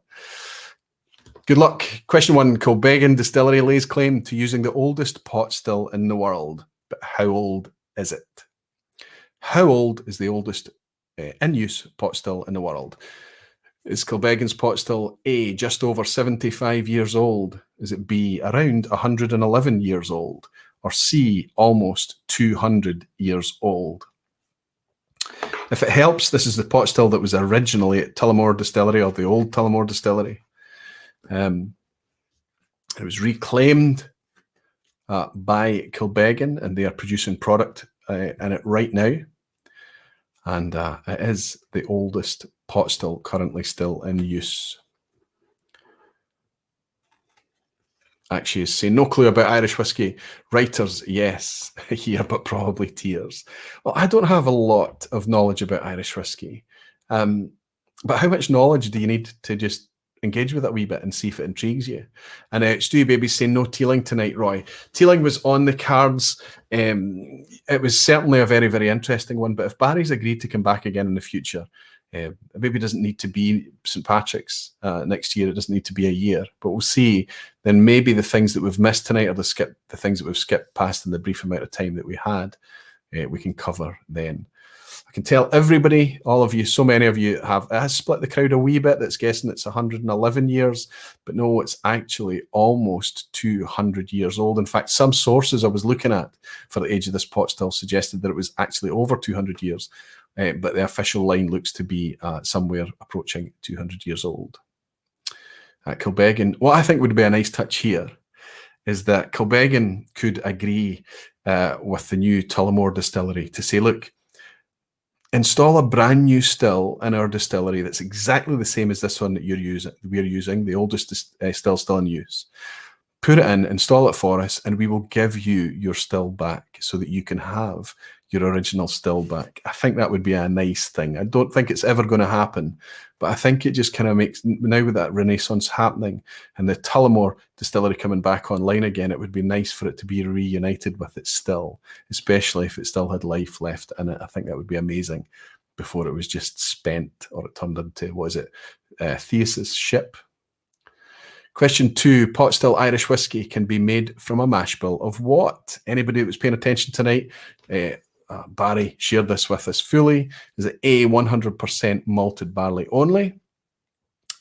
Good luck. Question 1. Kilbeggan Distillery lays claim to using the oldest pot still in the world, but how old is it? How old is the oldest in-use pot still in the world? Is Kilbeggan's pot still A, just over 75 years old? Is it B, around 111 years old? Or C, almost 200 years old? If it helps, this is the pot still that was originally at Tullamore Distillery, or the old Tullamore Distillery. It was reclaimed by Kilbeggan, and they are producing product in it right now. And it is the oldest pot still currently still in use. Actually, is saying no clue about Irish whiskey. Writers, yes, here, but probably tears. Well, I don't have a lot of knowledge about Irish whiskey. But how much knowledge do you need to just engage with it a wee bit and see if it intrigues you? And Stewie Baby's saying no teeling tonight, Roy. Teeling was on the cards. It was certainly a very, very interesting one. But if Barry's agreed to come back again in the future, it maybe doesn't need to be St. Patrick's next year. It doesn't need to be a year. But we'll see. Then maybe the things that we've missed tonight, or the things that we've skipped past in the brief amount of time that we had, we can cover then. I can tell everybody, all of you, so many of you has split the crowd a wee bit that's guessing it's 111 years, but no, it's actually almost 200 years old. In fact, some sources I was looking at for the age of this pot still suggested that it was actually over 200 years, but the official line looks to be somewhere approaching 200 years old. at Kilbeggan. What I think would be a nice touch here is that Kilbeggan could agree with the new Tullamore distillery to say, look, install a brand new still in our distillery that's exactly the same as this one that we're using, the oldest still in use. Put it in, install it for us, and we will give you your still back so that you can have your original still back. I think that would be a nice thing. I don't think it's ever going to happen, but I think it just kind of makes, now with that renaissance happening and the Tullamore distillery coming back online again, it would be nice for it to be reunited with its still, especially if it still had life left in it. I think that would be amazing before it was just spent, or it turned into, what is it, Theseus ship. Question 2, pot still Irish whiskey can be made from a mash bill of what? Anybody that was paying attention tonight, Barry shared this with us fully. Is it A, 100% malted barley only?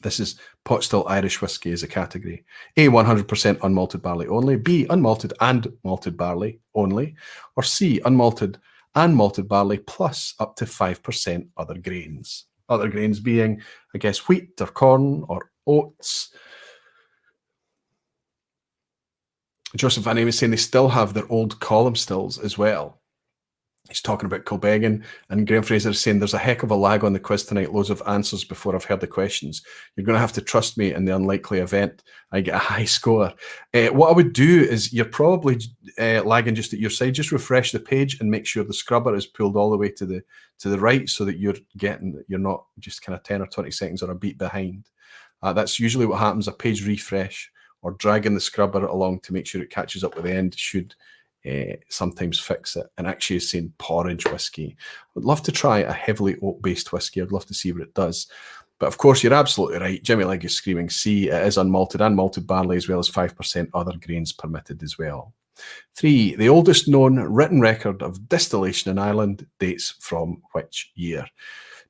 This is pot still Irish whiskey as a category. A, 100% unmalted barley only. B, unmalted and malted barley only. Or C, unmalted and malted barley plus up to 5% other grains. Other grains being, I guess, wheat or corn or oats. Joseph Van Amy is saying they still have their old column stills as well. He's talking about Kilbeggan, and Graham Fraser is saying there's a heck of a lag on the quiz tonight, loads of answers before I've heard the questions. You're going to have to trust me in the unlikely event I get a high score. What I would do is, you're probably lagging just at your side. Just refresh the page and make sure the scrubber is pulled all the way to the right, so that you're not just kind of 10 or 20 seconds or a beat behind. That's usually what happens. A page refresh or dragging the scrubber along to make sure it catches up with the end should sometimes fix it. And actually is saying porridge whiskey. I'd love to try a heavily oat-based whiskey. I'd love to see what it does. But of course, you're absolutely right. Jimmy Legg is screaming C. It is unmalted and malted barley, as well as 5% other grains permitted as well. 3, the oldest known written record of distillation in Ireland dates from which year?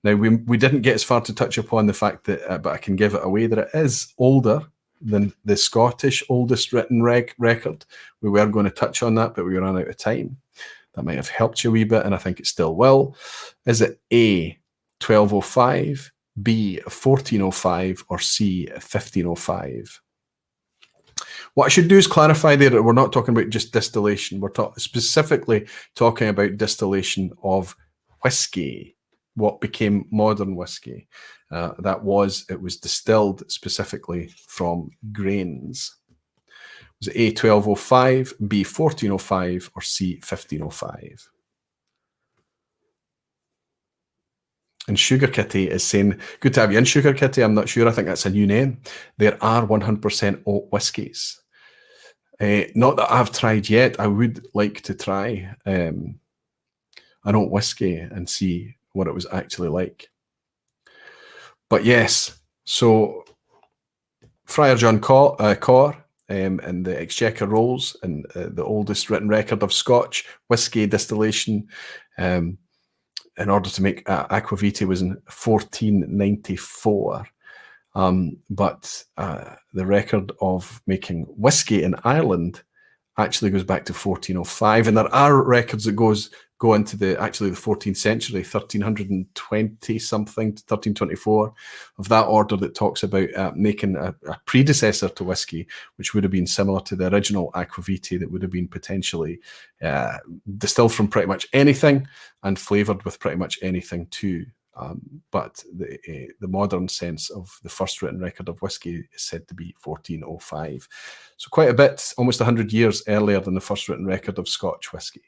Now, we didn't get as far to touch upon the fact that, but I can give it away, that it is older than the Scottish oldest written record. We were going to touch on that, but we ran out of time. That might have helped you a wee bit, and I think it still will. Is it A, 1205, B, 1405, or C, 1505? What I should do is clarify there that we're not talking about just distillation. We're specifically talking about distillation of whiskey, what became modern whiskey. It was distilled specifically from grains. Was it A, 1205, B, 1405, or C, 1505? And Sugar Kitty is saying, good to have you in, Sugar Kitty. I'm not sure. I think that's a new name. There are 100% oat whiskies. Not that I've tried yet. I would like to try an oat whiskey and see what it was actually like. But yes, so Friar John Corr and the Exchequer Rolls, and the oldest written record of Scotch whiskey distillation in order to make Aqvavitae was in 1494. But the record of making whiskey in Ireland actually goes back to 1405, and there are records that go into the 14th century, 1320 something to 1324, of that order, that talks about making a predecessor to whiskey, which would have been similar to the original Aqvavitae, that would have been potentially distilled from pretty much anything and flavoured with pretty much anything too. But the modern sense of the first written record of whiskey is said to be 1405. So quite a bit, almost 100 years earlier than the first written record of Scotch whiskey.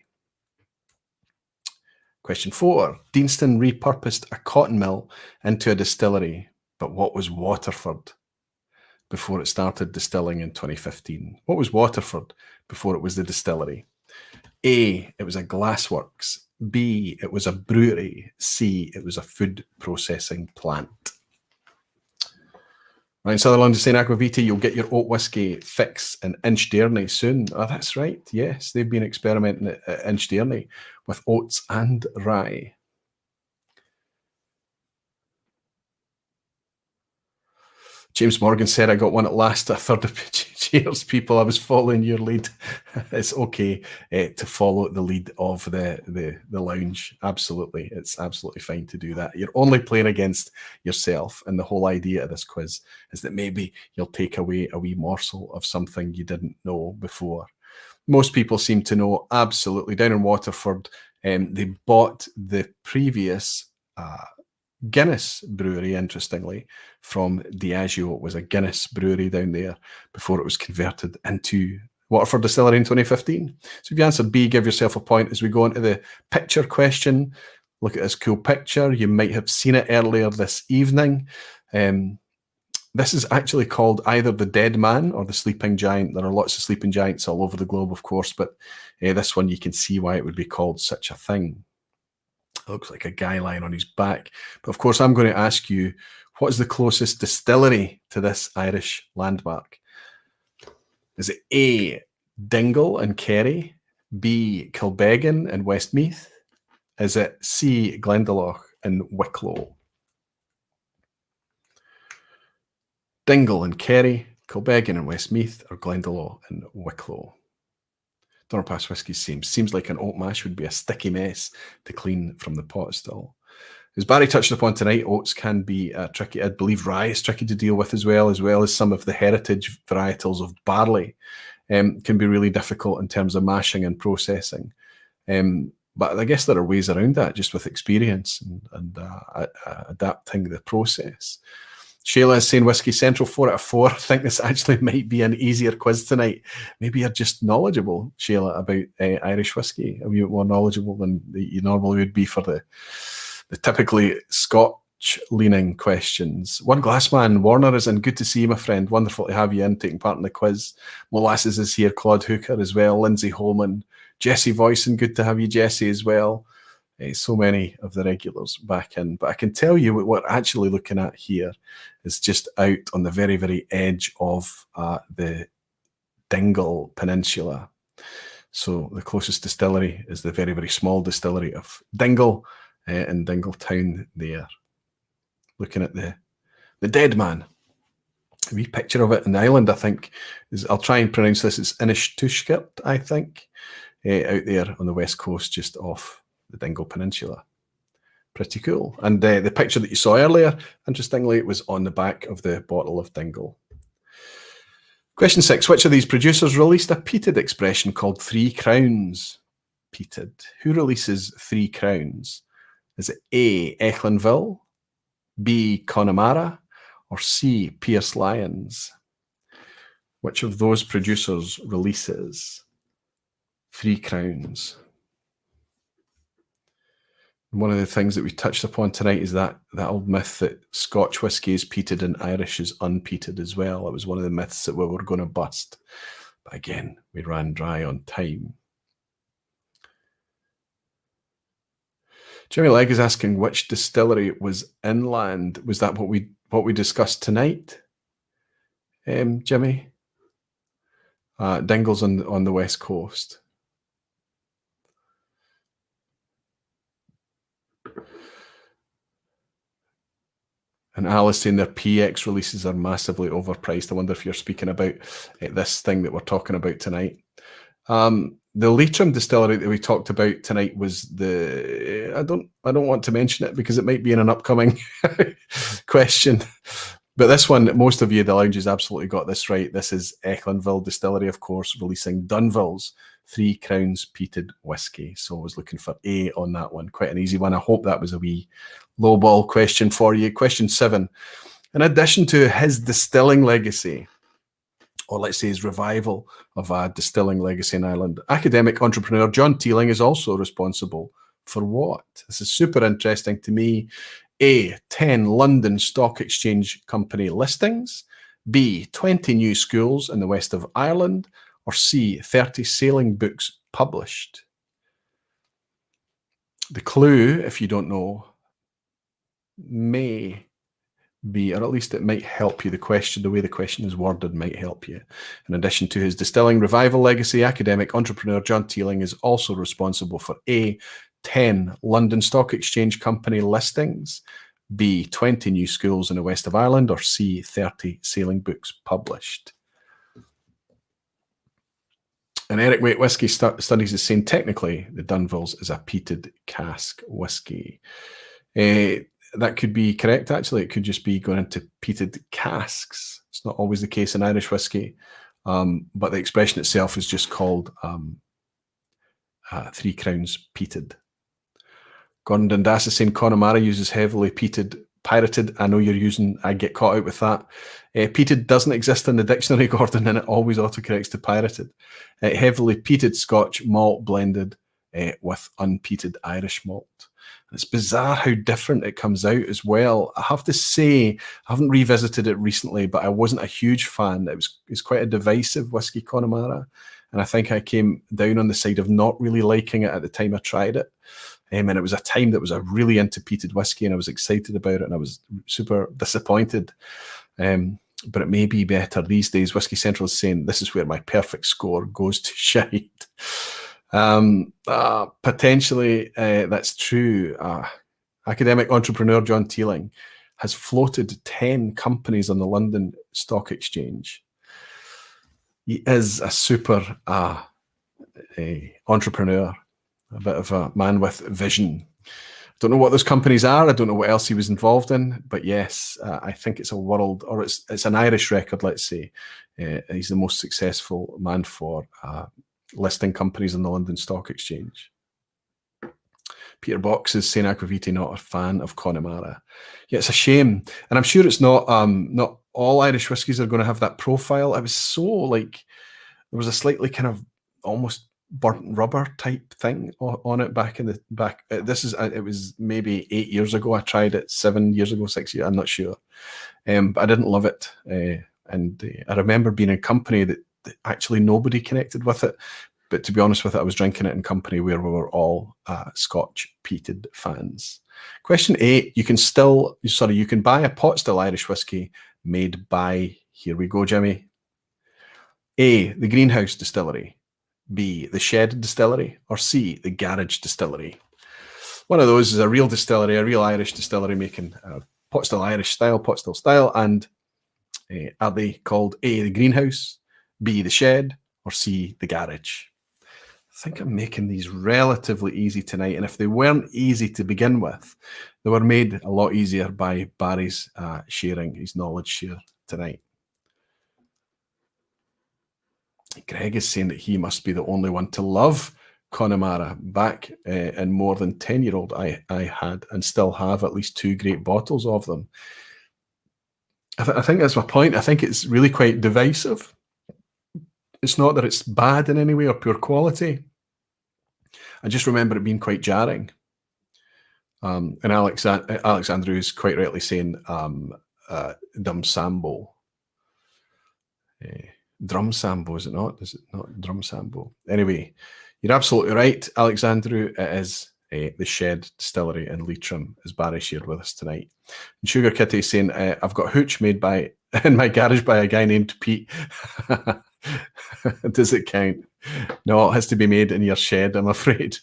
Question 4. Deanston repurposed a cotton mill into a distillery, but what was Waterford before it started distilling in 2015? What was Waterford before it was the distillery? A, it was a glassworks. B, it was a brewery. C, it was a food processing plant. Ryan Sutherland is saying, Aqvavitae, you'll get your oat whiskey fix in Inchdearney soon. Oh, that's right. Yes, they've been experimenting at Inchdearney with oats and rye. James Morgan said, I got one at last, a third of cheers, people. I was following your lead. It's okay to follow the lead of the lounge. Absolutely. It's absolutely fine to do that. You're only playing against yourself. And the whole idea of this quiz is that maybe you'll take away a wee morsel of something you didn't know before. Most people seem to know absolutely. Down in Waterford, they bought the previous Guinness brewery, interestingly, from Diageo. It was a Guinness brewery down there before it was converted into Waterford Distillery in 2015. So if you answered B, give yourself a point. As we go into the picture question, look at this cool picture. You might have seen it earlier this evening. This is actually called either the Dead Man or the Sleeping Giant. There are lots of sleeping giants all over the globe, of course, but this one you can see why it would be called such a thing. It looks like a guy lying on his back. But of course, I'm going to ask you, what is the closest distillery to this Irish landmark? Is it A, Dingle and Kerry, B, Kilbeggan and Westmeath? Is it C, Glendalough and Wicklow? Dingle and Kerry, Kilbeggan and Westmeath, or Glendalough and Wicklow? Donnerpass Whisky seems like an oat mash would be a sticky mess to clean from the pot still. As Barry touched upon tonight, oats can be tricky. I believe rye is tricky to deal with as well as some of the heritage varietals of barley can be really difficult in terms of mashing and processing. But I guess there are ways around that just with experience and adapting the process. Shayla is saying Whisky Central 4 out of 4. I think this actually might be an easier quiz tonight. Maybe you're just knowledgeable, Shayla, about Irish whiskey. A wee bit more knowledgeable than you normally would be for the typically Scotch-leaning questions. One Glassman, Warner is in. Good to see you, my friend. Wonderful to have you in, taking part in the quiz. Molasses is here. Claude Hooker as well. Lindsay Holman. Jesse Voisin, good to have you, Jesse, as well. So many of the regulars back in. But I can tell you what we're actually looking at here is just out on the very, very edge of the Dingle Peninsula. So the closest distillery is the very, very small distillery of Dingle in Dingle Town there. Looking at the Dead Man. A wee picture of it in the island, I think. I'll try and pronounce this. It's Inishtushkert, I think, out there on the west coast, just off the Dingle Peninsula. Pretty cool. And the picture that you saw earlier, interestingly, it was on the back of the bottle of Dingle. Question 6. Which of these producers released a peated expression called 3 Crowns? Peated. Who releases 3 Crowns? Is it A, Ecklinville, B, Connemara, or C, Pierce Lyons? Which of those producers releases 3 Crowns? One of the things that we touched upon tonight is that old myth that Scotch whisky is peated and Irish is unpeated as well. It was one of the myths that we were going to bust. But again, we ran dry on time. Jimmy Legg is asking which distillery was inland. Was that what we discussed tonight, Jimmy? Dingle's on the west coast. And Alice saying their PX releases are massively overpriced. I wonder if you're speaking about this thing that we're talking about tonight. The Leitrim distillery that we talked about tonight was I don't want to mention it because it might be in an upcoming question. But this one, most of you, the lounge, has absolutely got this right. This is Ecklinville Distillery, of course, releasing Dunville's 3 Crowns peated whiskey. So I was looking for A on that one. Quite an easy one. I hope that was a wee low ball question for you. Question 7. In addition to his distilling legacy, or let's say his revival of a distilling legacy in Ireland, academic entrepreneur John Teeling is also responsible for what? This is super interesting to me. A, 10 London Stock Exchange Company listings. B, 20 new schools in the west of Ireland. Or C, 30 sailing books published. The clue, if you don't know, may be, or at least it might help you. The way the question is worded might help you. In addition to his distilling revival legacy, academic entrepreneur John Teeling is also responsible for A, 10 London Stock Exchange Company listings, B, 20 new schools in the west of Ireland, or C, 30 sailing books published? And Eric Waite Whisky Studies is saying technically the Dunvilles is a peated cask whisky. That could be correct, actually. It could just be going into peated casks. It's not always the case in Irish whisky, but the expression itself is just called 3 Crowns peated. Gordon Dundas is saying Connemara uses heavily peated, pirated. I know you're using, I get caught out with that. Peated doesn't exist in the dictionary, Gordon, and it always autocorrects to pirated. Heavily peated Scotch malt blended with unpeated Irish malt. And it's bizarre how different it comes out as well. I have to say, I haven't revisited it recently, but I wasn't a huge fan. It's quite a divisive whiskey, Connemara, and I think I came down on the side of not really liking it at the time I tried it. And it was a time that was really into peated whiskey, and I was excited about it, and I was super disappointed. But it may be better these days. Whisky Central is saying this is where my perfect score goes to shite. Potentially, that's true. Academic entrepreneur John Teeling has floated 10 companies on the London Stock Exchange. He is a super entrepreneur, a bit of a man with vision. Don't know what those companies are. I don't know what else he was involved in, but yes, I think it's a world, or it's an Irish record, let's say. He's the most successful man for listing companies on the London Stock Exchange. Peter Box is saying Aqvavitae not a fan of Connemara. Yeah, it's a shame, and I'm sure it's not all Irish whiskies are going to have that profile. I was so like, there was a slightly kind of almost burnt rubber type thing on it back in the back. It was maybe 8 years ago. I tried it 7 years ago, 6 years. I'm not sure, but I didn't love it. And I remember being in a company that actually nobody connected with it. But to be honest with it, I was drinking it in company where we were all Scotch peated fans. Question 8: you can buy a pot still Irish whiskey made by, here we go, Jimmy. A, the Greenhouse Distillery. B, the Shed Distillery, or C, the Garage Distillery. One of those is a real distillery, a real Irish distillery making pot still Irish style, pot still style, and are they called A, the Greenhouse, B, the Shed, or C, the Garage? I think I'm making these relatively easy tonight, and if they weren't easy to begin with, they were made a lot easier by Barry's sharing his knowledge here tonight. Greg is saying that he must be the only one to love Connemara. Back in more than 10-year-old, I had and still have at least 2 great bottles of them. I think that's my point. I think it's really quite divisive. It's not that it's bad in any way or poor quality. I just remember it being quite jarring. And Alex Andrew is quite rightly saying Drum Sambo. Drum Sambo, is it not? Is it not Drum Sambo? Anyway, you're absolutely right, Alex Andrew. It is the Shed Distillery in Leitrim, as Barry shared with us tonight. And Sugar Kitty is saying, I've got hooch made in my garage by a guy named Pete. Does it count? No, it has to be made in your shed, I'm afraid.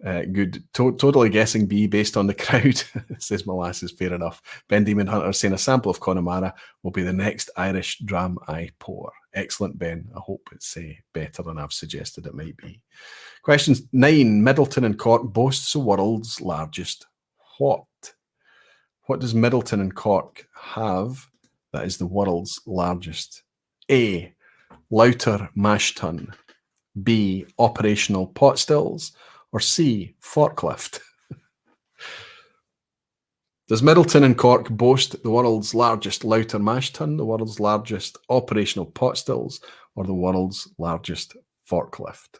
Good. Totally guessing B based on the crowd, says Molasses. Fair enough. Ben Demon Hunter saying a sample of Connemara will be the next Irish dram I pour. Excellent, Ben. I hope it's better than I've suggested it might be. Question 9. Midlelton and Cork boasts the world's largest what? What does Midlelton and Cork have that is the world's largest? A, Louter mash tun. B, operational pot stills. Or C, forklift. Does Midlelton and Cork boast the world's largest Louter mash tun, the world's largest operational pot stills, or the world's largest forklift?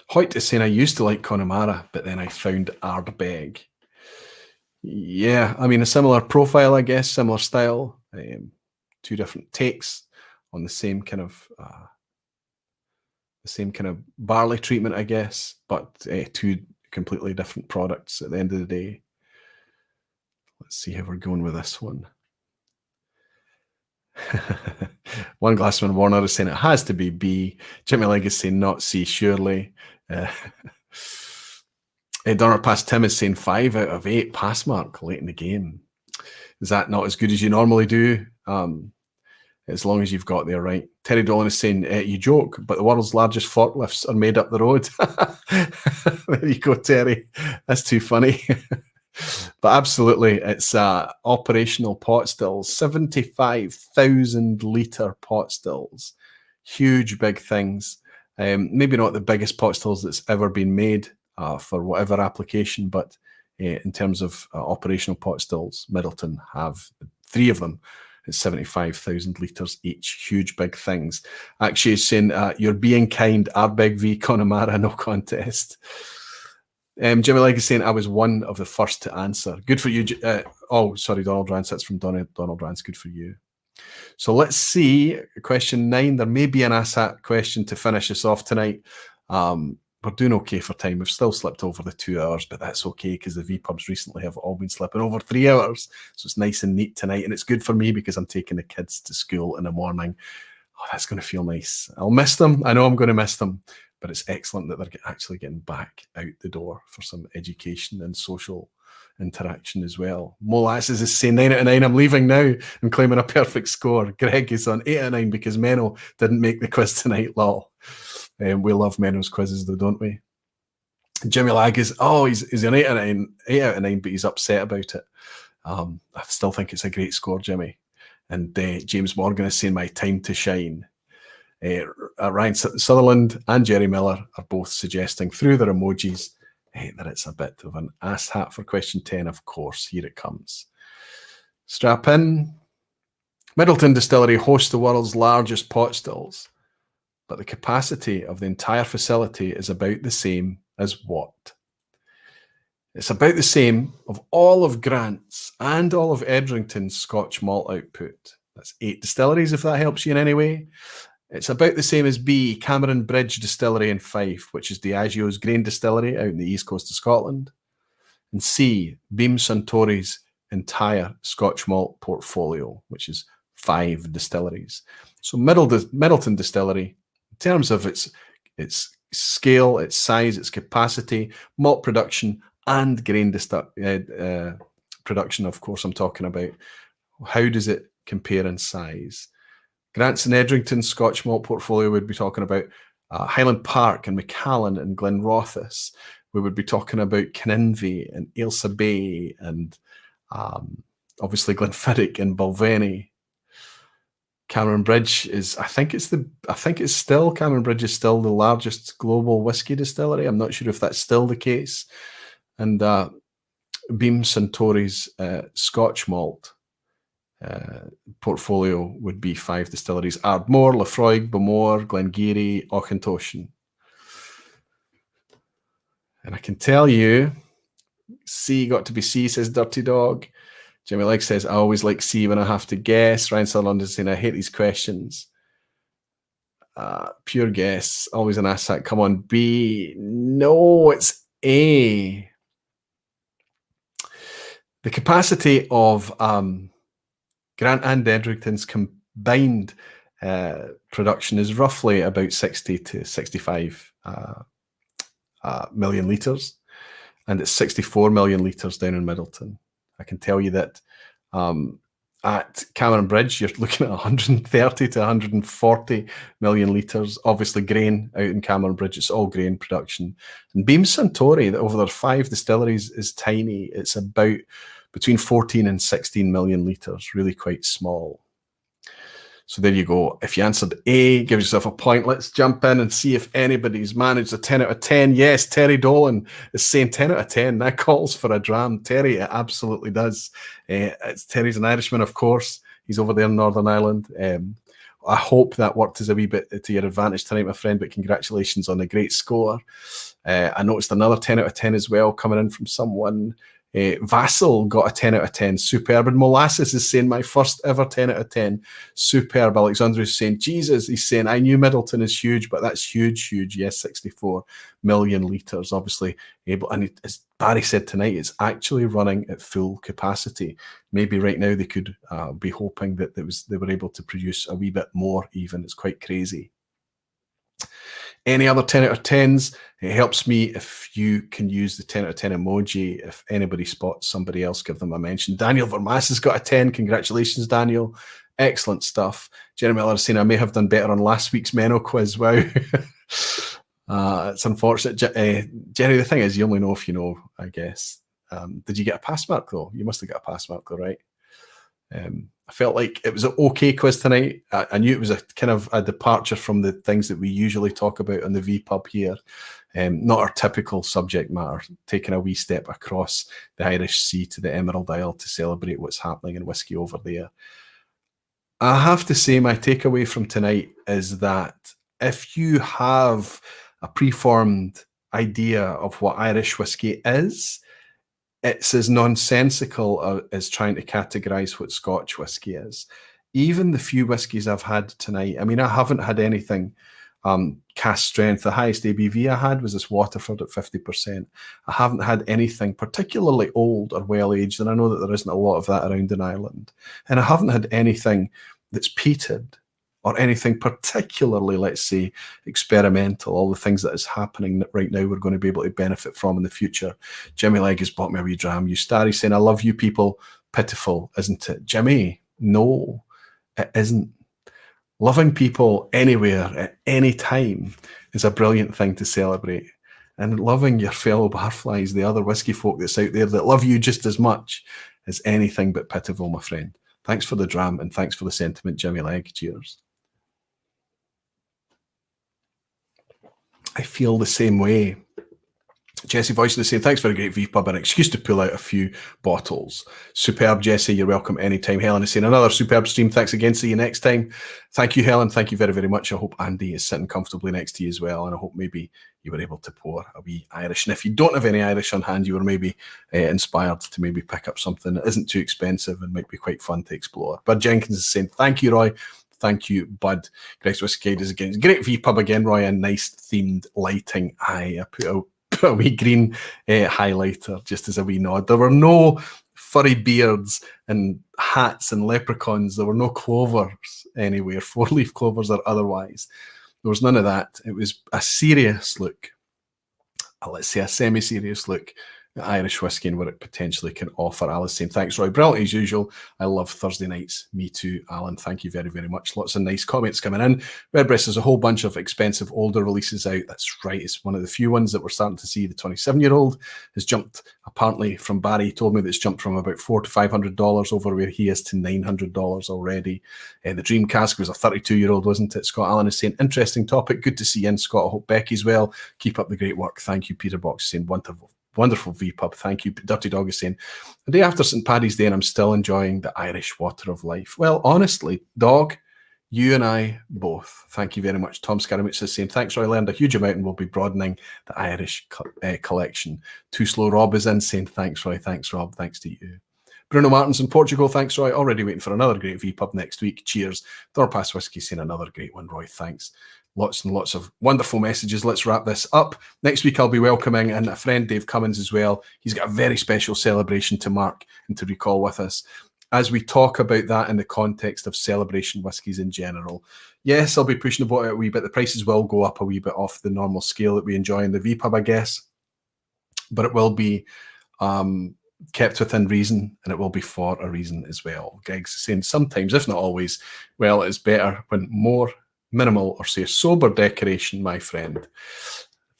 Hoyt is saying, I used to like Connemara, but then I found Ardbeg. Yeah, I mean, a similar profile, I guess, similar style. 2 different takes on the same kind of barley treatment, I guess, but 2 completely different products at the end of the day. Let's see how we're going with this one. One Glassman Warner is saying it has to be B. Jimmy Legg is saying not C, surely. Donner Pass Tim is saying 5 out of 8 pass mark late in the game. Is that not as good as you normally do? As long as you've got there right. Terry Dolan is saying, you joke, but the world's largest forklifts are made up the road. There you go, Terry. That's too funny. But absolutely, it's operational pot stills, 75,000 litre pot stills. Huge, big things. Maybe not the biggest pot stills that's ever been made for whatever application, but in terms of operational pot stills, Midlelton have 3 of them. It's 75,000 litres each. Huge, big things. Actually, saying, you're being kind, Ardbeg v Connemara, no contest. Jimmy Legg is saying, I was one of the first to answer. Good for you. Sorry, Donald Rance. That's from Donald Rance. Good for you. So let's see. Question 9. There may be an ASAT question to finish us off tonight. We're doing okay for time. We've still slipped over the 2 hours, but that's okay because the vPubs recently have all been slipping over 3 hours. So it's nice and neat tonight. And it's good for me because I'm taking the kids to school in the morning. Oh, that's going to feel nice. I'll miss them. I know I'm going to miss them. But it's excellent that they're actually getting back out the door for some education and social interaction as well. Molasses is saying 9 out of 9. I'm leaving now. I'm claiming a perfect score. Greg is on 8 out of 9 because Menno didn't make the quiz tonight. Lol. We love Menno's quizzes though, don't we? Jimmy Lag is, he's an 8 out of 9, 8 out of 9, but he's upset about it. I still think it's a great score, Jimmy. And James Morgan is saying my time to shine. Ryan Sutherland and Jerry Miller are both suggesting through their emojis that it's a bit of an ass hat for question 10. Of course, here it comes. Strap in. Midlelton Distillery hosts the world's largest pot stills, but the capacity of the entire facility is about the same as what? It's about the same of all of Grant's and all of Edrington's Scotch malt output. That's 8 distilleries, if that helps you in any way. It's about the same as B, Cameron Bridge Distillery in Fife, which is Diageo's grain distillery out in the east coast of Scotland. And C, Beam Suntory's entire Scotch malt portfolio, which is 5 distilleries. So Midlelton Distillery, in terms of its scale, its size, its capacity, malt production, and grain production, of course, I'm talking about. How does it compare in size? Grants and Edrington's Scotch malt portfolio would be talking about Highland Park and Macallan and Glenrothes. We would be talking about Kinninvie and Ailsa Bay and obviously Glenfiddich and Balvenie. Cameron Bridge is, Cameron Bridge is still the largest global whiskey distillery. I'm not sure if that's still the case. And Beam Suntory's Scotch malt portfolio would be 5 distilleries: Ardmore, Laphroaig, Bowmore, Glengarry, Auchentoshan. And I can tell you, C got to be C, says Dirty Dog. Jimmy Legg says, I always like C when I have to guess. Ryan Sutherland is saying, I hate these questions. Pure guess, always an ASAT. Come on, B. No, it's A. The capacity of Grant and Edrington's combined production is roughly about 60 to 65 million litres, and it's 64 million litres down in Midlelton. I can tell you that at Cameron Bridge, you're looking at 130 to 140 million litres. Obviously, grain out in Cameron Bridge, it's all grain production. And Beam Suntory, that over their 5 distilleries, is tiny. It's about between 14 and 16 million litres, really quite small. So there you go. If you answered A, give yourself a point. Let's jump in and see if anybody's managed a 10 out of 10. Yes, Terry Dolan is saying 10 out of 10. That calls for a dram. Terry, it absolutely does. Terry's an Irishman, of course. He's over there in Northern Ireland. I hope that worked as a wee bit to your advantage tonight, my friend, but congratulations on a great score. I noticed another 10 out of 10 as well coming in from someone. Vassal got a 10 out of 10. Superb. And Molasses is saying my first ever 10 out of 10. Superb. Alexandra is saying, Jesus, he's saying, I knew Midlelton is huge, but that's huge. Yes, 64 million litres, obviously able. And as Barry said tonight, it's actually running at full capacity. Maybe right now they could be hoping that they were able to produce a wee bit more even. It's quite crazy. Any other 10 out of 10s, it helps me if you can use the 10 out of 10 emoji. If anybody spots somebody else, give them a mention. Daniel Vermas has got a 10. Congratulations, Daniel. Excellent stuff. Jeremy Miller is saying, I may have done better on last week's Menno quiz. Wow. It's unfortunate. Jerry, the thing is, you only know if you know, I guess. Did you get a pass mark, though? You must have got a pass mark, though, right? I felt like it was an okay quiz tonight. I knew it was a kind of a departure from the things that we usually talk about on the vPub here. Not our typical subject matter, taking a wee step across the Irish Sea to the Emerald Isle to celebrate what's happening in Whisky over there. I have to say my takeaway from tonight is that if you have a preformed idea of what Irish whiskey is, it's as nonsensical as trying to categorise what Scotch whiskey is. Even the few whiskies I've had tonight, I mean, I haven't had anything cast strength. The highest ABV I had was this Waterford at 50%. I haven't had anything particularly old or well-aged, and I know that there isn't a lot of that around in Ireland. And I haven't had anything that's peated or anything particularly, let's say, experimental, all the things that is happening right now we're going to be able to benefit from in the future. Jimmy Legg has bought me a wee dram. You starry saying, I love you people. Pitiful, isn't it? Jimmy, no, it isn't. Loving people anywhere at any time is a brilliant thing to celebrate. And loving your fellow barflies, the other whiskey folk that's out there that love you just as much, is anything but pitiful, my friend. Thanks for the dram and thanks for the sentiment, Jimmy Legg. Cheers. I feel the same way. Jesse Voice is saying, thanks for a great vPub, an excuse to pull out a few bottles. Superb, Jesse. You're welcome anytime. Helen is saying, another superb stream. Thanks again. See you next time. Thank you, Helen. Thank you very, very much. I hope Andy is sitting comfortably next to you as well. And I hope maybe you were able to pour a wee Irish. And if you don't have any Irish on hand, you were maybe inspired to maybe pick up something that isn't too expensive and might be quite fun to explore. Bud Jenkins is saying, thank you, Roy. Thank you, Bud. Greg's Whiskey is again. Great vPub again, Roy, and nice themed lighting. I put a wee green highlighter just as a wee nod. There were no furry beards and hats and leprechauns. There were no clovers anywhere, four-leaf clovers or otherwise. There was none of that. It was a serious look, let's say a semi-serious look at Irish whiskey and what it potentially can offer. Alice saying, thanks, Roy. Brilliant as usual. I love Thursday nights. Me too, Alan. Thank you very, very much. Lots of nice comments coming in. Redbreast has a whole bunch of expensive older releases out. That's right. It's one of the few ones that we're starting to see. The 27-year-old has jumped, apparently, from Barry told me that it's jumped from about $400 to $500 over where he is to $900 already. The Dream Cask was a 32-year-old, wasn't it? Scott Allen is saying, interesting topic. Good to see you in, Scott. I hope Becky's well. Keep up the great work. Thank you, Peter Box, saying wonderful vPub. Thank you. Dirty Dog is saying, the day after St. Paddy's Day and I'm still enjoying the Irish water of life. Well, honestly, Dog, you and I both. Thank you very much. Tom Scaramouche is saying, thanks, Roy. I learned a huge amount and we'll be broadening the Irish collection. Too Slow Rob is in saying, thanks, Roy. Thanks, Rob. Thanks to you. Bruno Martins in Portugal. Thanks, Roy. Already waiting for another great vPub next week. Cheers. Thorpass Whiskey saying another great one, Roy. Thanks. Lots and lots of wonderful messages. Let's wrap this up. Next week, I'll be welcoming in a friend, Dave Cummins, as well. He's got a very special celebration to mark and to recall with us as we talk about that in the context of celebration whiskies in general. Yes, I'll be pushing the boat out a wee bit. The prices will go up a wee bit off the normal scale that we enjoy in the vPub, I guess. But it will be kept within reason, and it will be for a reason as well. Greg's saying sometimes, if not always, well, it's better when more minimal or say sober decoration, my friend.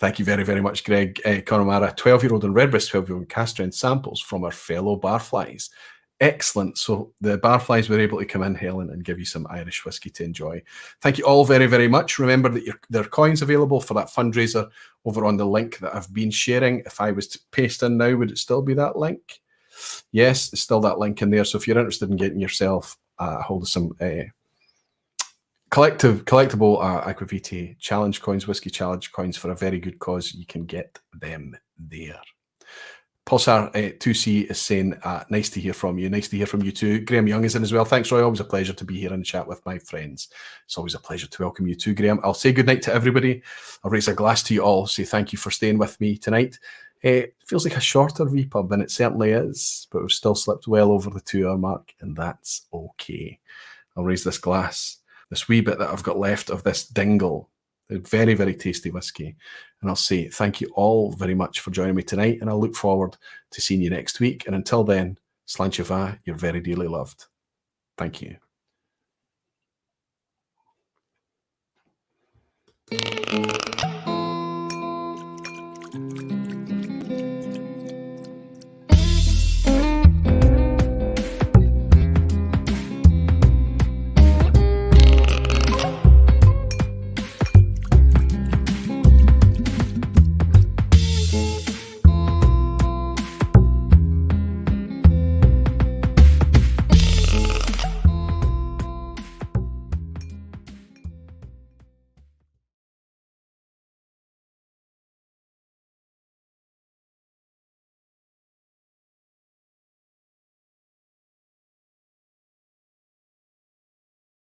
Thank you very, very much, Greg. Connemara, 12-year-old and Redbreast 12-year-old cast strength samples from our fellow barflies. Excellent. So the barflies were able to come in, Helen, and give you some Irish whiskey to enjoy. Thank you all very, very much. Remember that there are coins available for that fundraiser over on the link that I've been sharing. If I was to paste in now, would it still be that link? Yes, it's still that link in there. So if you're interested in getting yourself a hold of some collectible Aqvavitae challenge coins, whiskey challenge coins for a very good cause, you can get them there. Pulsar 2C is saying, nice to hear from you. Nice to hear from you too. Graham Young is in as well. Thanks, Roy. Always a pleasure to be here and chat with my friends. It's always a pleasure to welcome you too, Graham. I'll say good night to everybody. I'll raise a glass to you all. Say thank you for staying with me tonight. It feels like a shorter vPub, and it certainly is, but we've still slipped well over the 2-hour mark, and that's okay. I'll raise this glass. This wee bit that I've got left of this Dingle A very, very tasty whiskey. And I'll say thank you all very much for joining me tonight, and I'll look forward to seeing you next week. And until then, Sláinte you're very dearly loved. Thank you.